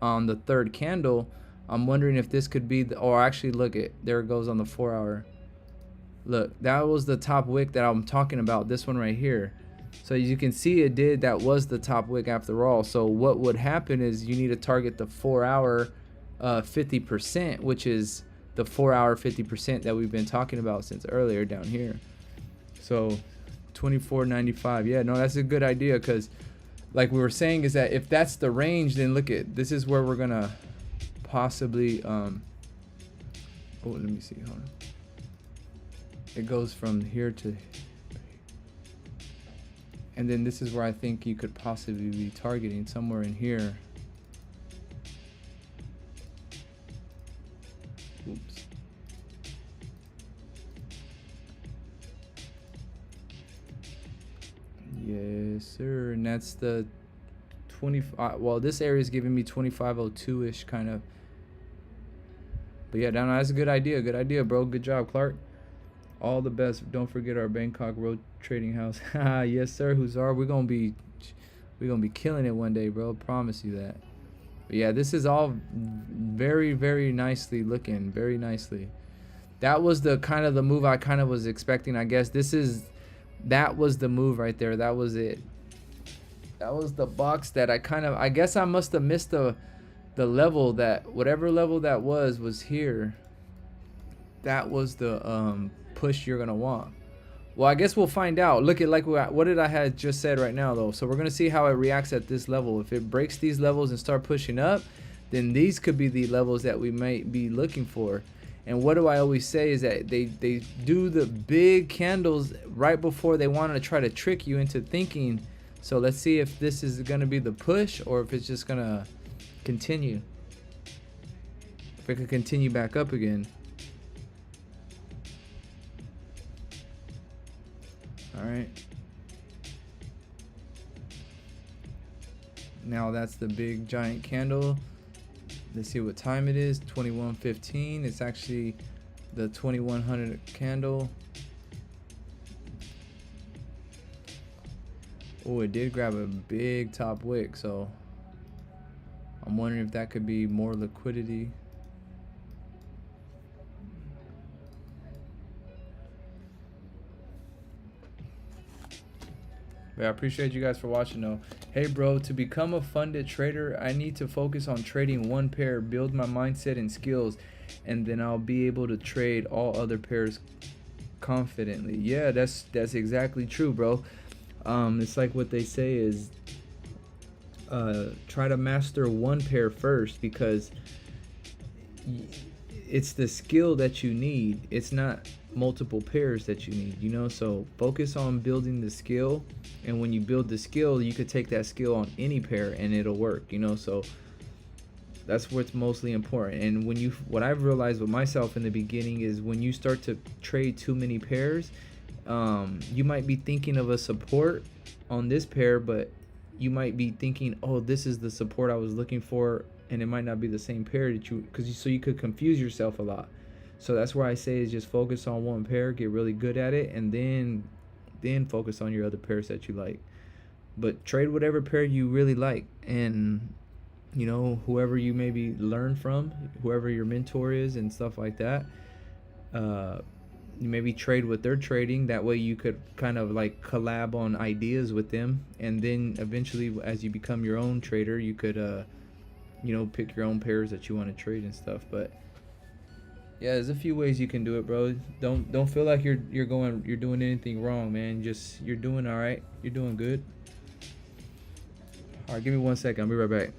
on the third candle. I'm wondering if this could be or actually look at, there it goes on the 4 hour. Look, that was the top wick that I'm talking about, this one right here. So as you can see, that was the top wick after all. So what would happen is you need to target the 4 hour 50%, which is the 4 hour 50% that we've been talking about since earlier down here. So 24.95. Yeah, no, that's a good idea, because like we were saying is that if that's the range, then look at, this is where we're gonna possibly oh, let me see, hold on. It goes from here to, and then this is where I think you could possibly be targeting somewhere in here. Oops. Yes, sir. And that's the 25. Well, this area is giving me 2502-ish kind of. But yeah, that's a good idea. Good idea, bro. Good job, Clark. All the best. Don't forget our Bangkok Road Trading House. Yes, sir. Huzar. We're gonna be killing it one day, bro. Promise you that. But yeah, this is all very, very nicely looking. Very nicely. That was the kind of the move I kind of was expecting. I guess that was the move right there. That was it. That was the box that I guess I must have missed the level, that whatever level that was here. That was the push you're gonna want. Well, I guess we'll find out. Look at what did I had just said right now though. So we're gonna see how it reacts at this level. If it breaks these levels and start pushing up, then these could be the levels that we might be looking for. And what do I always say is that they do the big candles right before they want to try to trick you into thinking. So let's see if this is gonna be the push or if it's just gonna continue. If it could continue back up again. All right. Now that's the big giant candle. Let's see what time it is. 21:15. It's actually the 2100 candle. Oh, it did grab a big top wick, so I'm wondering if that could be more liquidity. But I appreciate you guys for watching though. Hey bro, to become a funded trader, I need to focus on trading one pair, build my mindset and skills, and then I'll be able to trade all other pairs confidently. Yeah, that's exactly true, bro. It's like what they say is try to master one pair first, because it's the skill that you need. It's not multiple pairs that you need, you know. So focus on building the skill, and when you build the skill, you could take that skill on any pair and it'll work, you know. So that's what's mostly important. And what I've realized with myself in the beginning is when you start to trade too many pairs, you might be thinking of a support on this pair, but you might be thinking, oh, this is the support I was looking for, and it might not be the same pair that so you could confuse yourself a lot. So that's where I say is just focus on one pair, get really good at it, and then focus on your other pairs that you like. But trade whatever pair you really like, and you know, whoever you maybe learn from, whoever your mentor is and stuff like that, you maybe trade what they're trading. That way you could kind of like collab on ideas with them, and then eventually as you become your own trader, you could you know, pick your own pairs that you want to trade and stuff. But yeah, there's a few ways you can do it, bro. Don't feel like you're doing anything wrong, man. You're doing all right. You're doing good. All right, give me 1 second. I'll be right back.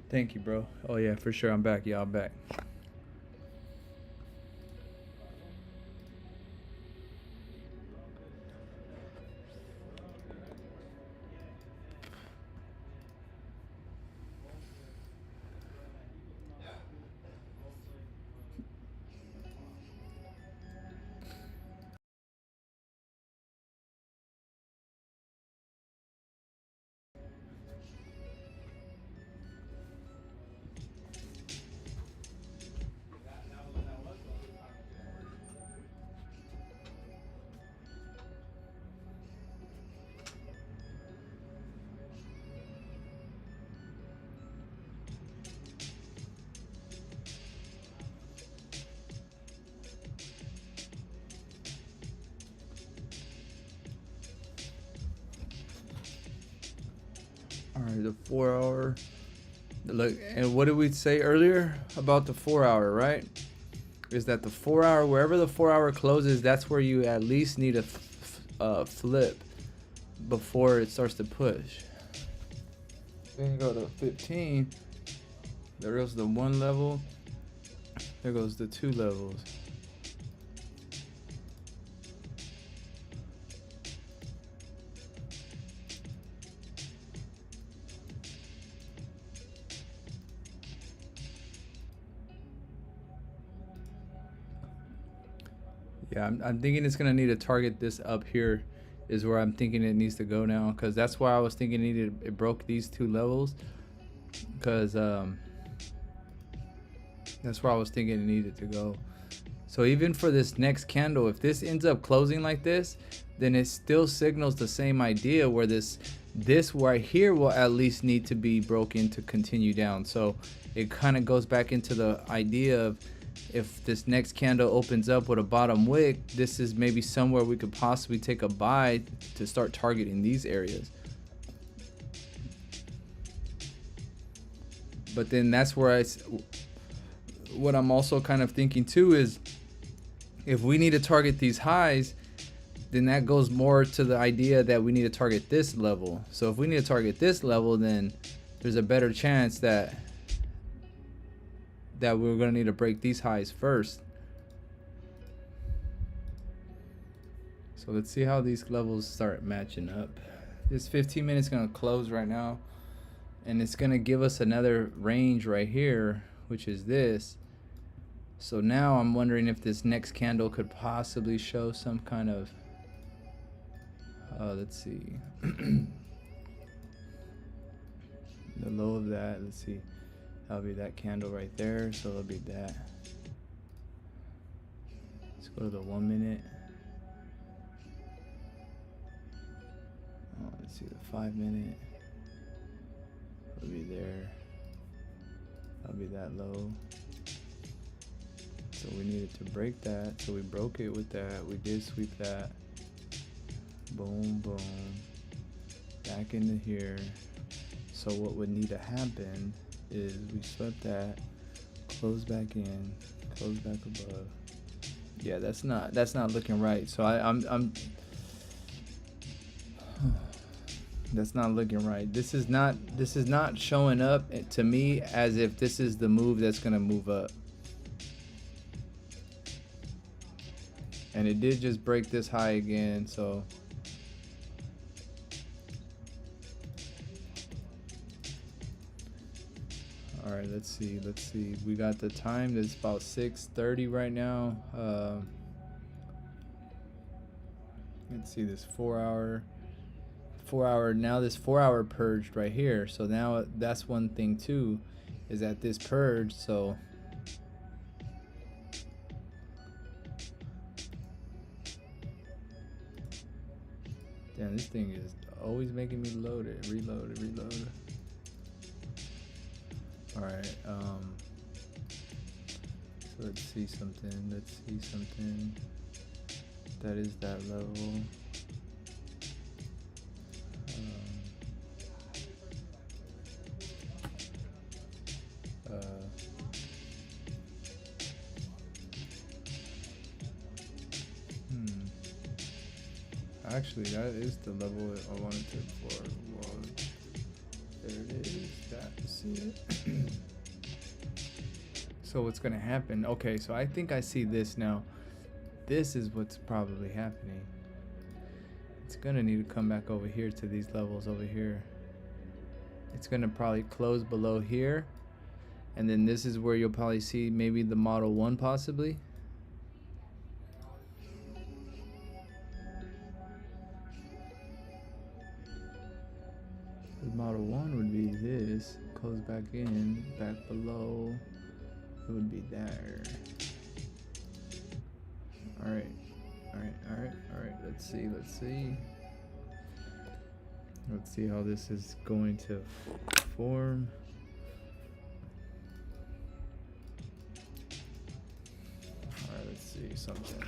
Thank you, bro. Oh yeah, for sure. I'm back. Yeah, I'm back. All right, the 4 hour. Look, and what did we say earlier about the 4 hour, right? Is that the 4 hour, wherever the 4 hour closes, that's where you at least need a flip before it starts to push. Then you go to 15. There goes the 1 level. There goes the 2 levels. Yeah, I'm thinking it's gonna need to target this up here is where I'm thinking it needs to go now, because that's why I was thinking it broke these 2 levels, because that's where I was thinking it needed to go. So even for this next candle, if this ends up closing like this, then it still signals the same idea where this right here will at least need to be broken to continue down. So it kind of goes back into the idea of, if this next candle opens up with a bottom wick, this is maybe somewhere we could possibly take a buy to start targeting these areas. But then that's where what I'm also kind of thinking too is, if we need to target these highs, then that goes more to the idea that we need to target this level. So if we need to target this level, then there's a better chance that we're going to need to break these highs first. So let's see how these levels start matching up. This 15 minutes going to close right now, and it's going to give us another range right here, which is this. So now I'm wondering if this next candle could possibly show some kind of let's see. The low of that, let's see, that'll be that candle right there, so it'll be that. Let's go to the 1 minute. Let's see, the 5 minute will be there. That'll be that low. So we needed to break that. So we broke it with that. We did sweep that. Boom, boom. Back into here. So what would need to happen is we swept that, close back in, close back above. Yeah, that's not looking right. So I'm that's not looking right. This is not showing up to me as if this is the move that's gonna move up. And it did just break this high again, so all right, let's see. We got the time. It's about 6:30 right now. Let's see this 4 hour. Now this 4 hour purged right here. So now that's one thing too, is that this purged. So damn, this thing is always making me reload it. All right. So let's see something. That is that level. Actually, that is the level I wanted to for. Well, there it is. That's it. So what's gonna happen? Okay, so I think I see this now. This is what's probably happening. It's gonna need to come back over here to these levels over here. It's gonna probably close below here, and then this is where you'll probably see maybe the Model 1 possibly. The Model 1 would be this, close back in, back below, it would be there. All right, let's see how this is going to form. All right, let's see something.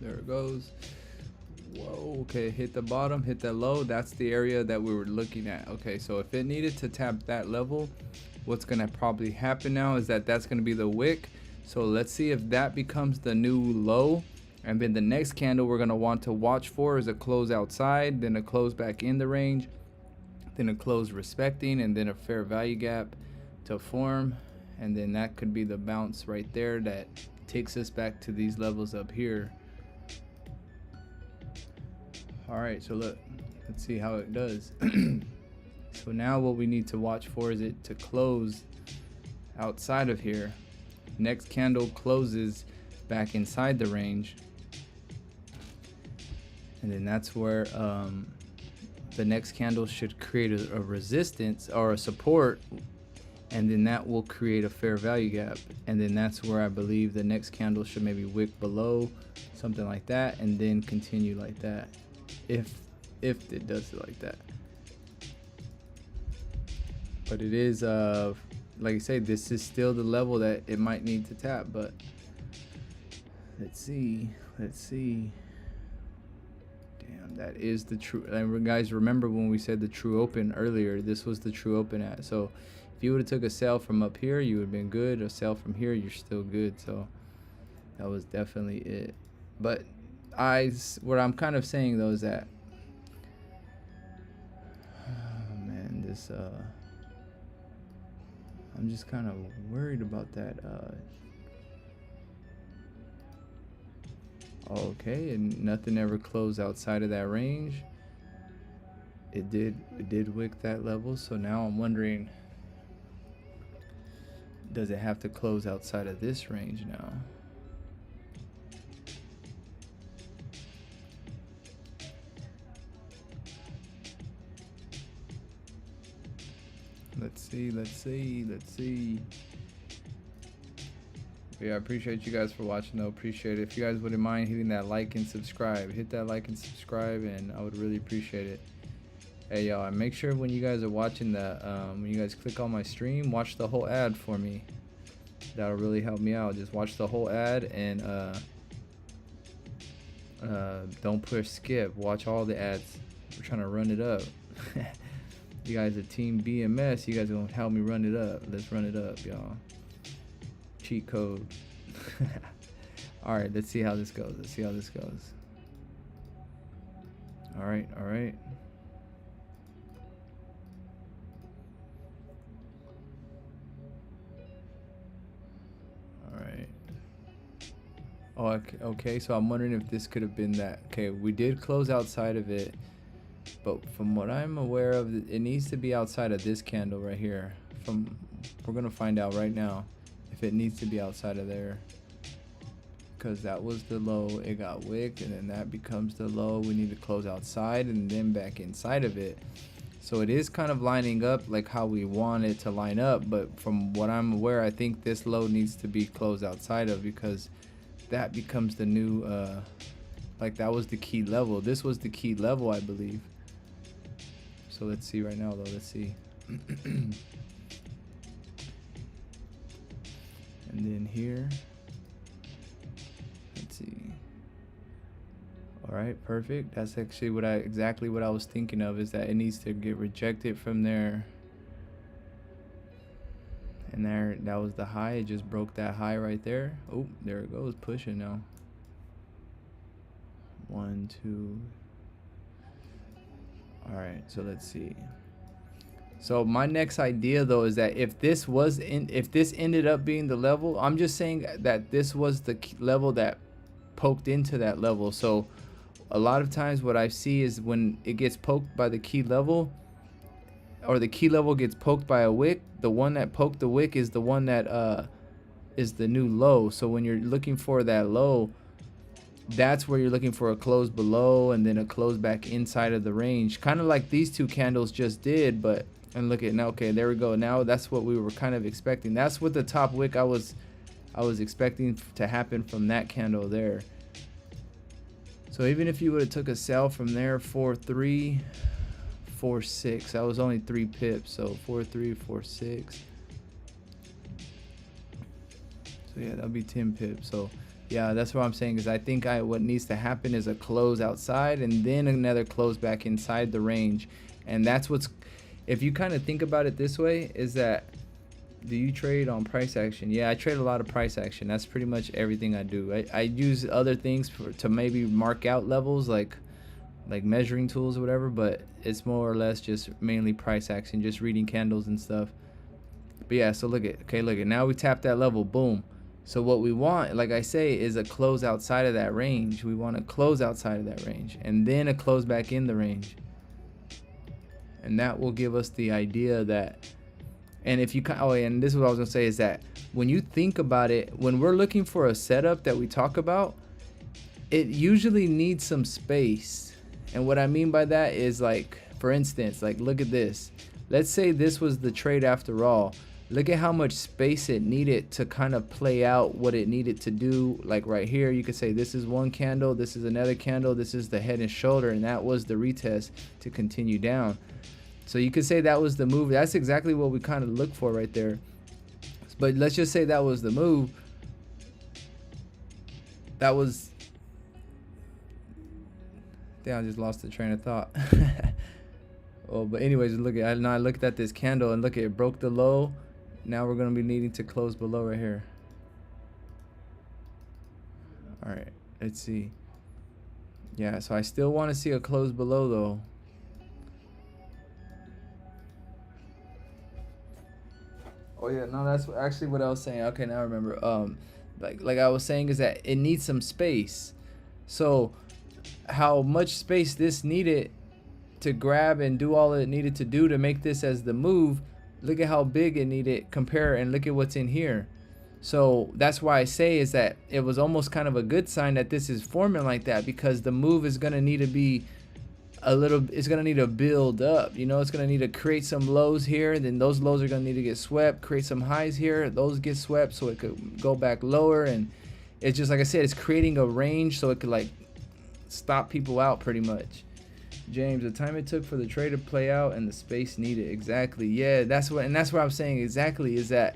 There it goes. Whoa, okay, hit the bottom, hit that low. That's the area that we were looking at. Okay, so if it needed to tap that level, what's gonna probably happen now is that's gonna be the wick. So let's see if that becomes the new low, and then the next candle we're gonna want to watch for is a close outside, then a close back in the range, then a close respecting, and then a fair value gap to form, and then that could be the bounce right there that takes us back to these levels up here. All right, so look, let's see how it does. So now what we need to watch for is it to close outside of here. Next candle closes back inside the range, and then that's where the next candle should create a resistance or a support, and then that will create a fair value gap, and then that's where I believe the next candle should maybe wick below, something like that, and then continue like that, if it does it like that. But it is like I say, this is still the level that it might need to tap, but let's see. Damn, that is the true. And guys, remember when we said the true open earlier, this was the true open at. So if you would have took a sell from up here, you would have been good. A sell from here, you're still good. So that was definitely it. But what I'm kind of saying though is that, oh man, this I'm just kind of worried about that. Okay, and nothing ever closed outside of that range. It did wick that level, so now I'm wondering, does it have to close outside of this range now? Let's see. Yeah, I appreciate you guys for watching though. Appreciate it. If you guys wouldn't mind hitting that like and subscribe, hit that like and subscribe, and I would really appreciate it. Hey y'all, and make sure when you guys are watching that, when you guys click on my stream, watch the whole ad for me. That'll really help me out. Just watch the whole ad and don't push skip. Watch all the ads. We're trying to run it up. You guys are team BMS. You guys are gonna help me run it up. Let's run it up, y'all. Cheat code. All right, let's see how this goes. All right. Oh, okay, so I'm wondering if this could have been that. Okay, we did close outside of it, but from what I'm aware of, it needs to be outside of this candle right here. We're gonna find out right now if it needs to be outside of there, because that was the low, it got wicked, and then that becomes the low. We need to close outside and then back inside of it. So it is kind of lining up like how we want it to line up, but from what I'm aware, I think this low needs to be closed outside of, because that becomes the new like that was the key level. This was the key level, I believe. So let's see right now though. Let's see. And then here, let's see. All right, perfect. That's actually exactly what I was thinking of, is that it needs to get rejected from there. And there, that was the high. It just broke that high right there. Oh, there it goes, pushing now. 1, 2. All right, so let's see. So my next idea though is that if this ended up being the level, I'm just saying that this was the level that poked into that level. So a lot of times what I see is when it gets poked by the key level, or the key level gets poked by a wick, the one that poked the wick is the one that is the new low. So when you're looking for that low, that's where you're looking for a close below and then a close back inside of the range, kind of like these two candles just did. But and look at now, okay, there we go. Now that's what we were kind of expecting. That's what the top wick I was expecting to happen from that candle there. So even if you would have took a sell from there, 4.3, 4.6, that was only 3 pips. So 4.3, 4.6. So yeah, that'll be 10 pips. So yeah, that's what I'm saying, is I think what needs to happen is a close outside and then another close back inside the range. And that's what's, if you kind of think about it this way, is that, do you trade on price action? Yeah, I trade a lot of price action. That's pretty much everything I do. I use other things to maybe mark out levels, like measuring tools or whatever, but it's more or less just mainly price action, just reading candles and stuff. But yeah, so look at now we tap that level, boom. So what we want, like I say, is a close outside of that range. We want to close outside of that range and then a close back in the range, and that will give us the idea that. And if you, and this is what I was gonna say, is that when you think about it, when we're looking for a setup that we talk about, it usually needs some space. And what I mean by that is, like, for instance, like, look at this. Let's say this was the trade after all. Look at how much space it needed to kind of play out what it needed to do. Like right here, you could say this is one candle, this is another candle, this is the head and shoulder, and that was the retest to continue down. So you could say that was the move. That's exactly what we kind of look for right there. But let's just say that was the move. That was... Damn, I just lost the train of thought. Well, but anyways, look at, now I looked at this candle and look at it, broke the low. Now we're going to be needing to close below right here. All right, let's see. Yeah, so I still want to see a close below though. Oh yeah, no, that's actually what I was saying. Okay, now I remember. Like I was saying, is that it needs some space. So how much space this needed to grab and do all it needed to do to make this as the move, look at how big it needed, compare, and look at what's in here. So that's why I say is that it was almost kind of a good sign that this is forming like that, because the move is going to need to be a little, it's going to need to build up, you know. It's going to need to create some lows here, then those lows are going to need to get swept, create some highs here, those get swept so it could go back lower. And it's just like I said, it's creating a range so it could like stop people out pretty much. James, the time it took for the trade to play out and the space needed. Exactly. Yeah, that's what, and that's what I'm saying exactly, is that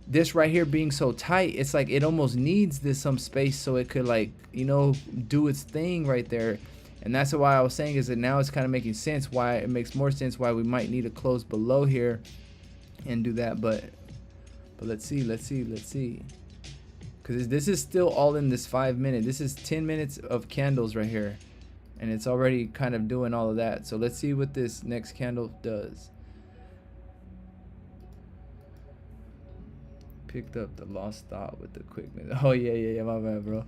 this right here being so tight, it's like it almost needs this some space so it could, like, you know, do its thing right there. And that's why I was saying is that now it's kind of making sense, why it makes more sense why we might need to close below here and do that. But let's see, because this is still all in this 5 minute. This is 10 minutes of candles right here, and it's already kind of doing all of that. So let's see what this next candle does. Picked up the lost thought with the quickness. Oh yeah, my bad, bro.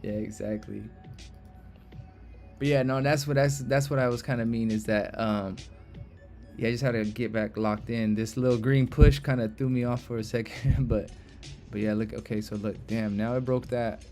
Yeah, exactly. But yeah, no, that's what I was kind of mean, is that yeah, I just had to get back locked in. This little green push kind of threw me off for a second. but yeah, look, okay, so look, damn, now it broke that.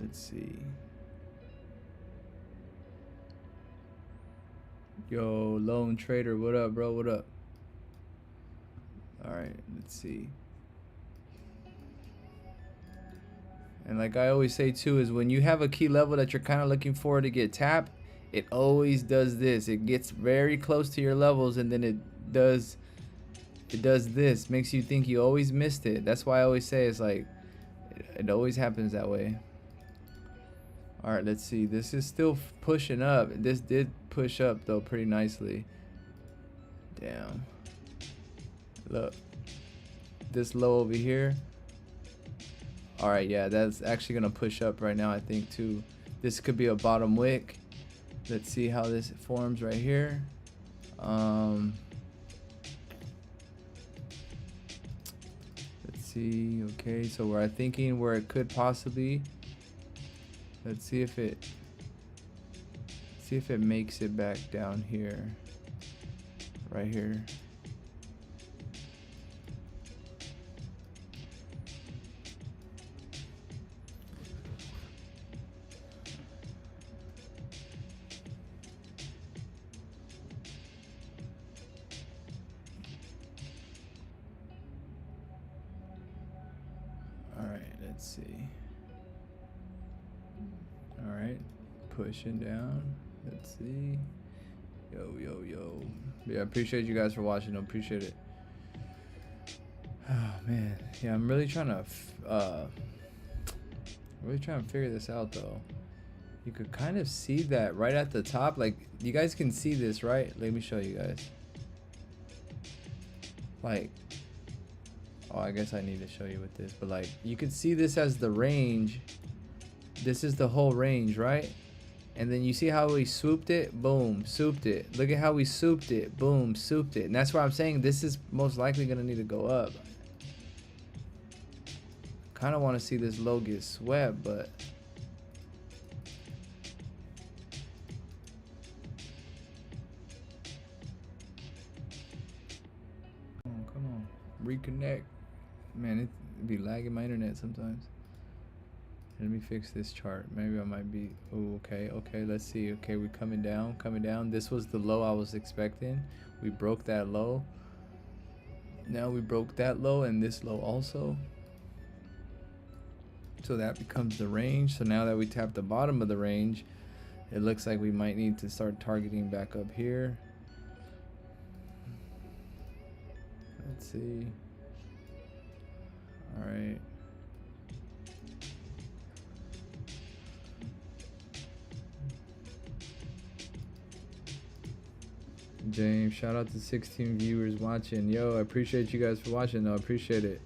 Let's see. Yo, lone trader, what up, bro? What up? All right, let's see. And like I always say too, is when you have a key level that you're kind of looking for to get tapped, it always does this. It gets very close to your levels, and then it does this. Makes you think you always missed it. That's why I always say it's like it always happens that way. All right, let's see. This is still pushing up. This did push up though pretty nicely. Damn. Look. This low over here. All right, yeah, that's actually gonna push up right now, I think, too. This could be a bottom wick. Let's see how this forms right here. Let's see. Okay, so we're thinking where it could possibly. Let's see if it makes it back down here. Right here. All right, let's see. All right, pushing down. Let's see. Yo. Yeah, I appreciate you guys for watching. I appreciate it. Oh man, yeah, I'm really trying to figure this out though. You could kind of see that right at the top. Like, you guys can see this, right? Let me show you guys. Like, oh, I guess I need to show you with this, but like, you could see this as the range. This is the whole range, right? And then you see how we swooped it, boom, souped it. Look at how we souped it, boom, souped it. And that's why I'm saying this is most likely gonna need to go up. Kind of want to see this low get swept, but come on, reconnect. Man, it be lagging my internet sometimes. Let me fix this chart. Maybe I might be. Oh, okay. Let's see. Okay, we're coming down. This was the low I was expecting. We broke that low. Now we broke that low and this low also. So that becomes the range. So now that we tap the bottom of the range, it looks like we might need to start targeting back up here. Let's see. All right. James, shout out to 16 viewers watching. Yo, I appreciate you guys for watching though. I appreciate it.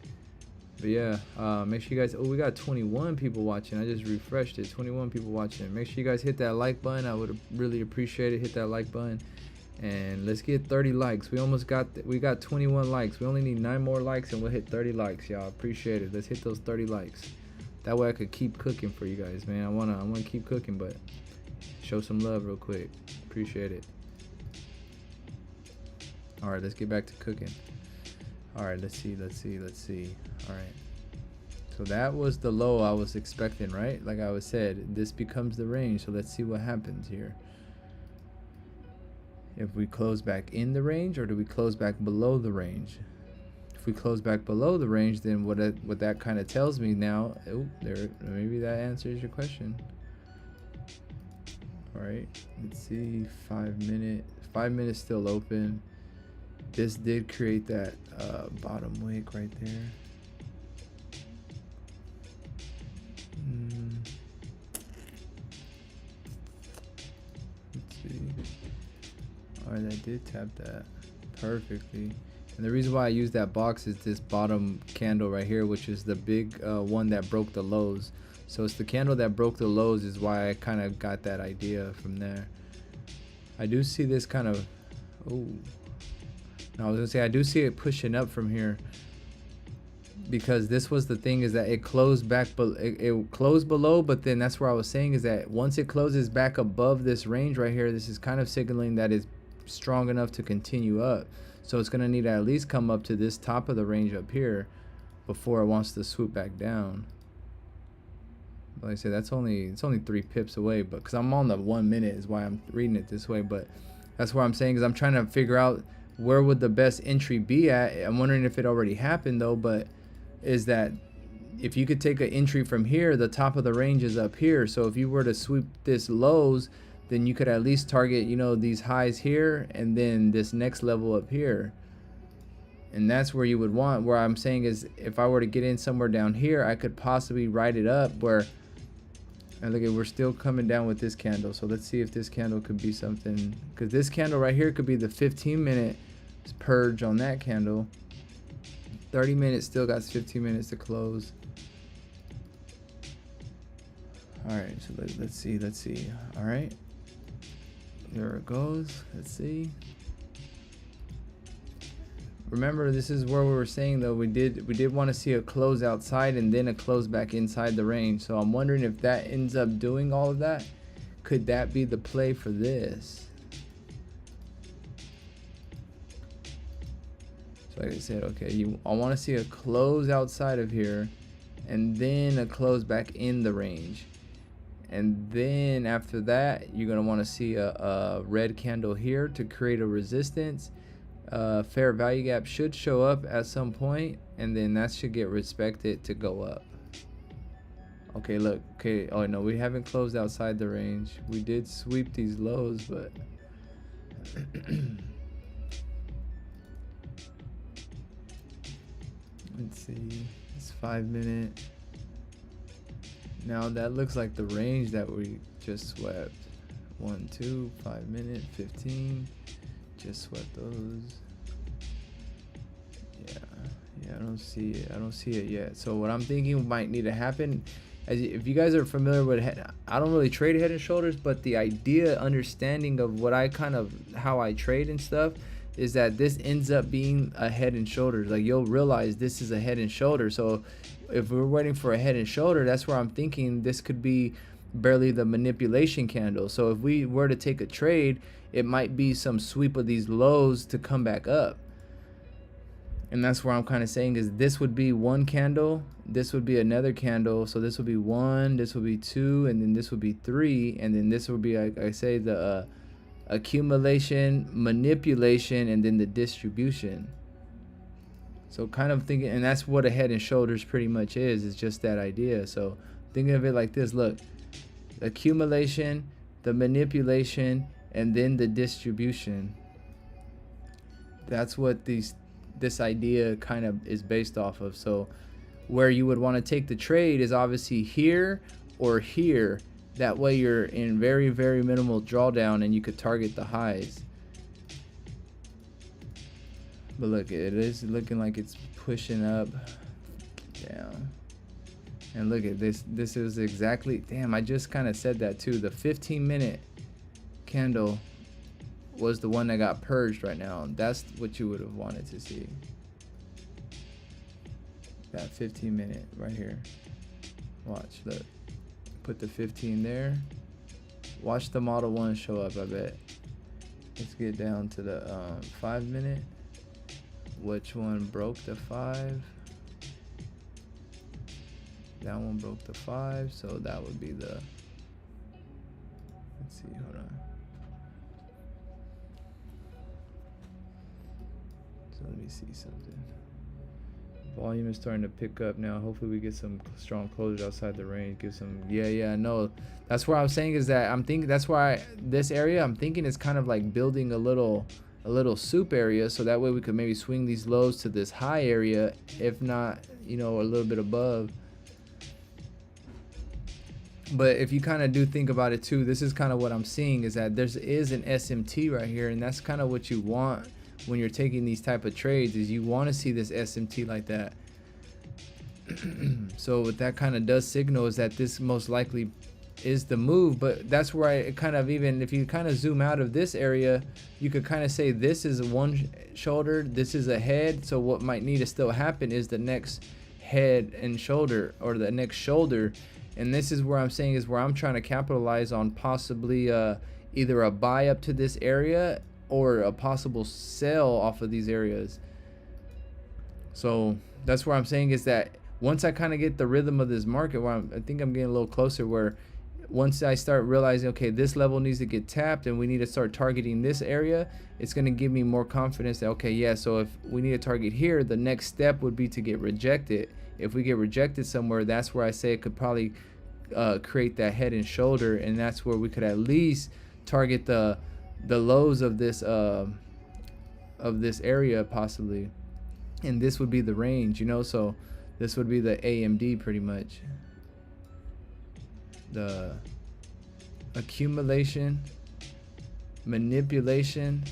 But yeah, make sure you guys, oh, we got 21 people watching. I just refreshed it. 21 people watching. Make sure you guys hit that like button. I would really appreciate it. Hit that like button. And let's get 30 likes. We almost got, we got 21 likes. We only need 9 more likes and we'll hit 30 likes, y'all. Appreciate it. Let's hit those 30 likes. That way I could keep cooking for you guys, man. I wanna keep cooking, but show some love real quick. Appreciate it. All right, let's get back to cooking. All right, let's see. All right. So that was the low I was expecting, right? Like I was said, this becomes the range. So let's see what happens here. If we close back in the range, or do we close back below the range? If we close back below the range, then what that kind of tells me now, oh, there, maybe that answers your question. All right, let's see, 5 minute, 5 minutes still open. This did create that bottom wick right there. Let's see. Alright, I did tap that perfectly. And the reason why I use that box is this bottom candle right here, which is the big one that broke the lows. So it's the candle that broke the lows is why I kind of got that idea from there. I do see this kind of, oh, no, I was gonna say I do see it pushing up from here, because this was the thing, is that it closed back, but it closed below, but then that's where I was saying is that once it closes back above this range right here, this is kind of signaling that it's strong enough to continue up. So it's gonna need to at least come up to this top of the range up here before it wants to swoop back down. Like I said, it's only 3 pips away, but because I'm on the 1 minute is why I'm reading it this way. But that's what I'm saying, is I'm trying to figure out where would the best entry be at. I'm wondering if it already happened though, but is that if you could take an entry from here, the top of the range is up here. So if you were to sweep this lows, then you could at least target, you know, these highs here and then this next level up here. And that's where you would want, where I'm saying is if I were to get in somewhere down here, I could possibly ride it up where, and look at, we're still coming down with this candle. So let's see if this candle could be something, because this candle right here could be the 15-minute purge on that candle. 30 minutes still got 15 minutes to close. All right, so let's see. All right, there it goes. Let's see. Remember, this is where we were saying though, we did want to see a close outside and then a close back inside the range. So I'm wondering if that ends up doing all of that. Could that be the play for this? So like I said, okay, I want to see a close outside of here and then a close back in the range. And then after that, you're going to want to see a red candle here to create a resistance. Fair value gap should show up at some point, and then that should get respected to go up. Okay, look, okay, oh no, we haven't closed outside the range. We did sweep these lows, but let's see, it's 5 minute. Now that looks like the range that we just swept. 1, 2, 5 minute, 15. Just swept those. Yeah, I don't see it yet. So what I'm thinking might need to happen, as if you guys are familiar with I don't really trade head and shoulders, but the idea, understanding of what I kind of, how I trade and stuff, is that this ends up being a head and shoulders. Like you'll realize this is a head and shoulder. So if we're waiting for a head and shoulder, that's where I'm thinking this could be barely the manipulation candle. So if we were to take a trade, it might be some sweep of these lows to come back up. And that's where I'm kind of saying is this would be one candle, this would be another candle. So this would be 1, this would be 2, and then this would be 3, and then this would be, like I say, the accumulation, manipulation, and then the distribution. So kind of thinking, and that's what a head and shoulders pretty much is. It's just that idea. So thinking of it like this, look, accumulation, the manipulation, and then the distribution. That's what this idea kind of is based off of. So where you would want to take the trade is obviously here or here. That way you're in very, very minimal drawdown and you could target the highs. But look, it is looking like it's pushing up. Down. And look at this. This is exactly, damn, I just kind of said that too. The 15-minute candle was the one that got purged right now. That's what you would have wanted to see. That 15-minute right here. Watch, look. Put the 15 there. Watch the model 1 show up, I bet. Let's get down to the 5-minute. Which one broke the 5? That one broke the 5, so that would be the, let's see, hold on. So let me see something. Volume is starting to pick up now. Hopefully we get some strong closures outside the range. Give some, yeah, no. That's what I was saying, is that I'm thinking, that's why this area, I'm thinking it's kind of like building a little soup area, so that way we could maybe swing these lows to this high area, if not, you know, a little bit above. But if you kind of do think about it too, this is kind of what I'm seeing, is that there is an SMT right here, and that's kind of what you want when you're taking these type of trades, is you want to see this SMT like that. So what that kind of does signal is that this most likely is the move. But that's where I kind of, even if you kind of zoom out of this area, you could kind of say this is one shoulder, this is a head. So what might need to still happen is the next head and shoulder, or the next shoulder. And this is where I'm saying is where I'm trying to capitalize on possibly either a buy up to this area or a possible sell off of these areas. So that's where I'm saying is that once I kind of get the rhythm of this market, where I think I'm getting a little closer, where once I start realizing, okay, this level needs to get tapped and we need to start targeting this area, it's going to give me more confidence that, okay, yeah, so if we need to target here, the next step would be to get rejected. If we get rejected somewhere, that's where I say it could probably create that head and shoulder, and that's where we could at least target the lows of this area possibly, and this would be the range, you know. So this would be the AMD, pretty much, the accumulation, manipulation,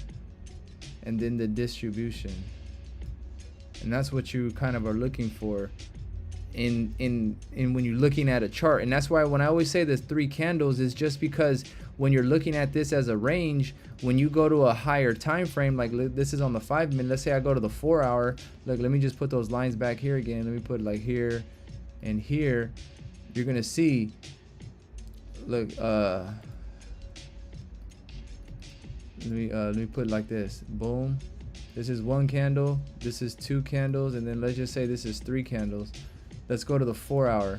and then the distribution. And that's what you kind of are looking for in when you're looking at a chart. And that's why when I always say there's 3 candles, is just because when you're looking at this as a range, when you go to a higher time frame, like this is on the 5-minute, let's say I go to the 4-hour, look, let me just put those lines back here again, let me put like here and here, you're gonna see, look, let me put it like this, boom, this is 1 candle, this is 2 candles, and then let's just say this is 3 candles. Let's go to the 4-hour.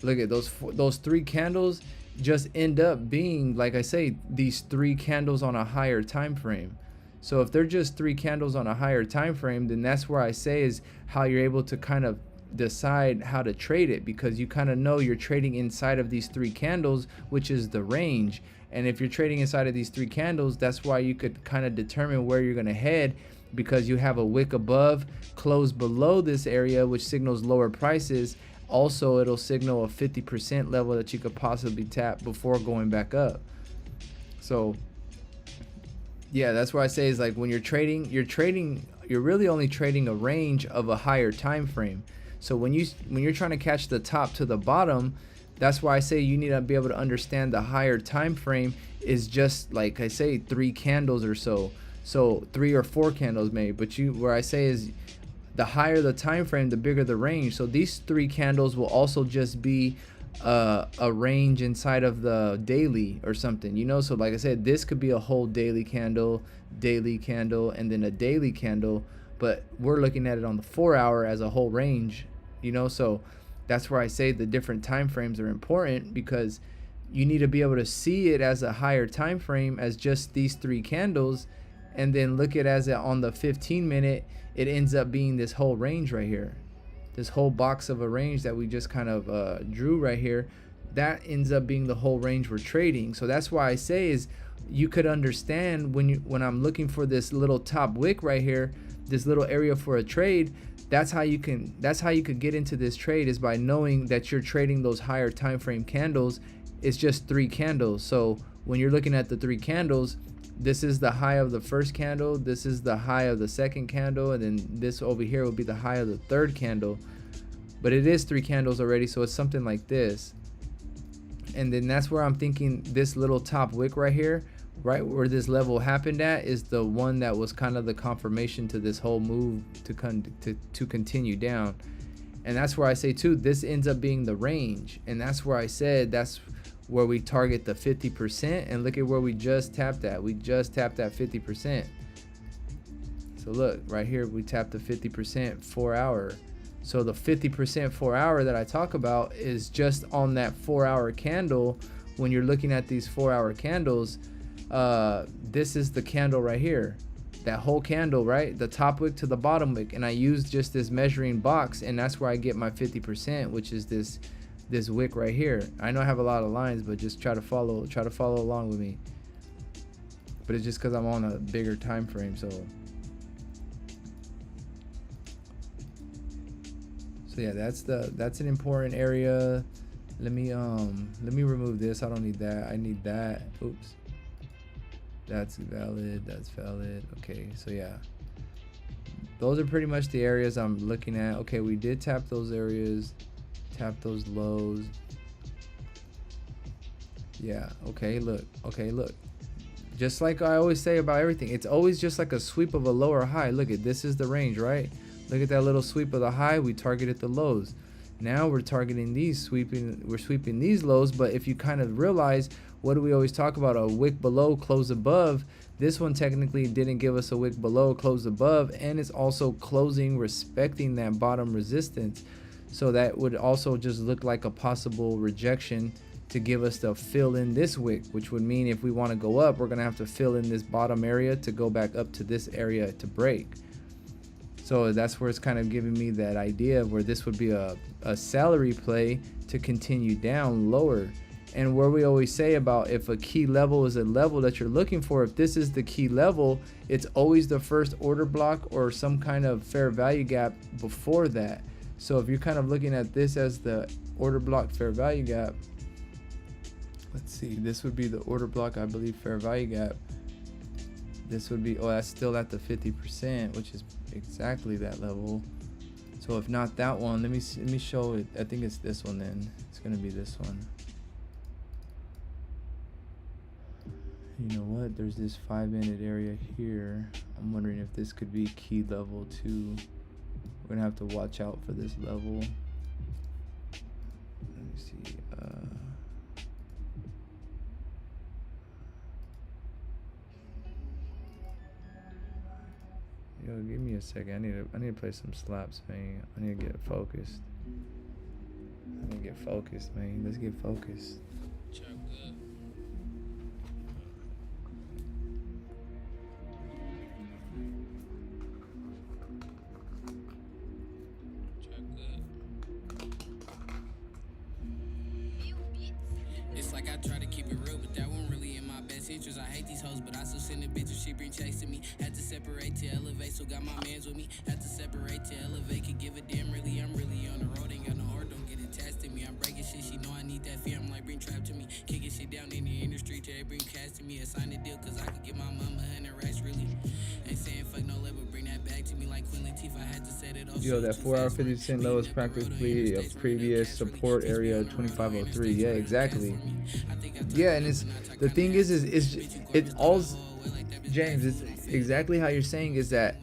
Look at those 3 candles just end up being, like I say, these 3 candles on a higher time frame. So if they're just 3 candles on a higher time frame, then that's where I say is how you're able to kind of decide how to trade it, because you kind of know you're trading inside of these 3 candles, which is the range. And if you're trading inside of these 3 candles, that's why you could kind of determine where you're going to head, because you have a wick above, close below this area, which signals lower prices. Also, it'll signal a 50% level that you could possibly tap before going back up. So yeah, that's why I say is like when you're trading, you're really only trading a range of a higher time frame. So when you're trying to catch the top to the bottom, that's why I say you need to be able to understand the higher time frame is just, like I say, 3 candles or so. So 3 or 4 candles maybe, but where I say is the higher the time frame, the bigger the range. So these 3 candles will also just be a range inside of the daily or something, you know. So like I said, this could be a whole daily candle, and then a daily candle, but we're looking at it on the 4-hour as a whole range, you know. So that's where I say the different time frames are important, because you need to be able to see it as a higher time frame as just these 3 candles, and then look at as on the 15-minute, it ends up being this whole range right here, this whole box of a range that we just kind of drew right here. That ends up being the whole range we're trading. So that's why I say is you could understand when I'm looking for this little top wick right here, this little area for a trade. That's how you could get into this trade, is by knowing that you're trading those higher time frame candles. It's just 3 candles. So when you're looking at the 3 candles, this is the high of the first candle, this is the high of the second candle, and then this over here will be the high of the third candle. But it is 3 candles already, so it's something like this. And then that's where I'm thinking this little top wick right here, right where this level happened at, is the one that was kind of the confirmation to this whole move to continue down. And that's where I say too, this ends up being the range. And that's where I said that's where we target the 50%. And look at where we just tapped at. We just tapped at 50%. So look right here, we tapped the 50% 4 hour. So the 50% 4 hour that I talk about is just on that 4 hour candle. When you're looking at these 4 hour candles, this is the candle right here, that whole candle, right, the top wick to the bottom wick, and I use just this measuring box, and that's where I get my 50%, which is this wick right here. I know I have a lot of lines, but just try to follow along with me. But it's just because I'm on a bigger time frame. So yeah, that's an important area. Let me remove this. I don't need that. I need that. Oops. That's valid. That's valid. Okay, so yeah, those are pretty much the areas I'm looking at. Okay, we did tap those areas, tap those lows. Yeah, okay, look. Okay, look. Just like I always say about everything, it's always just like a sweep of a low or high. Look at this is the range, right? Look at that little sweep of the high. We targeted the lows. Now we're targeting these, we're sweeping these lows. But if you kind of realize, what do we always talk about? A wick below, close above. This one technically didn't give us a wick below, close above, and it's also closing respecting that bottom resistance. So that would also just look like a possible rejection to give us the fill in this wick, which would mean if we want to go up, we're going to have to fill in this bottom area to go back up to this area to break. So that's where it's kind of giving me that idea of where this would be a salary play to continue down lower. And where we always say about if a key level is a level that you're looking for, if this is the key level, it's always the first order block or some kind of fair value gap before that. So if you're kind of looking at this as the order block fair value gap, let's see, this would be the order block, I believe, fair value gap. This would be, oh, that's still at the 50%, which is exactly that level. So if not that one, let me show it. I think it's this one then. It's gonna be this one. You know what? There's this 5-minute area here. I'm wondering if this could be key level 2. We're gonna have to watch out for this level. Let me see. Yo, give me a second. I need to play some slaps, man. I need to get focused. Man. Let's get focused. It's like I try to keep it real, but that one really in my best interest. I hate these hoes, but I still send a bitch if she bring checks to me. Had to separate to elevate, so got my mans with me. Had to separate to elevate, could give a damn really. I'm really on the road, ain't got no heart, don't get attached to me. I'm breaking shit, she know I need that fee. I'm like, bring trap to me. Kicking shit down in the industry till they bring cash to me. I signed a deal, cause I could get my mama 100 racks, really. Ain't saying fuck no label, bring that back to me like Queen Latifah. I had to set it off. Yo, that 4 hour 50% low is practically a previous support area 2503. Yeah, exactly. Yeah, and it's the thing is it all, James, it's exactly how you're saying, is that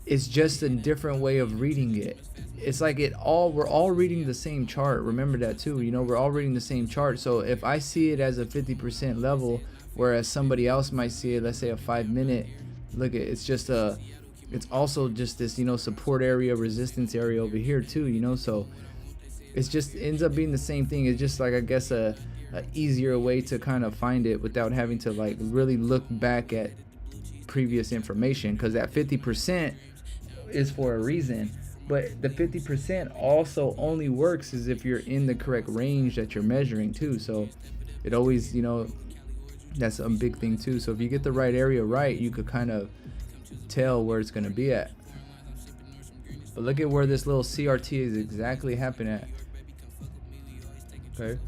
it's just a different way of reading it. It's like we're all reading the same chart. Remember that too. You know, we're all reading the same chart. So if I see it as a 50% level, whereas somebody else might see it, let's say a 5-minute, look at it's also just this, you know, support area, resistance area over here too, you know. So it's just ends up being the same thing. It's just like, I guess, a easier way to kind of find it without having to like really look back at previous information, because that 50% is for a reason. But the 50% also only works as if you're in the correct range that you're measuring too. So it always, you know, that's a big thing too. So if you get the right area right, you could kind of tell where it's going to be at. But look at where this little CRT is exactly happening at. Okay.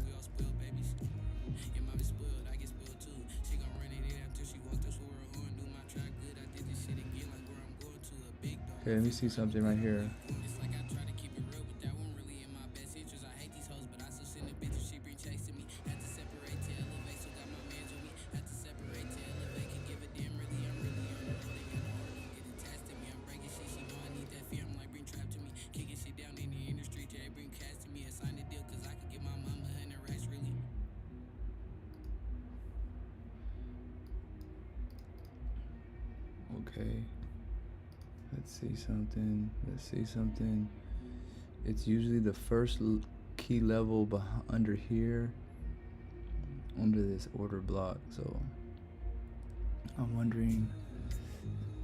Okay, let me see something right here. It's like I try to keep it real, but that one really in my best interest. I hate these hoes, but I still send a bitch if she bring checks to me. Had to separate to elevate, so got my mans with me. Had to separate to elevate, can give a damn really. I'm really on the road, they got the order, don't get attached to me. I'm breaking shit, she know I need that fear. I'm like, bring trap to me. Kicking shit down in the industry, till they bring cash to me. I signed a deal, cause I could get my mama 100 racks, really. Okay. Let's see something. It's usually the first key level under here, under this order block. So I'm wondering,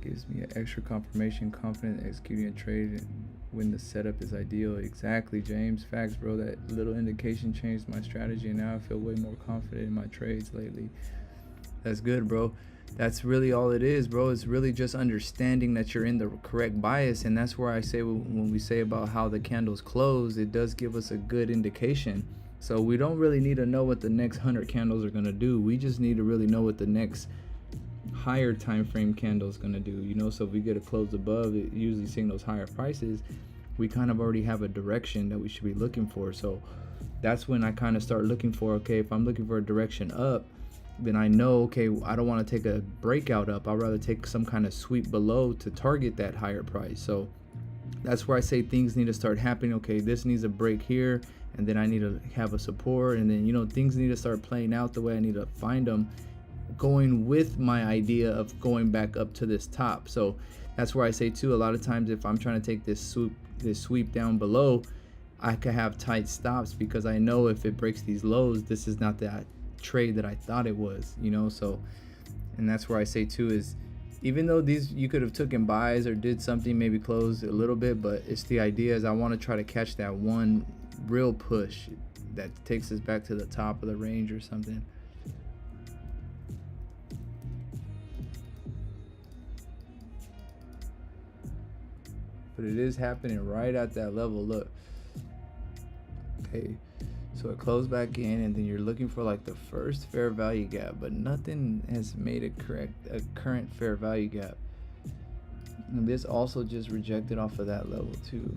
gives me an extra confirmation, confident executing a trade when the setup is ideal. Exactly, James. Facts, bro. That little indication changed my strategy, and now I feel way more confident in my trades lately. That's good, bro. That's really all it is, bro. It's really just understanding that you're in the correct bias. And that's where I say, when we say about how the candles close, it does give us a good indication. So we don't really need to know what the next 100 candles are going to do. We just need to really know what the next higher time frame candle is going to do, you know. So if we get a close above it, usually seeing those higher prices, we kind of already have a direction that we should be looking for. So that's when I kind of start looking for, okay, if I'm looking for a direction up, then I know, okay, I don't want to take a breakout up. I'd rather take some kind of sweep below to target that higher price. So that's where I say things need to start happening. Okay, this needs a break here, and then I need to have a support, and then, you know, things need to start playing out the way I need to find them, going with my idea of going back up to this top. So that's where I say too, a lot of times if I'm trying to take this sweep down below, I could have tight stops, because I know if it breaks these lows, this is not that trade that I thought it was, you know. So, and that's where I say too, is even though these you could have taken buys or did something, maybe closed a little bit, but it's the idea is I want to try to catch that one real push that takes us back to the top of the range or something. But it is happening right at that level. Look, okay, so it closed back in, and then you're looking for like the first fair value gap, but nothing has made a current fair value gap. And this also just rejected off of that level too.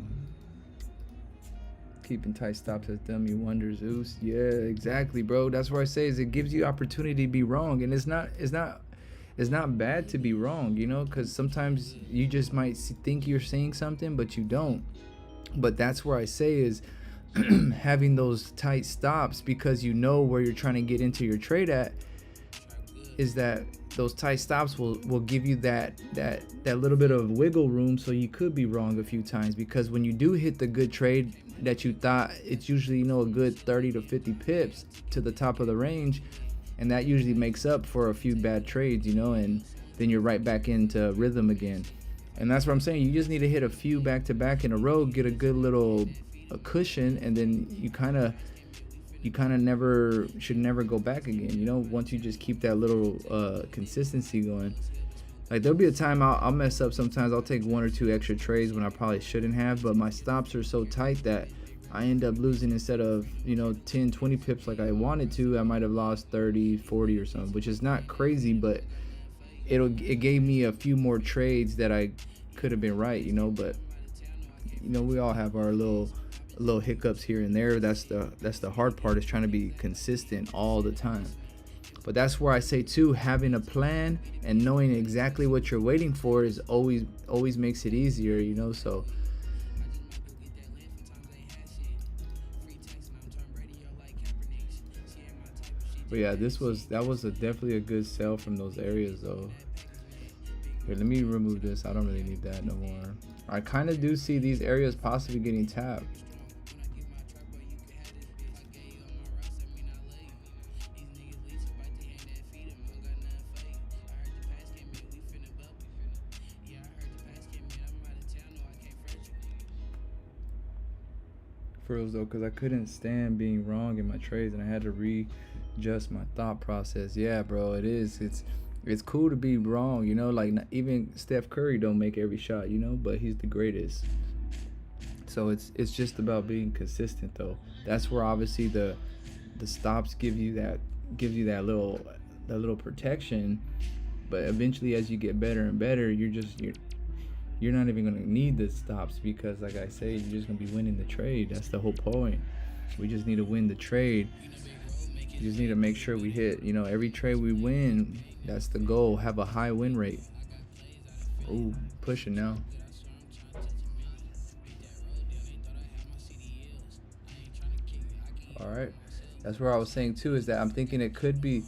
Keeping tight stops has done me wonders. Oops. Yeah, exactly, bro. That's what I say, is it gives you opportunity to be wrong, and it's not bad to be wrong, you know, because sometimes you just might think you're saying something, but you don't. But that's where I say is having those tight stops, because you know where you're trying to get into your trade at, is that those tight stops will give you that little bit of wiggle room, so you could be wrong a few times. Because when you do hit the good trade that you thought, it's usually, you know, a good 30 to 50 pips to the top of the range, and that usually makes up for a few bad trades, you know, and then you're right back into rhythm again. And that's what I'm saying, you just need to hit a few back to back in a row, get a good little cushion, and then you kind of should never go back again, you know, once you just keep that little consistency going. Like, there'll be a time I'll mess up sometimes. I'll take 1 or 2 extra trades when I probably shouldn't have, but my stops are so tight that I end up losing, instead of, you know, 10 20 pips like I wanted to, I might have lost 30 40 or something, which is not crazy, but it gave me a few more trades that I could have been right, you know. But, you know, we all have our little hiccups here and there. That's the hard part, is trying to be consistent all the time. But that's where I say too, having a plan and knowing exactly what you're waiting for is always makes it easier, you know. So but yeah, that was definitely a good sell from those areas though. Here, let me remove this. I don't really need that no more. I kind of do see these areas possibly getting tapped. For reals though, because I couldn't stand being wrong in my trades, and I had to readjust my thought process. Yeah, bro, it is. It's cool to be wrong, you know. Like, not even Steph Curry don't make every shot, you know, but he's the greatest. So it's just about being consistent though. That's where obviously the stops give you that little protection. But eventually, as you get better and better, you're you're not even gonna need the stops because, like I say, you're just gonna be winning the trade. That's the whole point. We just need to win the trade. You just need to make sure we hit, every trade we win. That's the goal. Have a high win rate. Ooh, pushing now. All right. That's where I was saying too, is that I'm thinking it could be,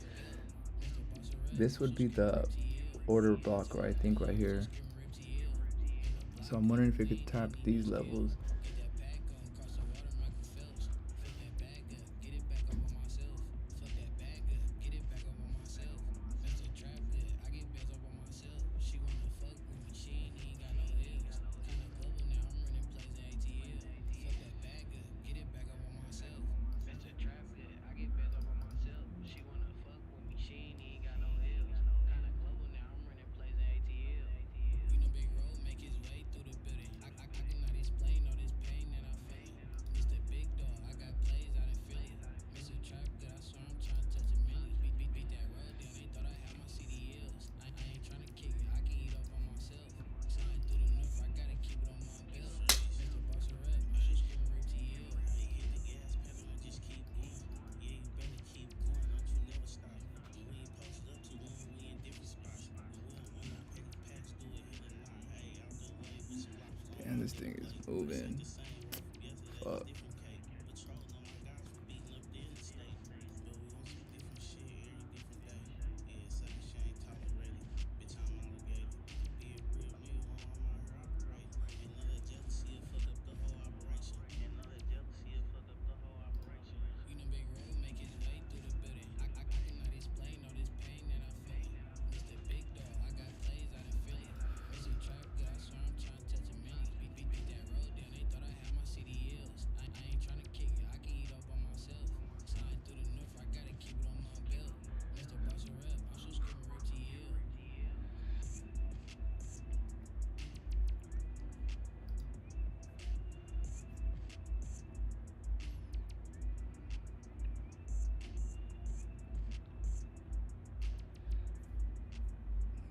this would be the order block, right? I think right here. So I'm wondering if it could tap these levels. Damn, this thing is moving. Fuck.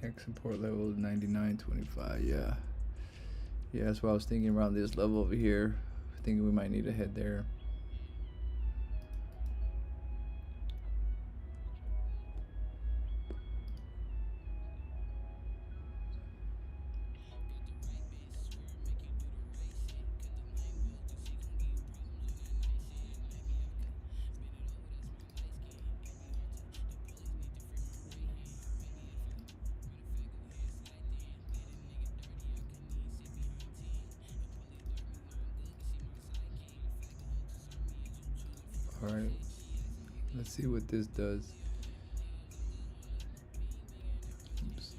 Next support level is 99.25. Yeah. Yeah, that's what I was thinking, around this level over here. Thinking we might need to head there. All right. Let's see what this does. Oops.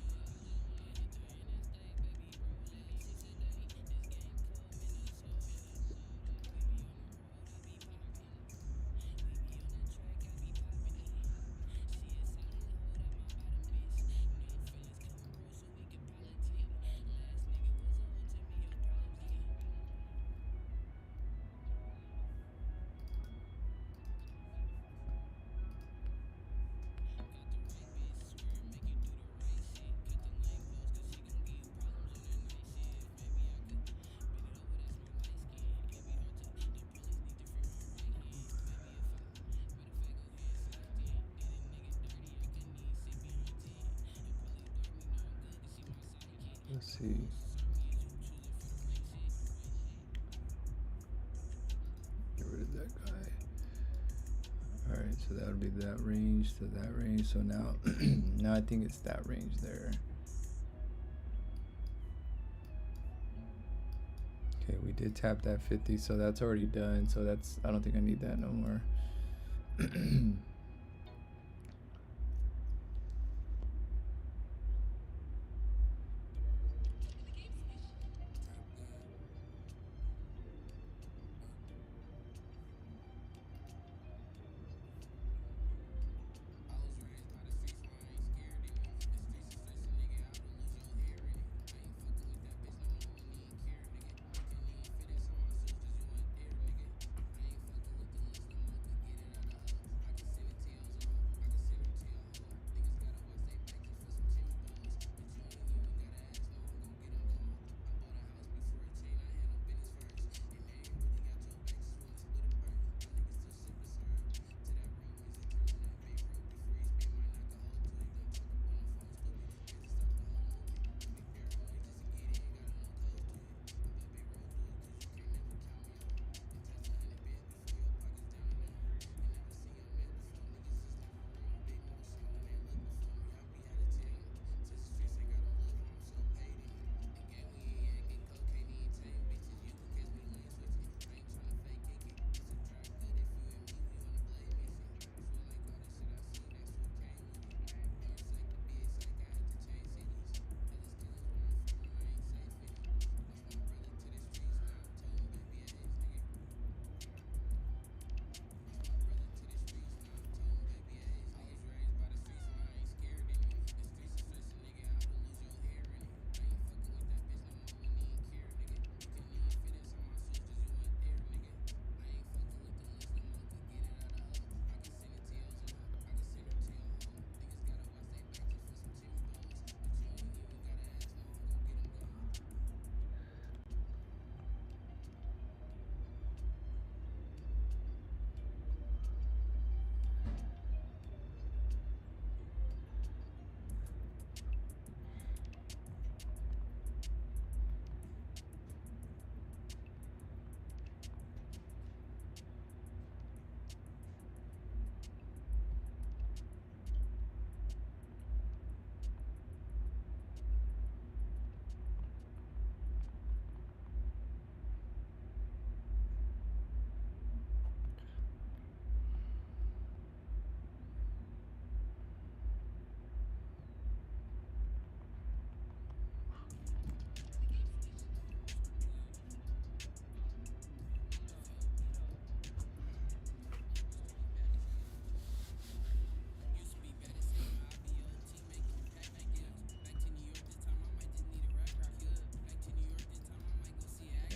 Let's see. Get rid of that guy. All right, so that would be that range to that range. So now, now I think it's that range there. Okay, we did tap that 50, so that's already done. So that's, I don't think I need that no more.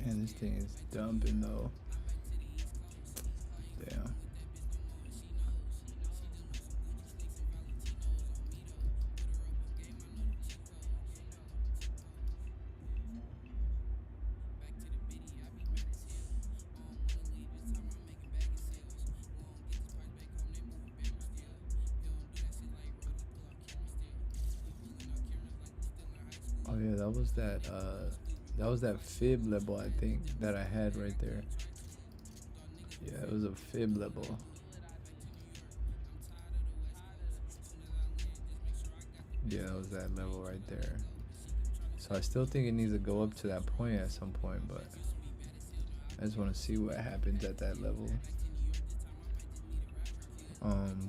And this thing is dumping though. Damn. Oh yeah, that was that fib level I think that I had right there. Yeah, it was a fib level. Yeah, that was that level right there. So I still think it needs to go up to that point at some point, but I just want to see what happens at that level.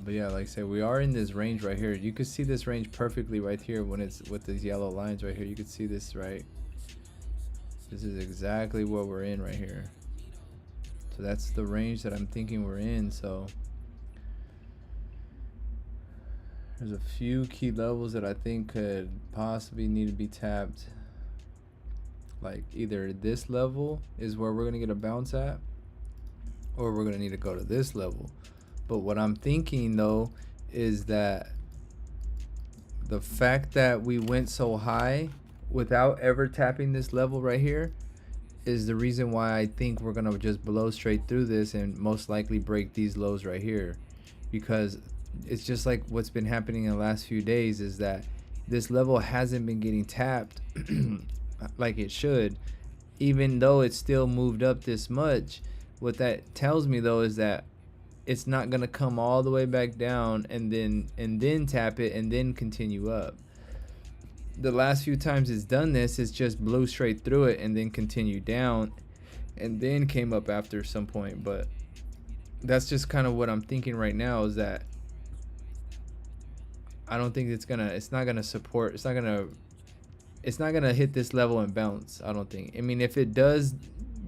But yeah, like I said, we are in this range right here. You could see this range perfectly right here when it's with these yellow lines right here. You could see this, right? This is exactly what we're in right here. So that's the range that I'm thinking we're in. So there's a few key levels that I think could possibly need to be tapped. Like either this level is where we're gonna get a bounce at, or we're gonna need to go to this level. But what I'm thinking though is that the fact that we went so high without ever tapping this level right here is the reason why I think we're gonna just blow straight through this and most likely break these lows right here, because it's just like what's been happening in the last few days is that this level hasn't been getting tapped like it should, even though it's still moved up this much. What that tells me though is that it's not gonna come all the way back down and then tap it and then continue up. The last few times it's done this, it's just blew straight through it and then continued down and then came up after some point. But that's just kind of what I'm thinking right now, is that I don't think it's not gonna hit this level and bounce. I don't think. I mean, if it does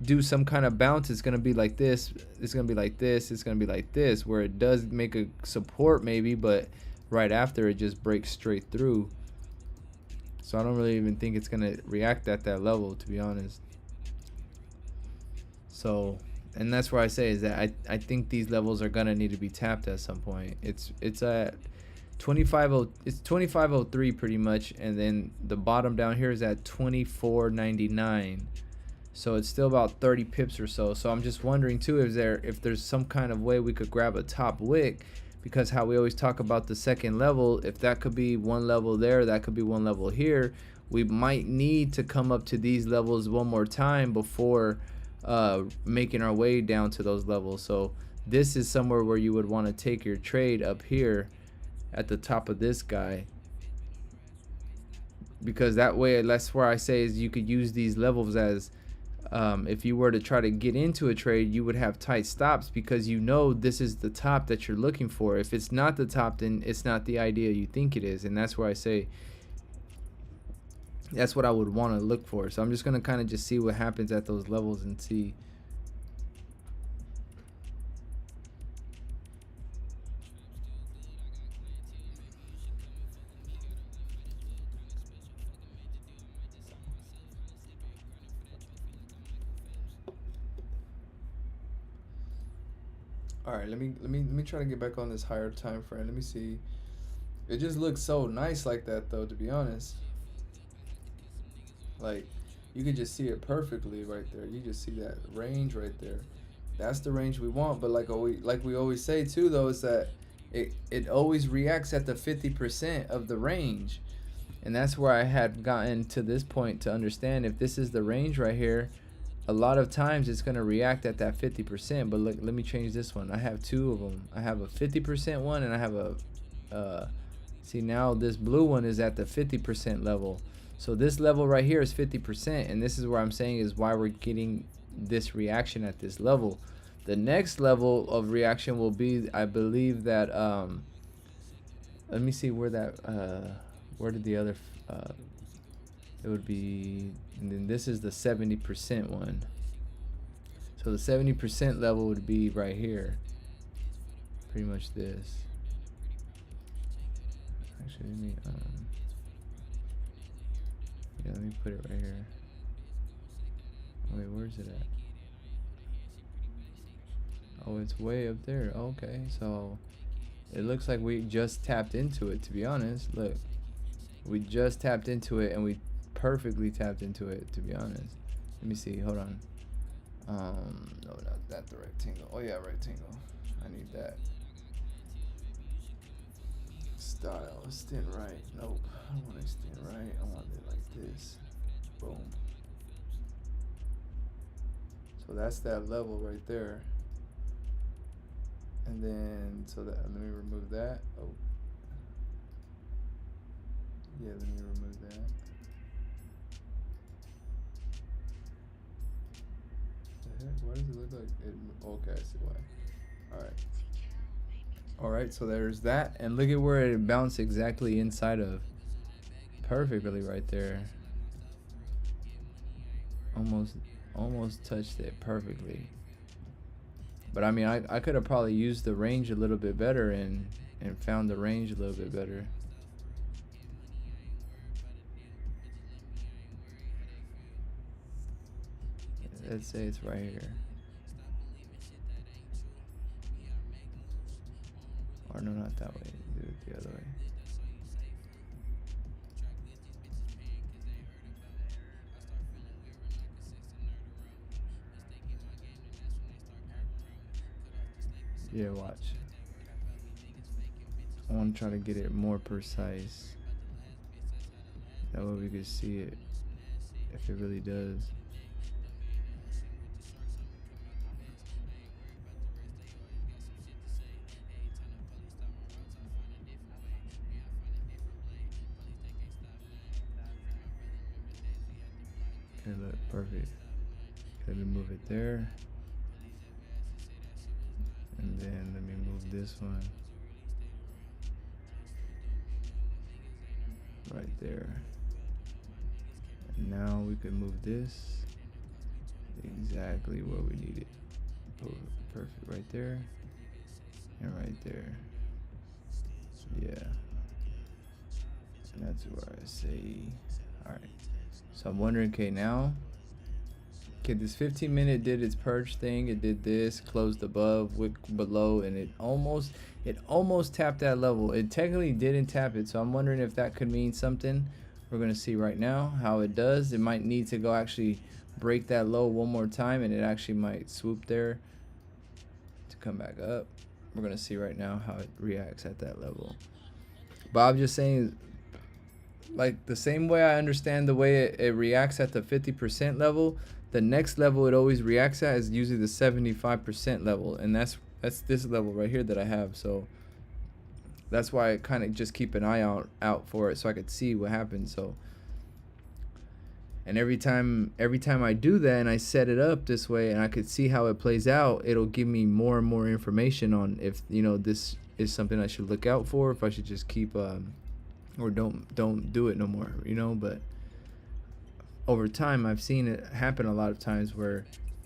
do some kind of bounce, it's gonna be like this, it's gonna be like this, it's gonna be like this, where it does make a support maybe, but right after it just breaks straight through. So I don't really even think it's gonna react at that level, to be honest. So, and that's where I say is that I think these levels are gonna need to be tapped at some point. It's at 2503 pretty much, and then the bottom down here is at 2499. So it's still about 30 pips or so. So I'm just wondering too, if there's some kind of way we could grab a top wick, because how we always talk about the second level, if that could be one level there, that could be one level here, we might need to come up to these levels one more time before making our way down to those levels. So this is somewhere where you would want to take your trade up here at the top of this guy, because that way, that's where I say is you could use these levels as if you were to try to get into a trade, you would have tight stops, because you know this is the top that you're looking for. If it's not the top, then it's not the idea you think it is. And that's where I say that's what I would want to look for. So I'm just going to kind of just see what happens at those levels and see. All right, let me try to get back on this higher time frame. Let me see. It just looks so nice like that though, to be honest. Like, you can just see it perfectly right there. You just see that range right there. That's the range we want. But like we always say too though, is that it always reacts at the 50% of the range. And that's where I had gotten to this point to understand, if this is the range right here, a lot of times it's going to react at that 50%. But look, let me change this one. I have two of them. I have a 50% one, and I have a see, now this blue one is at the 50% level. So this level right here is 50%, and this is where I'm saying is why we're getting this reaction at this level. The next level of reaction will be, I believe that let me see where that where did the other it would be, and then this is the 70% one. So the 70% level would be right here, pretty much this. Actually, let me yeah, let me put it right here. Wait, where's it at? Oh, it's way up there. Okay, so it looks like we just tapped into it, to be honest. Look, we just tapped into it, and we perfectly tapped into it, to be honest. Let me see. Hold on. No, not that. The rectangle. Oh yeah, rectangle. I need that. Style. Extend right. Nope. I don't want to extend right. I want it like this. Boom. So that's that level right there. And then, so that, let me remove that. Oh. Yeah, let me remove that. The heck? Why does it look like it? Okay, I see why. Alright. Alright, so there's that. And look at where it bounced exactly inside of. Perfectly right there. Almost touched it perfectly. But I mean, I could have probably used the range a little bit better and found the range a little bit better. Let's say it's right here. Or no, not that way. Do it the other way. Yeah, watch. I want to try to get it more precise. That way we can see it if it really does. Okay, look, perfect. Let me move it there. And then let me move this one. Right there. And now we can move this exactly where we need it. Perfect right there. And right there. Yeah. And that's where I say, alright. So I'm wondering, okay, now, okay, this 15-minute did its purge thing. It did this, closed above, wick below, and it almost tapped that level. It technically didn't tap it, so I'm wondering if that could mean something. We're gonna see right now how it does. It might need to go actually break that low one more time, and it actually might swoop there to come back up. We're gonna see right now how it reacts at that level. But I'm just saying, like, the same way I understand the way it reacts at the 50% level, the next level it always reacts at is usually the 75% level, and that's this level right here that I have. So that's why I kind of just keep an eye out for it, so I could see what happens. So, and every time I do that and I set it up this way and I could see how it plays out, it'll give me more and more information on if, you know, this is something I should look out for, if I should just keep or don't do it no more, you know. But over time I've seen it happen a lot of times where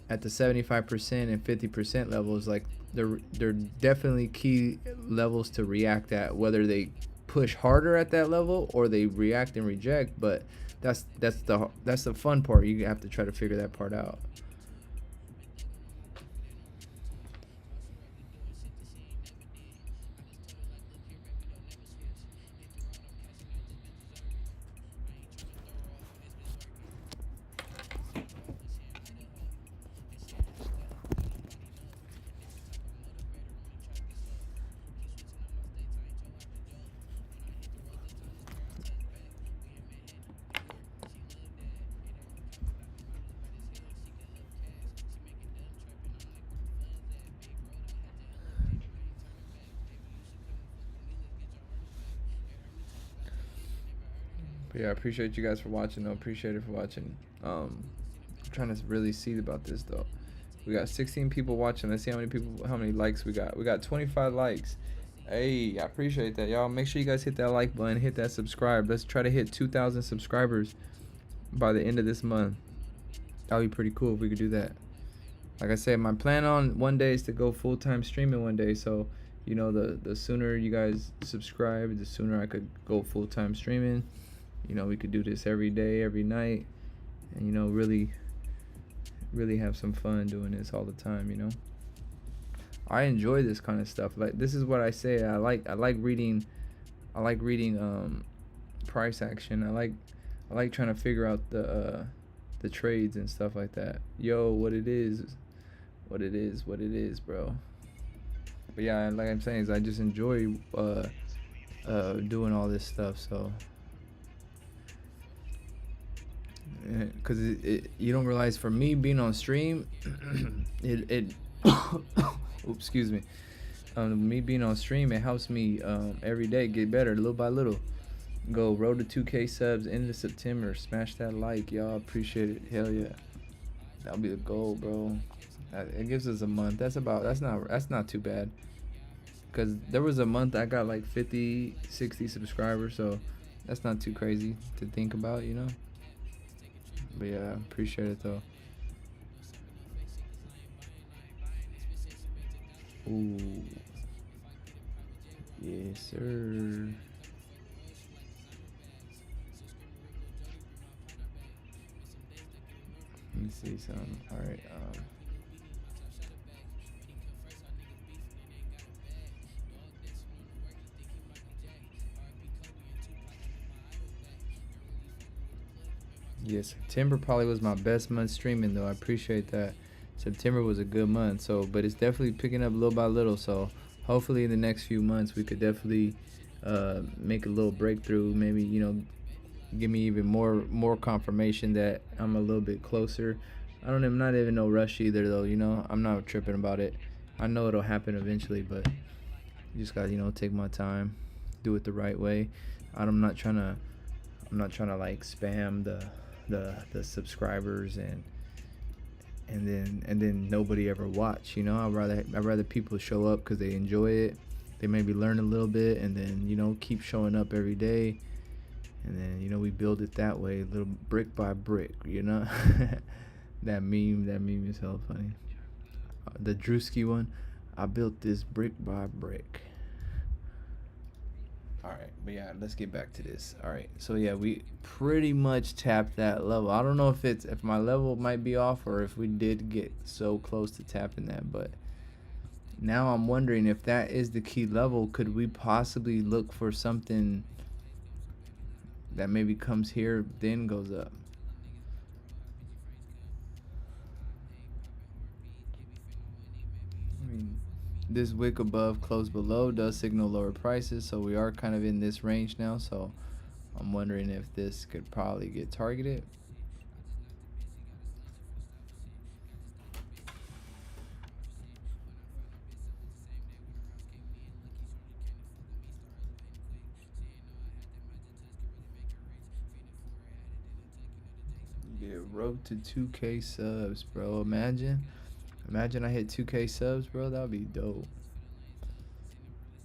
at the 75% and 50% levels, like they're definitely key levels to react at, whether they push harder at that level or they react and reject. But that's the fun part. You have to try to figure that part out. But yeah, I appreciate you guys for watching though. Appreciate it for watching. I'm trying to really see about this though. We got 16 people watching. Let's see how many likes we got. We got 25 likes. Hey, I appreciate that, y'all. Make sure you guys hit that like button, hit that subscribe. Let's try to hit 2,000 subscribers by the end of this month. That would be pretty cool if we could do that. Like I said, my plan on one day is to go full-time streaming one day. So, you know, the sooner you guys subscribe, the sooner I could go full-time streaming. You know, we could do this every day, every night, and, you know, really really have some fun doing this all the time, you know. I enjoy this kind of stuff. Like, this is what I say. I like reading price action. I like trying to figure out the trades and stuff like that. Yo, what it is, bro. But yeah, like I'm saying, is I just enjoy doing all this stuff. So because you don't realize, for me being on stream, it oops, excuse me. Me being on stream, it helps me every day get better, little by little. Go road to 2K subs end of September. Smash that like, y'all. Appreciate it. Hell yeah, that'll be the goal, bro. It gives us a month. That's not too bad. Because there was a month I got like 50, 60 subscribers, so that's not too crazy to think about, you know. But yeah, appreciate it though. Ooh, yes sir. Let me see some. All right. Yeah, September probably was my best month streaming though. I appreciate that. September was a good month. So, but it's definitely picking up little by little. So, hopefully in the next few months we could definitely make a little breakthrough. Maybe, you know, give me even more confirmation that I'm a little bit closer. I'm not even no rush either though, you know. I'm not tripping about it. I know it'll happen eventually, but you just gotta, you know, take my time, do it the right way. I'm not trying to like spam the subscribers and then nobody ever watch, you know. I'd rather people show up because they enjoy it, they maybe learn a little bit, and then, you know, keep showing up every day, and then, you know, we build it that way, little brick by brick, you know. that meme is hella funny. The Drewski one, I built this brick by brick. Alright, but yeah, let's get back to this. Alright, so yeah, we pretty much tapped that level. I don't know if my level might be off or if we did get so close to tapping that, but now I'm wondering if that is the key level. Could we possibly look for something that maybe comes here then goes up? I mean, this wick above close below does signal lower prices, so we are kind of in this range now. So I'm wondering if this could probably get targeted. Yeah, road to 2K subs, bro. Imagine I hit 2K subs, bro. That would be dope.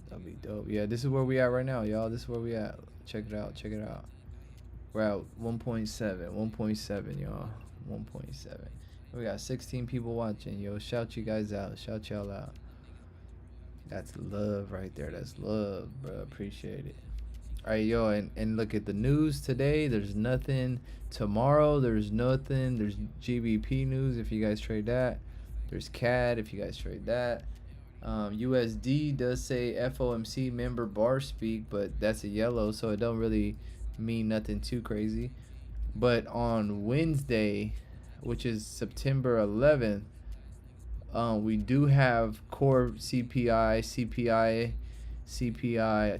That'd be dope. Yeah, this is where we at right now, y'all. This is where we at. Check it out. We're at 1.7, y'all. 1.7. We got 16 people watching. Yo, shout you guys out. Shout y'all out. That's love right there. That's love, bro. Appreciate it. All right, yo, and look at the news today. There's nothing. Tomorrow, there's nothing. There's GBP news if you guys trade that. There's CAD if you guys trade that. USD does say FOMC member bar speak, but that's a yellow, so it don't really mean nothing too crazy. But on Wednesday, which is September 11th, we do have core CPI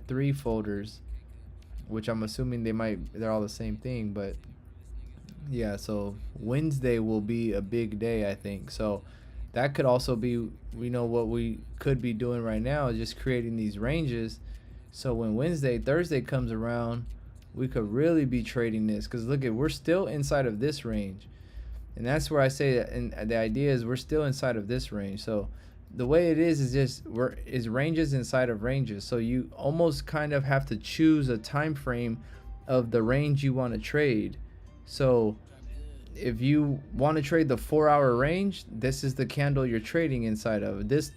3 folders, which I'm assuming they're all the same thing, but yeah, so Wednesday will be a big day, I think. So that could also be, we know what we could be doing right now is just creating these ranges. So when Thursday comes around, we could really be trading this, because look we're still inside of this range. And that's where I say that, and the idea is we're still inside of this range. So the way it is just is ranges inside of ranges. So you almost kind of have to choose a time frame of the range you want to trade. So if you want to trade the 4-hour range, this is the candle you're trading inside of. This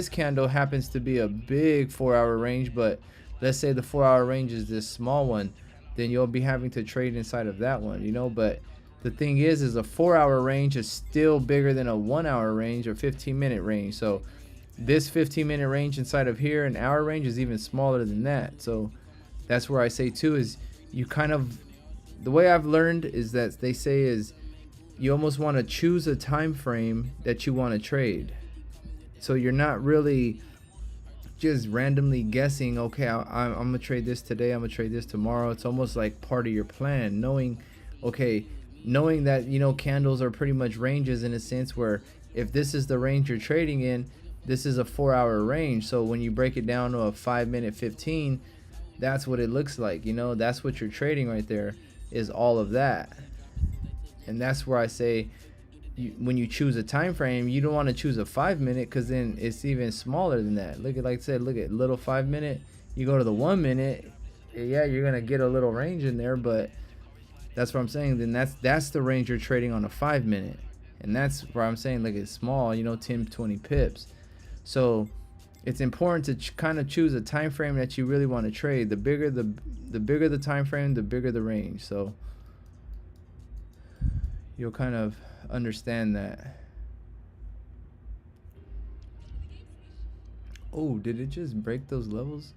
candle happens to be a big 4-hour range, but let's say the 4-hour range is this small one, then you'll be having to trade inside of that one, you know. But The thing is a 4-hour range is still bigger than a 1-hour range or 15-minute range. So this 15-minute range inside of here, an hour range, is even smaller than that. So that's where I say too is you kind of, the way I've learned is that they say is you almost want to choose a time frame that you want to trade. So you're not really just randomly guessing, okay, I'm gonna trade this today, I'm gonna trade this tomorrow. It's almost like part of your plan, knowing that, you know, candles are pretty much ranges in a sense where if this is the range you're trading in, this is a 4-hour range. So when you break it down to a 5-minute 15, that's what it looks like. You know, that's what you're trading right there, is all of that. And that's where I say when you choose a time frame, you don't want to choose a 5-minute, because then it's even smaller than that. Look at, like I said, look at little 5-minute. You go to the 1 minute, yeah, you're gonna get a little range in there, but that's what I'm saying. Then that's the range you're trading on a 5-minute, and that's where I'm saying, like, it's small, you know, 10, 20 pips. So it's important to kind of choose a time frame that you really want to trade. The bigger the time frame, the bigger the range. So you'll kind of understand that. Oh, did it just break those levels?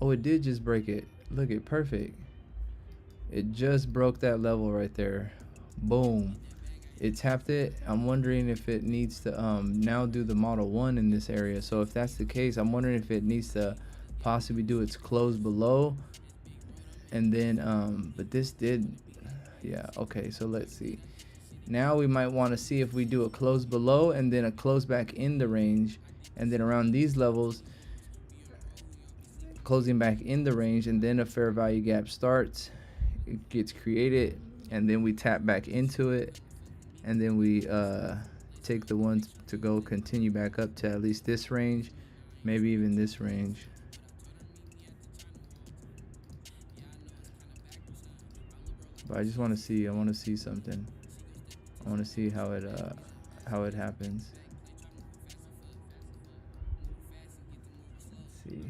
Oh, it did just break it. Look at, perfect. It just broke that level right there. Boom. It tapped it. I'm wondering if it needs to now do the model 1 in this area. So if that's the case, I'm wondering if it needs to possibly do its close below, and then but this did, yeah, okay. So let's see. Now we might want to see if we do a close below and then a close back in the range, and then around these levels closing back in the range, and then a fair value gap starts, it gets created, and then we tap back into it, and then we take the ones to go continue back up to at least this range, maybe even this range. But I just want to see, I want to see something. I want to see how it happens. Let's see.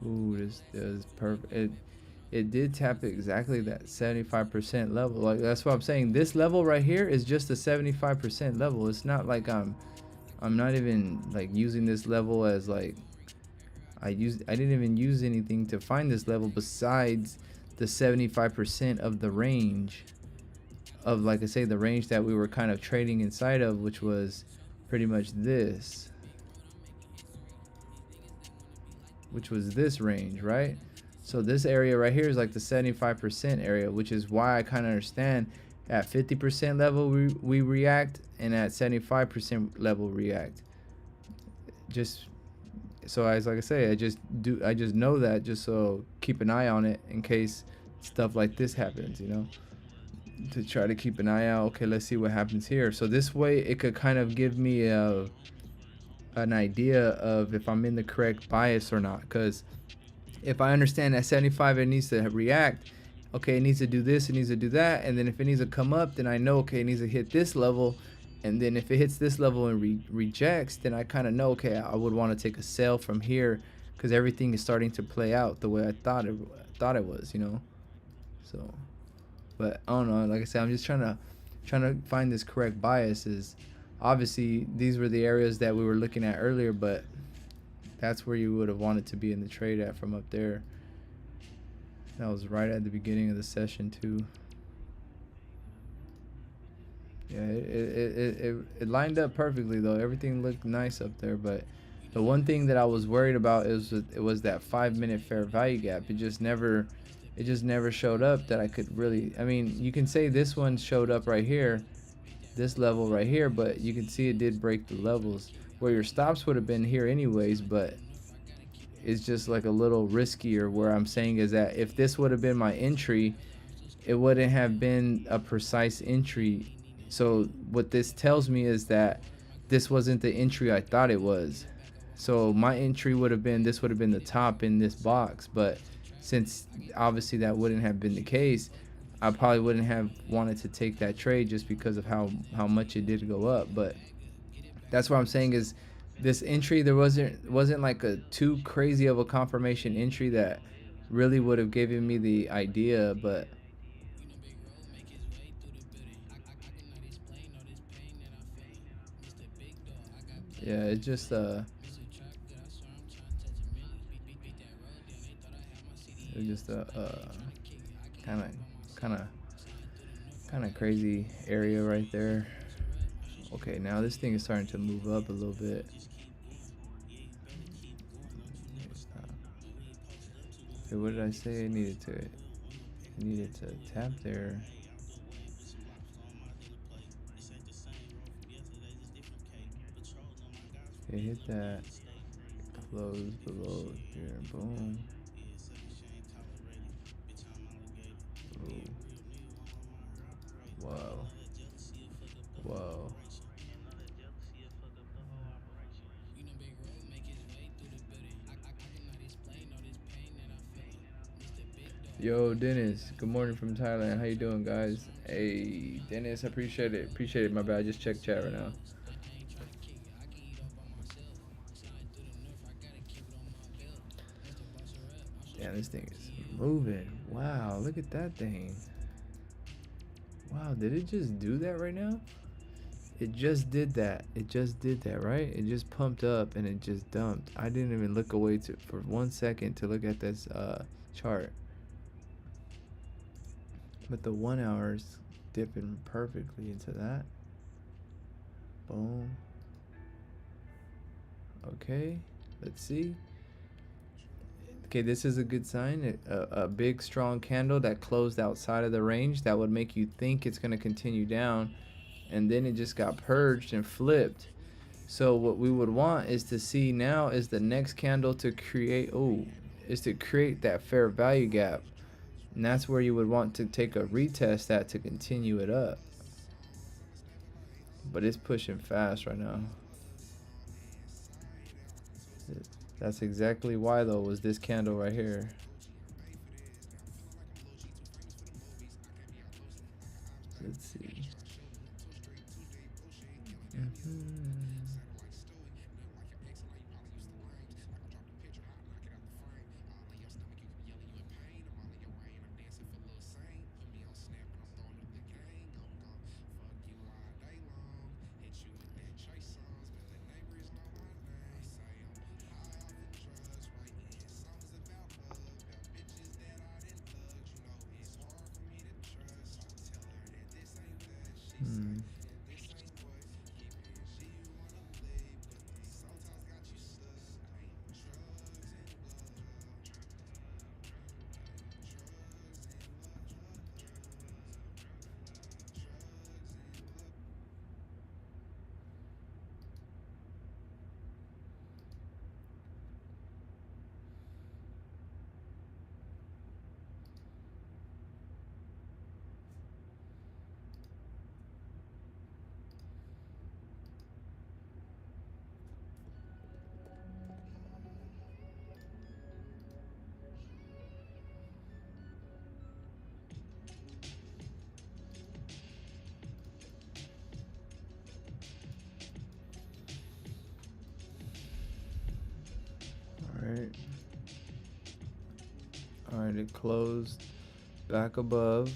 Ooh, this is perfect. It did tap exactly that 75% level. Like, that's what I'm saying. This level right here is just a 75% level. It's not like I'm not even like using this level as like I didn't even use anything to find this level besides the 75% of the range of, like I say, the range that we were kind of trading inside of, which was pretty much this, which was this range, right? So this area right here is like the 75% area, which is why I kind of understand at 50% level we react, and at 75% level react. Just so, as like I say, I just know that, just so keep an eye on it in case stuff like this happens, you know, to try to keep an eye out. Okay, let's see what happens here. So this way it could kind of give me an idea of if I'm in the correct bias or not, because if I understand at 75 it needs to react, okay, it needs to do this, it needs to do that, and then if it needs to come up, then I know, okay, it needs to hit this level, and then if it hits this level and rejects, then I kind of know, okay, I would want to take a sell from here, because everything is starting to play out the way I thought it was, you know. So, but I don't know, like I said, I'm just trying to find this correct bias. Is obviously these were the areas that we were looking at earlier, but that's where you would have wanted to be in the trade at from up there. That was right at the beginning of the session too. Yeah, it lined up perfectly though. Everything looked nice up there, but the one thing that I was worried about was that 5-minute fair value gap. It just never showed up that I could really, I mean, you can say this one showed up right here, this level right here, but you can see it did break the levels where your stops would have been here anyways, but it's just like a little riskier. Where I'm saying is that if this would have been my entry, it wouldn't have been a precise entry. So what this tells me is that this wasn't the entry I thought it was. So my entry would have been, this would have been the top in this box, but since obviously that wouldn't have been the case, I probably wouldn't have wanted to take that trade just because of how much it did go up. But that's what I'm saying is this entry, there wasn't like a too crazy of a confirmation entry that really would have given me the idea, but Yeah, it just it was just a kind of kind of kind of crazy area right there. Okay, now this thing is starting to move up a little bit. Okay, what did I say? It needed to tap there. Okay, hit that. Close below here. Boom. Ooh. Whoa. Whoa. Yo, Dennis. Good morning from Thailand. How you doing, guys? Hey, Dennis. Appreciate it. Appreciate it. My bad. I just checked chat right now. Damn, this thing is moving. Wow, look at that thing. Wow, did it just do that right now? It just did that. It just did that, right? It just pumped up and it just dumped. I didn't even look away for 1 second to look at this chart. But the 1 hour's dipping perfectly into that. Boom. Okay, let's see. Okay, this is a good sign. A big strong candle that closed outside of the range that would make you think it's going to continue down, and then it just got purged and flipped. So what we would want is to see now is the next candle to create is to create that fair value gap, and that's where you would want to take a retest at to continue it up. But it's pushing fast right now. That's exactly why though, was this candle right here. Let's see. All right, it closed back above.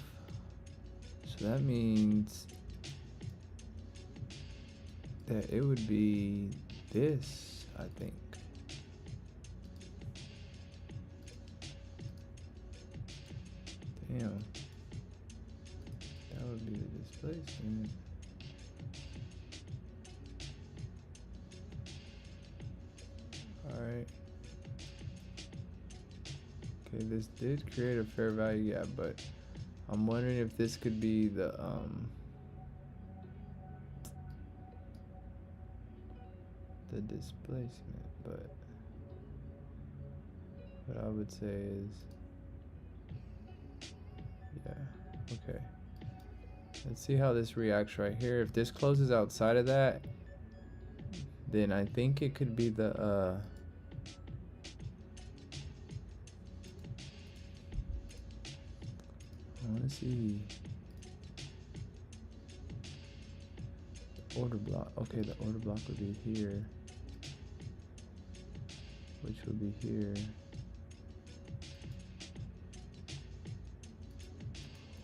So that means that it would be this, I think. Damn. That would be the displacement. Alright. Okay, this did create a fair value gap, but I'm wondering if this could be the displacement, but what I would say is, yeah, okay. Let's see how this reacts right here. If this closes outside of that, then I think it could be the I want to see the order block. Okay, the order block would be here, which would be here.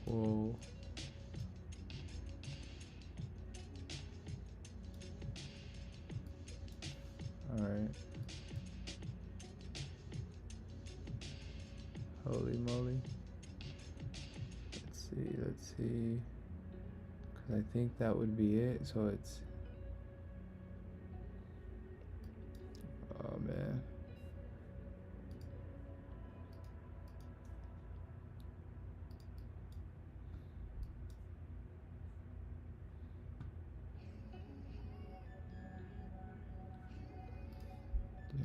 Whoa. Alright. Holy moly. Let's see. Because I think that would be it. So it's... Oh, man.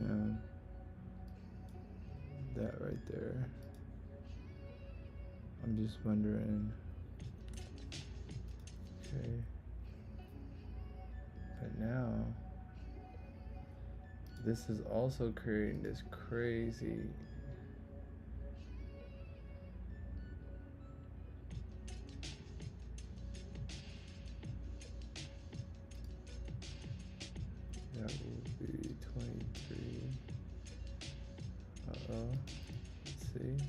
Yeah. That right there. I'm just wondering. Okay. But now, this is also creating this crazy... That will be 23. Uh-oh. Let's see.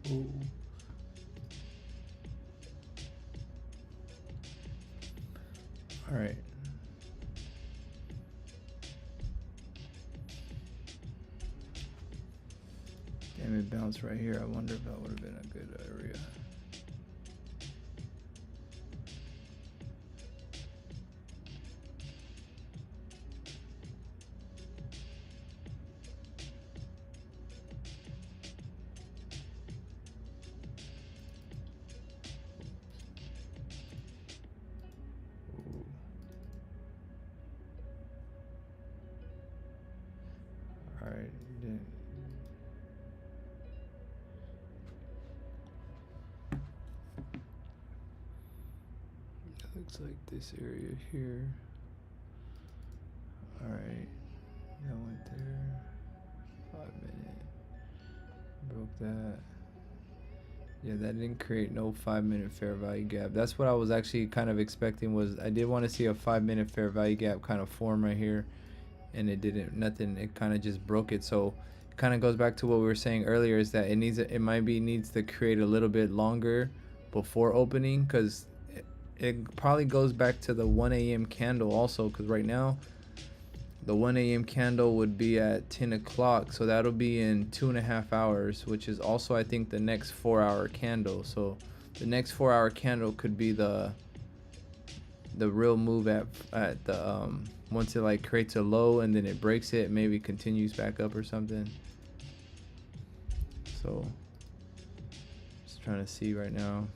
Ooh. All right. Damn, it bounced right here. I wonder if that would have been a good area. All right. Then. It looks like this area here. All right. That went there. 5 minute. Broke that. Yeah, that didn't create no 5 minute fair value gap. That's what I was actually kind of expecting. Was I did want to see a 5 minute fair value gap kind of form right here, and it didn't. Nothing. It kind of just broke it. So it kind of goes back to what we were saying earlier, is that it might be needs to create a little bit longer before opening, because it probably goes back to the 1 a.m. candle also, because right now the 1 a.m. candle would be at 10 o'clock, so that'll be in 2.5 hours, which is also, I think, the next 4-hour candle. So the next 4-hour candle could be the real move at the once it like creates a low and then it breaks it, maybe continues back up or something. So just trying to see right now.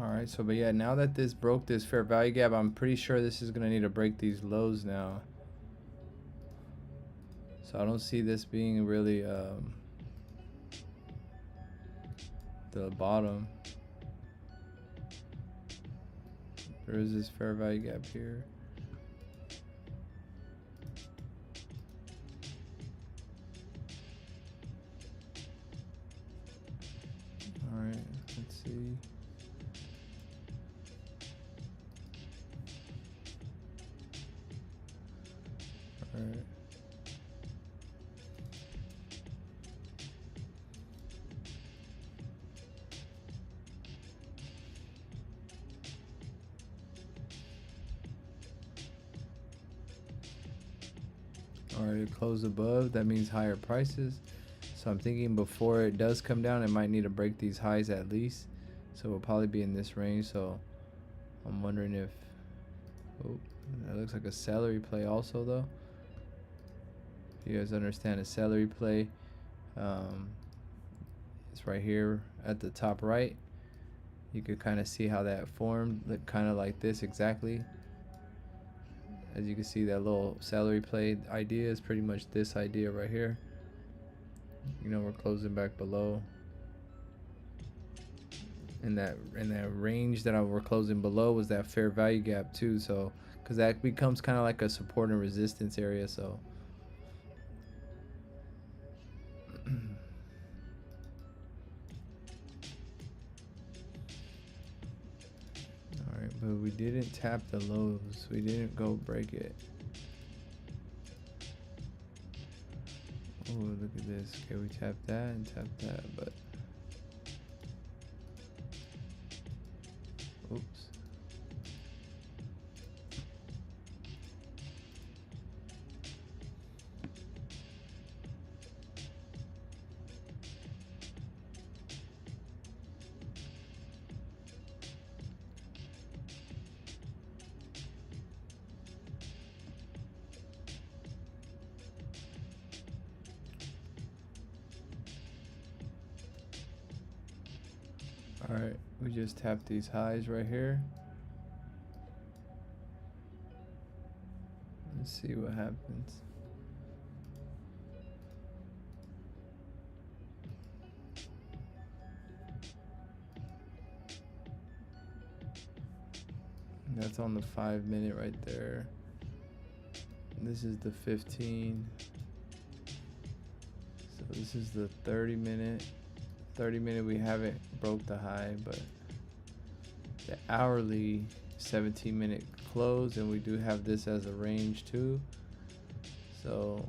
Alright, so but yeah, now that this broke this fair value gap, I'm pretty sure this is gonna need to break these lows now. So I don't see this being really the bottom. There is this fair value gap here. Alright, let's see. Alright. All right, it closed above. That means higher prices. So I'm thinking before it does come down, it might need to break these highs at least. So we'll probably be in this range. So I'm wondering if, oh, that looks like a celery play also though. If you guys understand a celery play, it's right here at the top right. You could kind of see how that formed, look kind of like this exactly. As you can see, that little celery play idea is pretty much this idea right here. You know, we're closing back below. And that range that we're closing below was that fair value gap too. So, because that becomes kind of like a support and resistance area. So, all right, but we didn't tap the lows. We didn't go break it. Oh, look at this. Okay, we tapped that and tapped that, but oops. All right, we just tapped these highs right here. Let's see what happens. That's on the 5 minute right there. This is the 15. So this is the 30 minute. 30 minute we haven't broke the high, but the hourly 17 minute close, and we do have this as a range too. So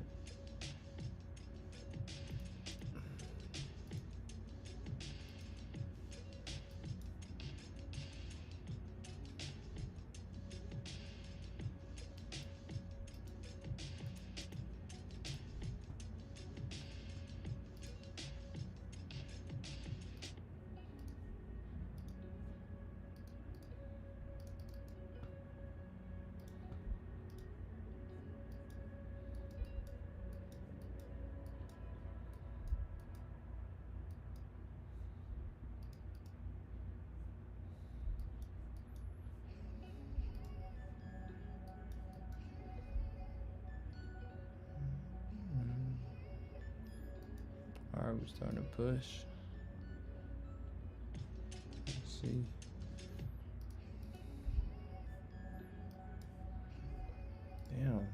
all right, we're starting to push. Let's see. Damn.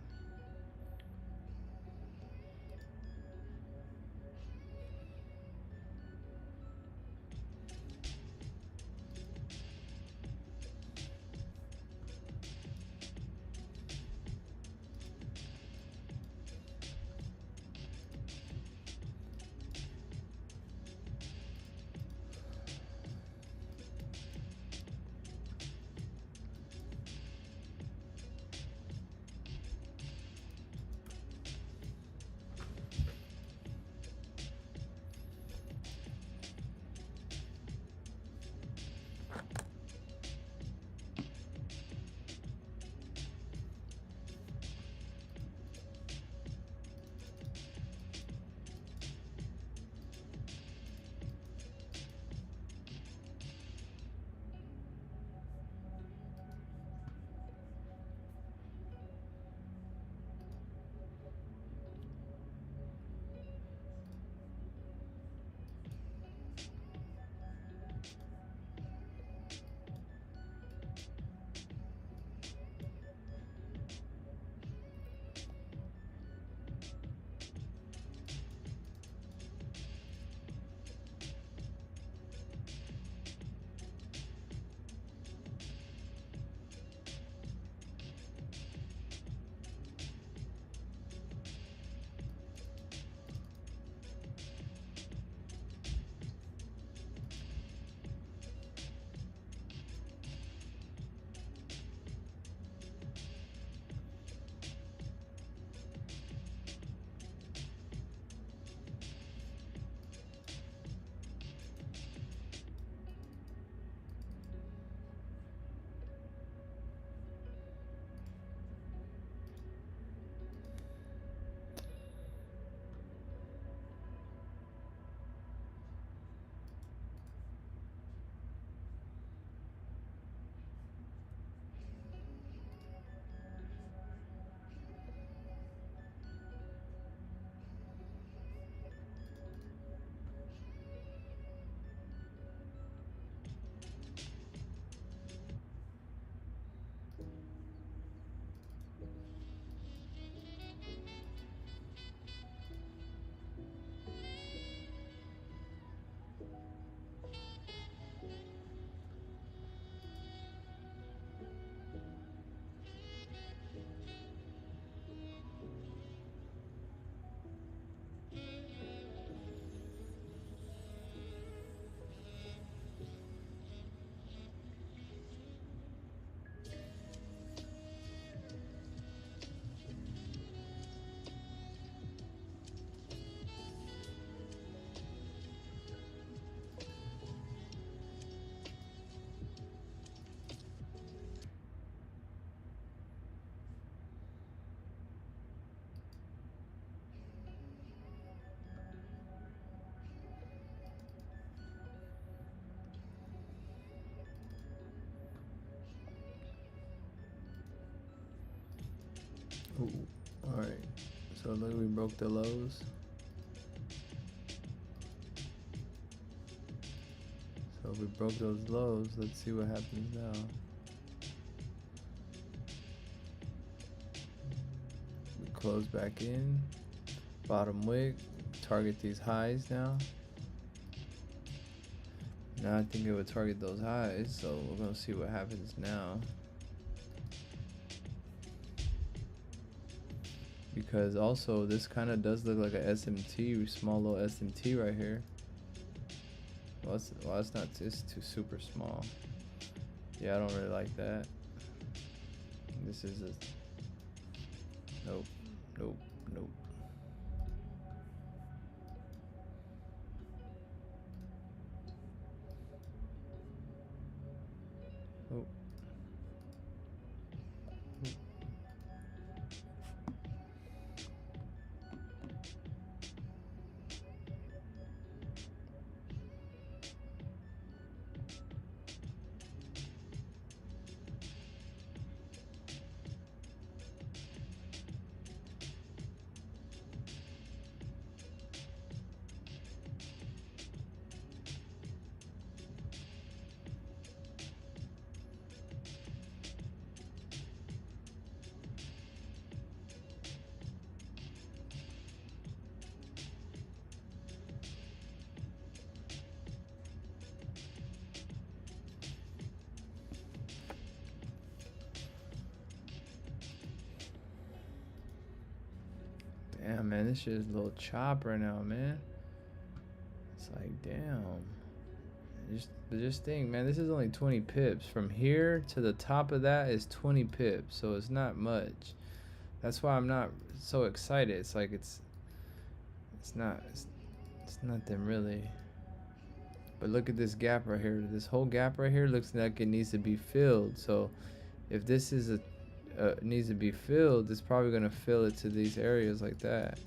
Ooh. All right. So look, we broke the lows. So if we broke those lows, let's see what happens now. We close back in. Bottom wick. Target these highs now. Now I think it would target those highs, so we're gonna see what happens now. Because also this kind of does look like a SMT, small little SMT right here. Well, it's not, it's too super small. Yeah, I don't really like that. This is a nope, nope, nope. Oh. Damn, man, this shit is a little chop right now, man. It's like, damn. Just think, man, this is only 20 pips. From here to the top of that is 20 pips, so it's not much. That's why I'm not so excited. It's like it's nothing really. But look at this gap right here. This whole gap right here looks like it needs to be filled. So if this is a needs to be filled, it's probably gonna fill it to these areas like that.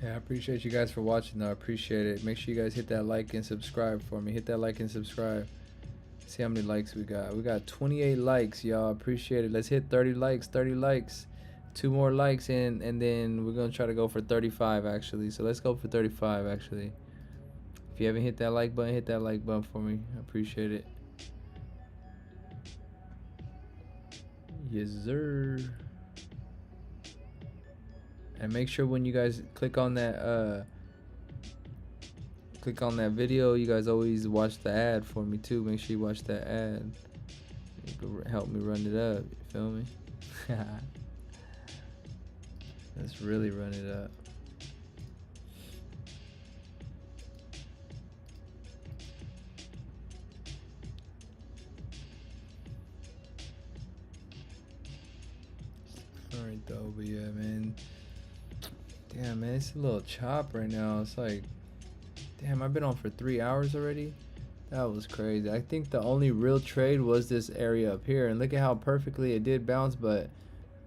Yeah, I appreciate you guys for watching though. I appreciate it. Make sure you guys hit that like and subscribe for me. Hit that like and subscribe. See how many likes we got. We got 28 likes, y'all. Appreciate it. Let's hit 30 likes. 30 likes. 2 more likes and then we're gonna try to go for 35 actually. So let's go for 35 actually. If you haven't hit that like button, hit that like button for me. I appreciate it. Yes, sir. And make sure when you guys click on that video, you guys always watch the ad for me too. Make sure you watch that ad. You can help me run it up. You feel me? Let's really run it up. Alright though, but yeah, man. Damn, man, it's a little chop right now. It's like, damn, I've been on for 3 hours already. That was crazy. I think the only real trade was this area up here, and look at how perfectly it did bounce. But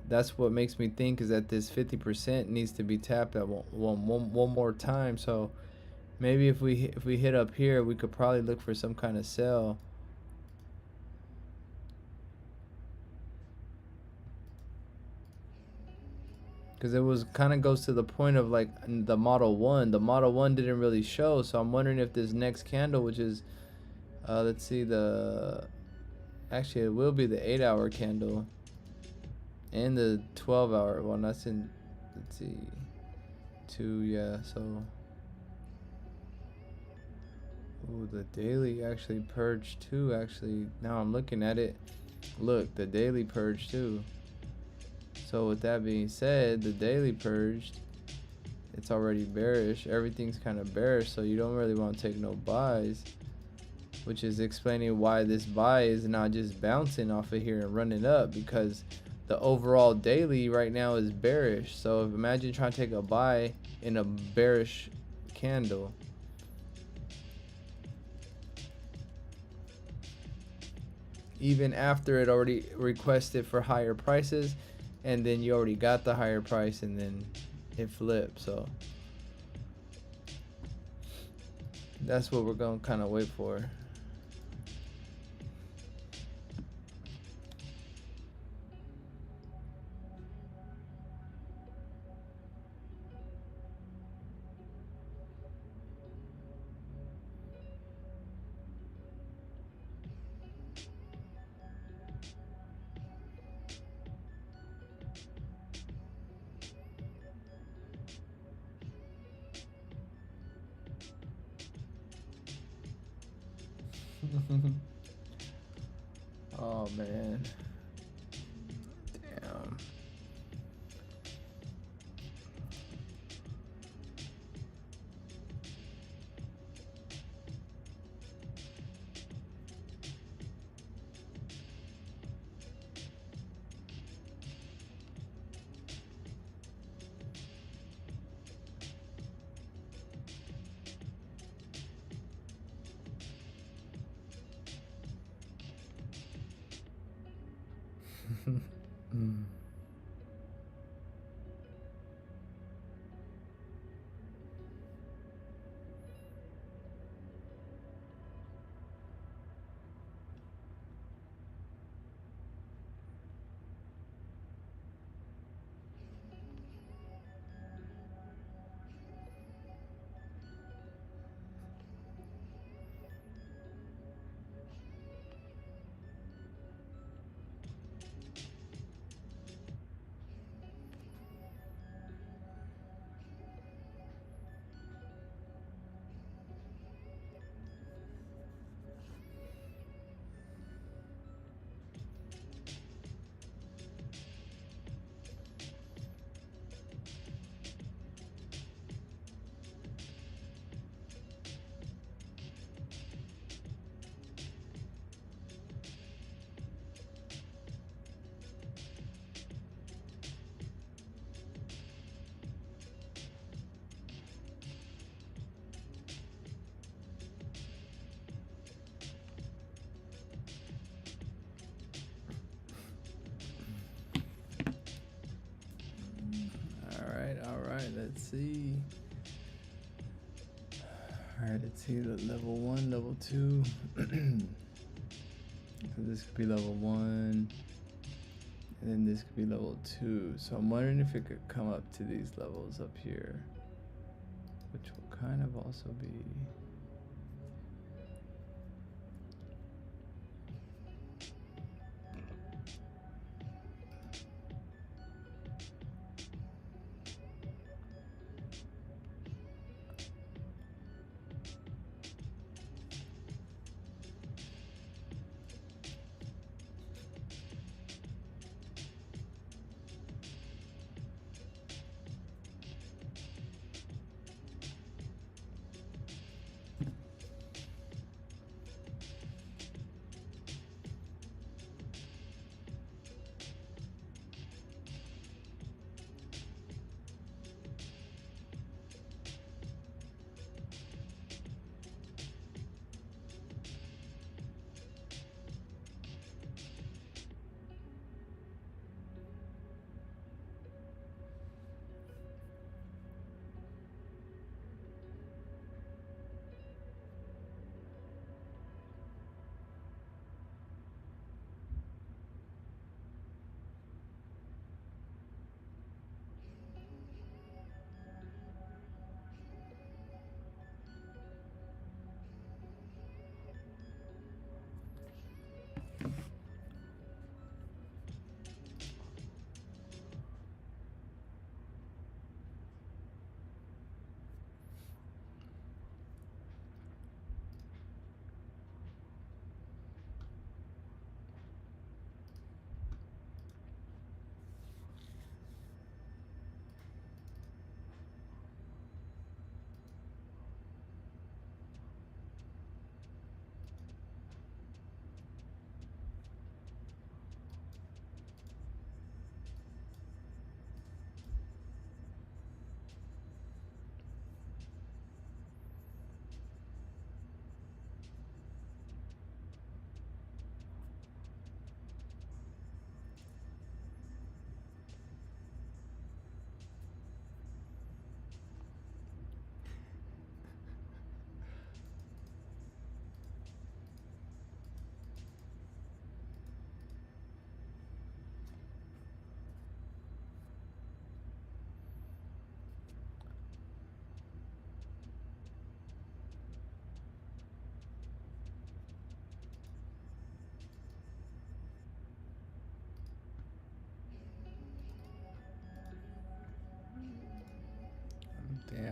that's what makes me think is that this 50% needs to be tapped at one more time. So maybe if we hit up here, we could probably look for some kind of sell. Because it was kind of goes to the point of like the Model 1. The Model 1 didn't really show. So I'm wondering if this next candle, which is, let's see, actually it will be the 8-hour candle. And the 12-hour one. That's in, let's see, 2, yeah. So Ooh, the daily actually purged too. Actually, now I'm looking at it. Look, the daily purged too. So with that being said, the daily purged, it's already bearish. Everything's kind of bearish, so you don't really want to take no buys, which is explaining why this buy is not just bouncing off of here and running up, because the overall daily right now is bearish. So imagine trying to take a buy in a bearish candle. Even after it already requested for higher prices, and then you already got the higher price, and then it flipped. So that's what we're gonna kind of wait for. Oh man, damn. Mm. All right, let's see. All right, let's see the level 1, level 2. So this could be level 1, and then this could be level 2. So I'm wondering if it could come up to these levels up here, which will kind of also be...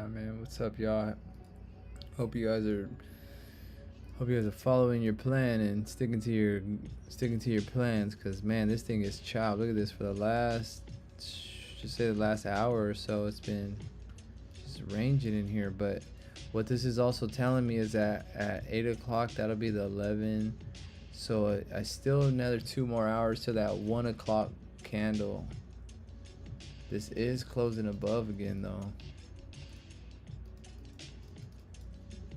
man. What's up, y'all? Hope you guys are following your plan and sticking to your plans, cause man, this thing is chopped. Look at this, for the last, just say the last hour or so, it's been just ranging in here. But what this is also telling me is that at 8 o'clock, that'll be the 11. So I still another 2 more hours to that 1 o'clock candle. This is closing above again though.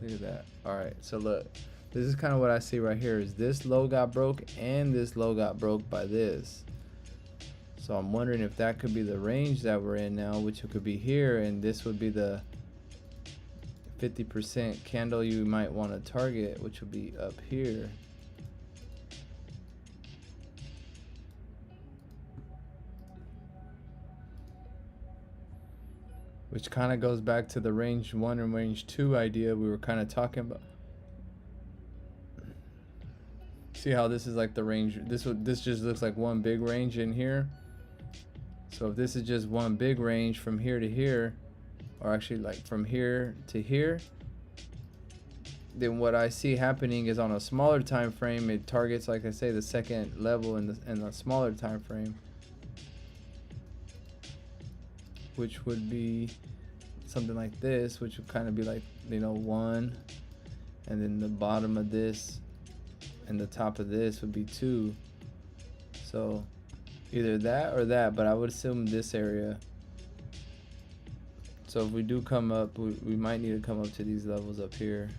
Look at that. All right, so look, this is kind of what I see right here, is this low got broke and this low got broke by this. So I'm wondering if that could be the range that we're in now, which could be here, and this would be the 50% candle you might want to target, which would be up here. Which kind of goes back to the range 1 and range 2 idea we were kind of talking about. See how this is like the range, this just looks like one big range in here. So if this is just one big range from here to here, or actually like from here to here, then what I see happening is on a smaller time frame, it targets, like I say, the second level in the smaller time frame, which would be something like this, which would kind of be like, you know, 1, and then the bottom of this and the top of this would be 2. So either that or that, but I would assume this area. So if we do come up, we might need to come up to these levels up here.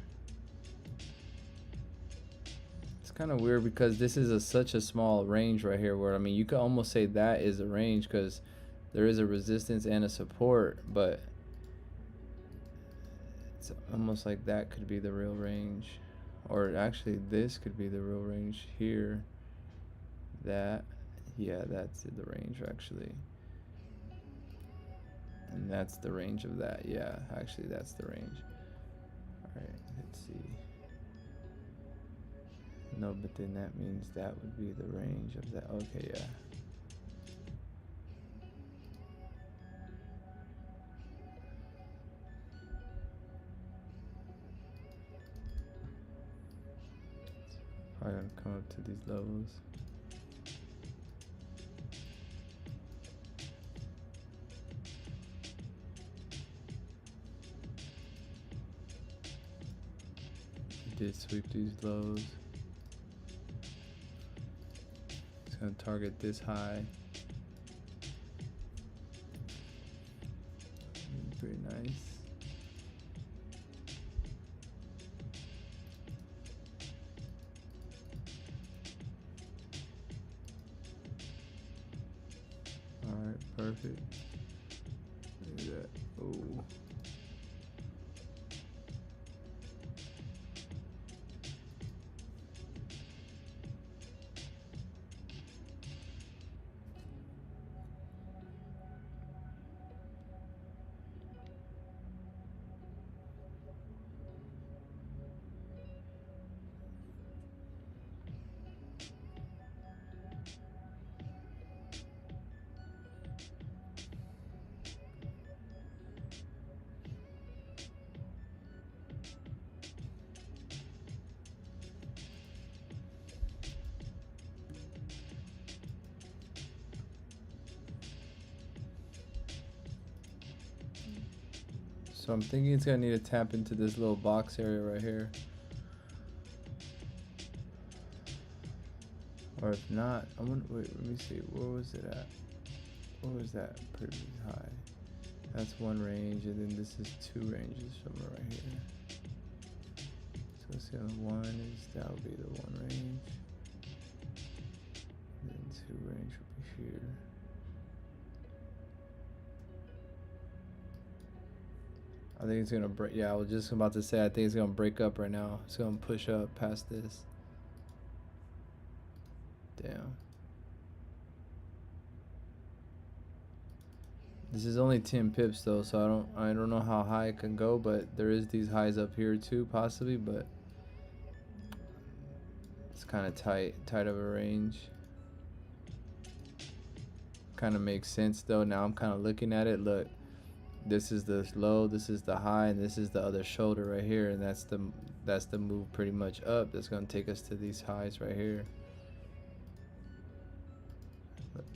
It's kind of weird because this is such a small range right here, where I mean you could almost say that is a range because there is a resistance and a support, but it's almost like that could be the real range. Or actually this could be the real range here. That, yeah, that's the range actually. And that's the range of that. Yeah, actually that's the range. Alright, let's see. No, but then that means that would be the range of that. Okay, yeah. Probably gonna come up to these levels. Did sweep these lows. It's gonna target this high. Pretty nice. Alright, perfect. Look at that. Oh. So I'm thinking it's gonna need to tap into this little box area right here. Or if not, I wonder, wait, let me see, where was it at? What was that pretty high? That's one range, and then this is 2 ranges somewhere right here. So let's see, one is, that would be the 1 range. And then 2 range would be here. I think it's gonna break. Yeah, I was just about to say, I think it's gonna break up right now. It's gonna push up past this. Damn. This is only 10 pips though, so I don't know how high it can go, but there is these highs up here too, possibly, but it's kind of tight of a range. Kind of makes sense though. Now I'm kind of looking at it. Look, This is the low, this is the high, and this is the other shoulder right here, and that's the move pretty much up that's going to take us to these highs right here.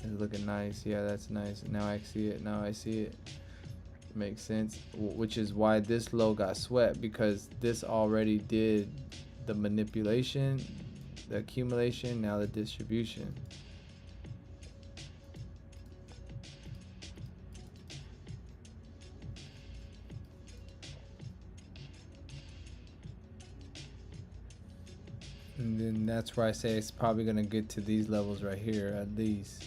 It's looking nice. Yeah, that's nice. Now I see it. Now I see it. Makes sense. Which is why this low got swept, because this already did the manipulation, the accumulation, now the distribution. And then that's where I say it's probably going to get to these levels right here, at least.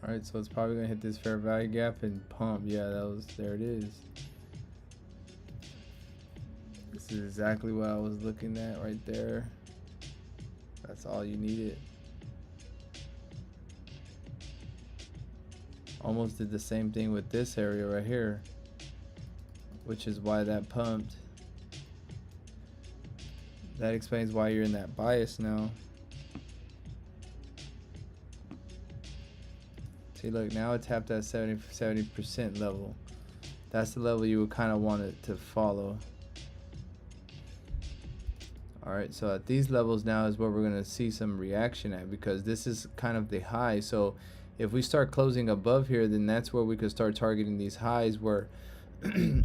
Alright, so it's probably gonna hit this fair value gap and pump. Yeah, there it is. This is exactly what I was looking at right there. That's all you needed. Almost did the same thing with this area right here, which is why that pumped. That explains why you're in that bias now. See, look, now it tapped that 70% level. That's the level you would kind of want it to follow. Alright, so at these levels now is where we're going to see some reaction at, because this is kind of the high. So if we start closing above here, then that's where we could start targeting these highs, where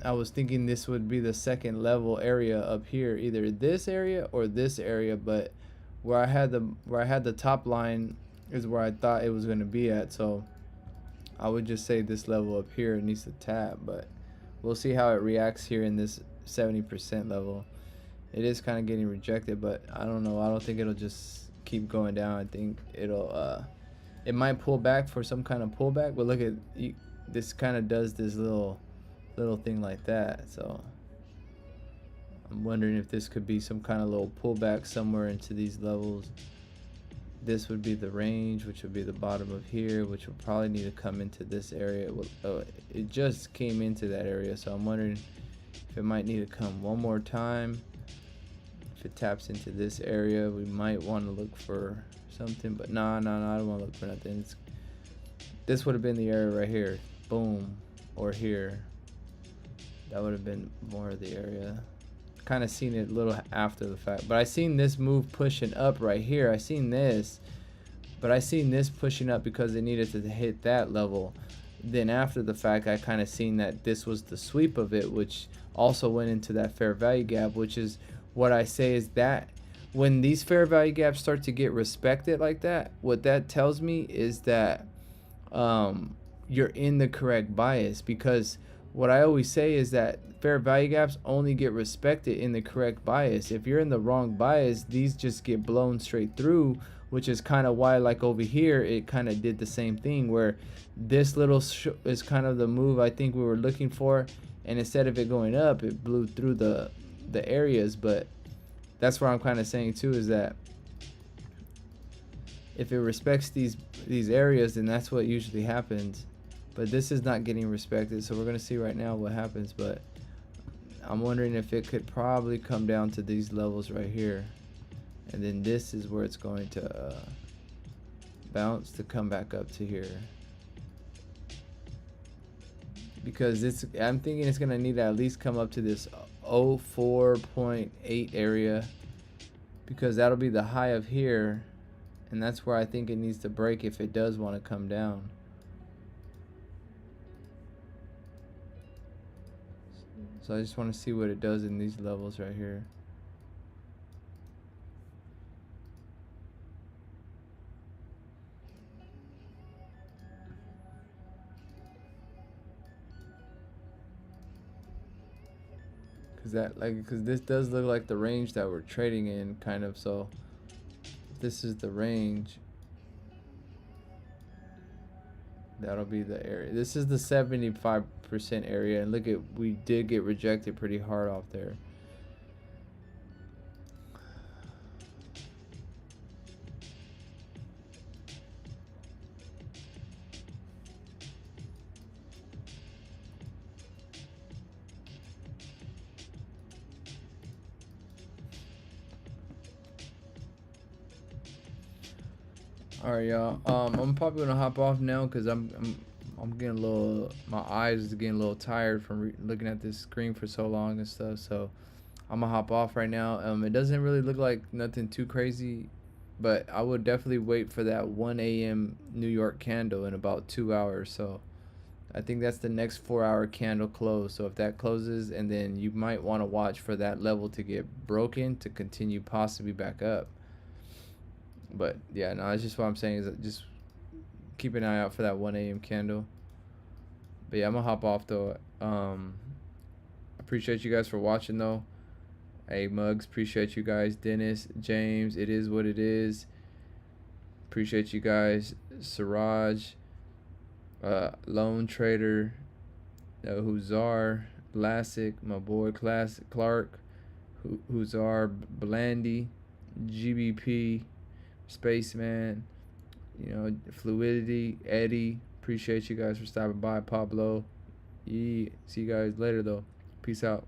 I was thinking this would be the second level area up here, either this area or this area, but where I had the top line is where I thought it was going to be at. So I would just say this level up here needs to tap, but we'll see how it reacts here in this 70% level. It is kind of getting rejected, but I don't know. I don't think it'll just keep going down. I think it'll it might pull back for some kind of pullback, but look at this, kind of does this little thing like that. So I'm wondering if this could be some kind of little pullback somewhere into these levels. This would be the range, which would be the bottom of here, which will probably need to come into this area. It just came into that area, so I'm wondering if it might need to come one more time. If it taps into this area, we might want to look for something, but no, I don't want to look for nothing. This would have been the area right here, boom, or here. That would have been more of the area. Kind of seen it a little after the fact, but I seen this move pushing up right here. I seen this, but I seen this pushing up because it needed to hit that level. Then after the fact, I kind of seen that this was the sweep of it, which also went into that fair value gap, which is what I say is that when these fair value gaps start to get respected like that, what that tells me is that you're in the correct bias. Because what I always say is that fair value gaps only get respected in the correct bias. If you're in the wrong bias, these just get blown straight through, which is kind of why, like over here, it kind of did the same thing, where this little is kind of the move I think we were looking for, and instead of it going up, it blew through the areas. But that's what I'm kind of saying too, is that if it respects these areas, then that's what usually happens. But this is not getting respected, so we're going to see right now what happens. But I'm wondering if it could probably come down to these levels right here, and then this is where it's going to bounce to come back up to here, because I'm thinking it's going to need to at least come up to this 04.8 area, because that'll be the high of here, and that's where I think it needs to break if it does want to come down. So I just want to see what it does in these levels right here. Because this does look like the range that we're trading in, kind of. So this is the range, That'll be the area. This is the 75% area, and look at, we did get rejected pretty hard off there. All right, y'all. I'm probably gonna hop off now because I'm getting a little, my eyes is getting a little tired from looking at this screen for so long and stuff. So I'm gonna hop off right now. It doesn't really look like nothing too crazy, but I would definitely wait for that 1 a.m. New York candle in about 2 hours. So I think that's the next 4-hour candle close. So if that closes, and then you might want to watch for that level to get broken to continue possibly back up. But yeah, no, that's just what I'm saying, is that just keep an eye out for that 1 a.m. candle. But yeah, I'm gonna hop off though. Appreciate you guys for watching though. Hey Mugs, appreciate you guys. Dennis, James, it is what it is. Appreciate you guys. Siraj, Lone Trader, Huzar, Lassick, my boy Classic Clark, Huzar, Blandy, GBP, Spaceman, Fluidity, Eddie. Appreciate you guys for stopping by. Pablo. See you guys later though. Peace out.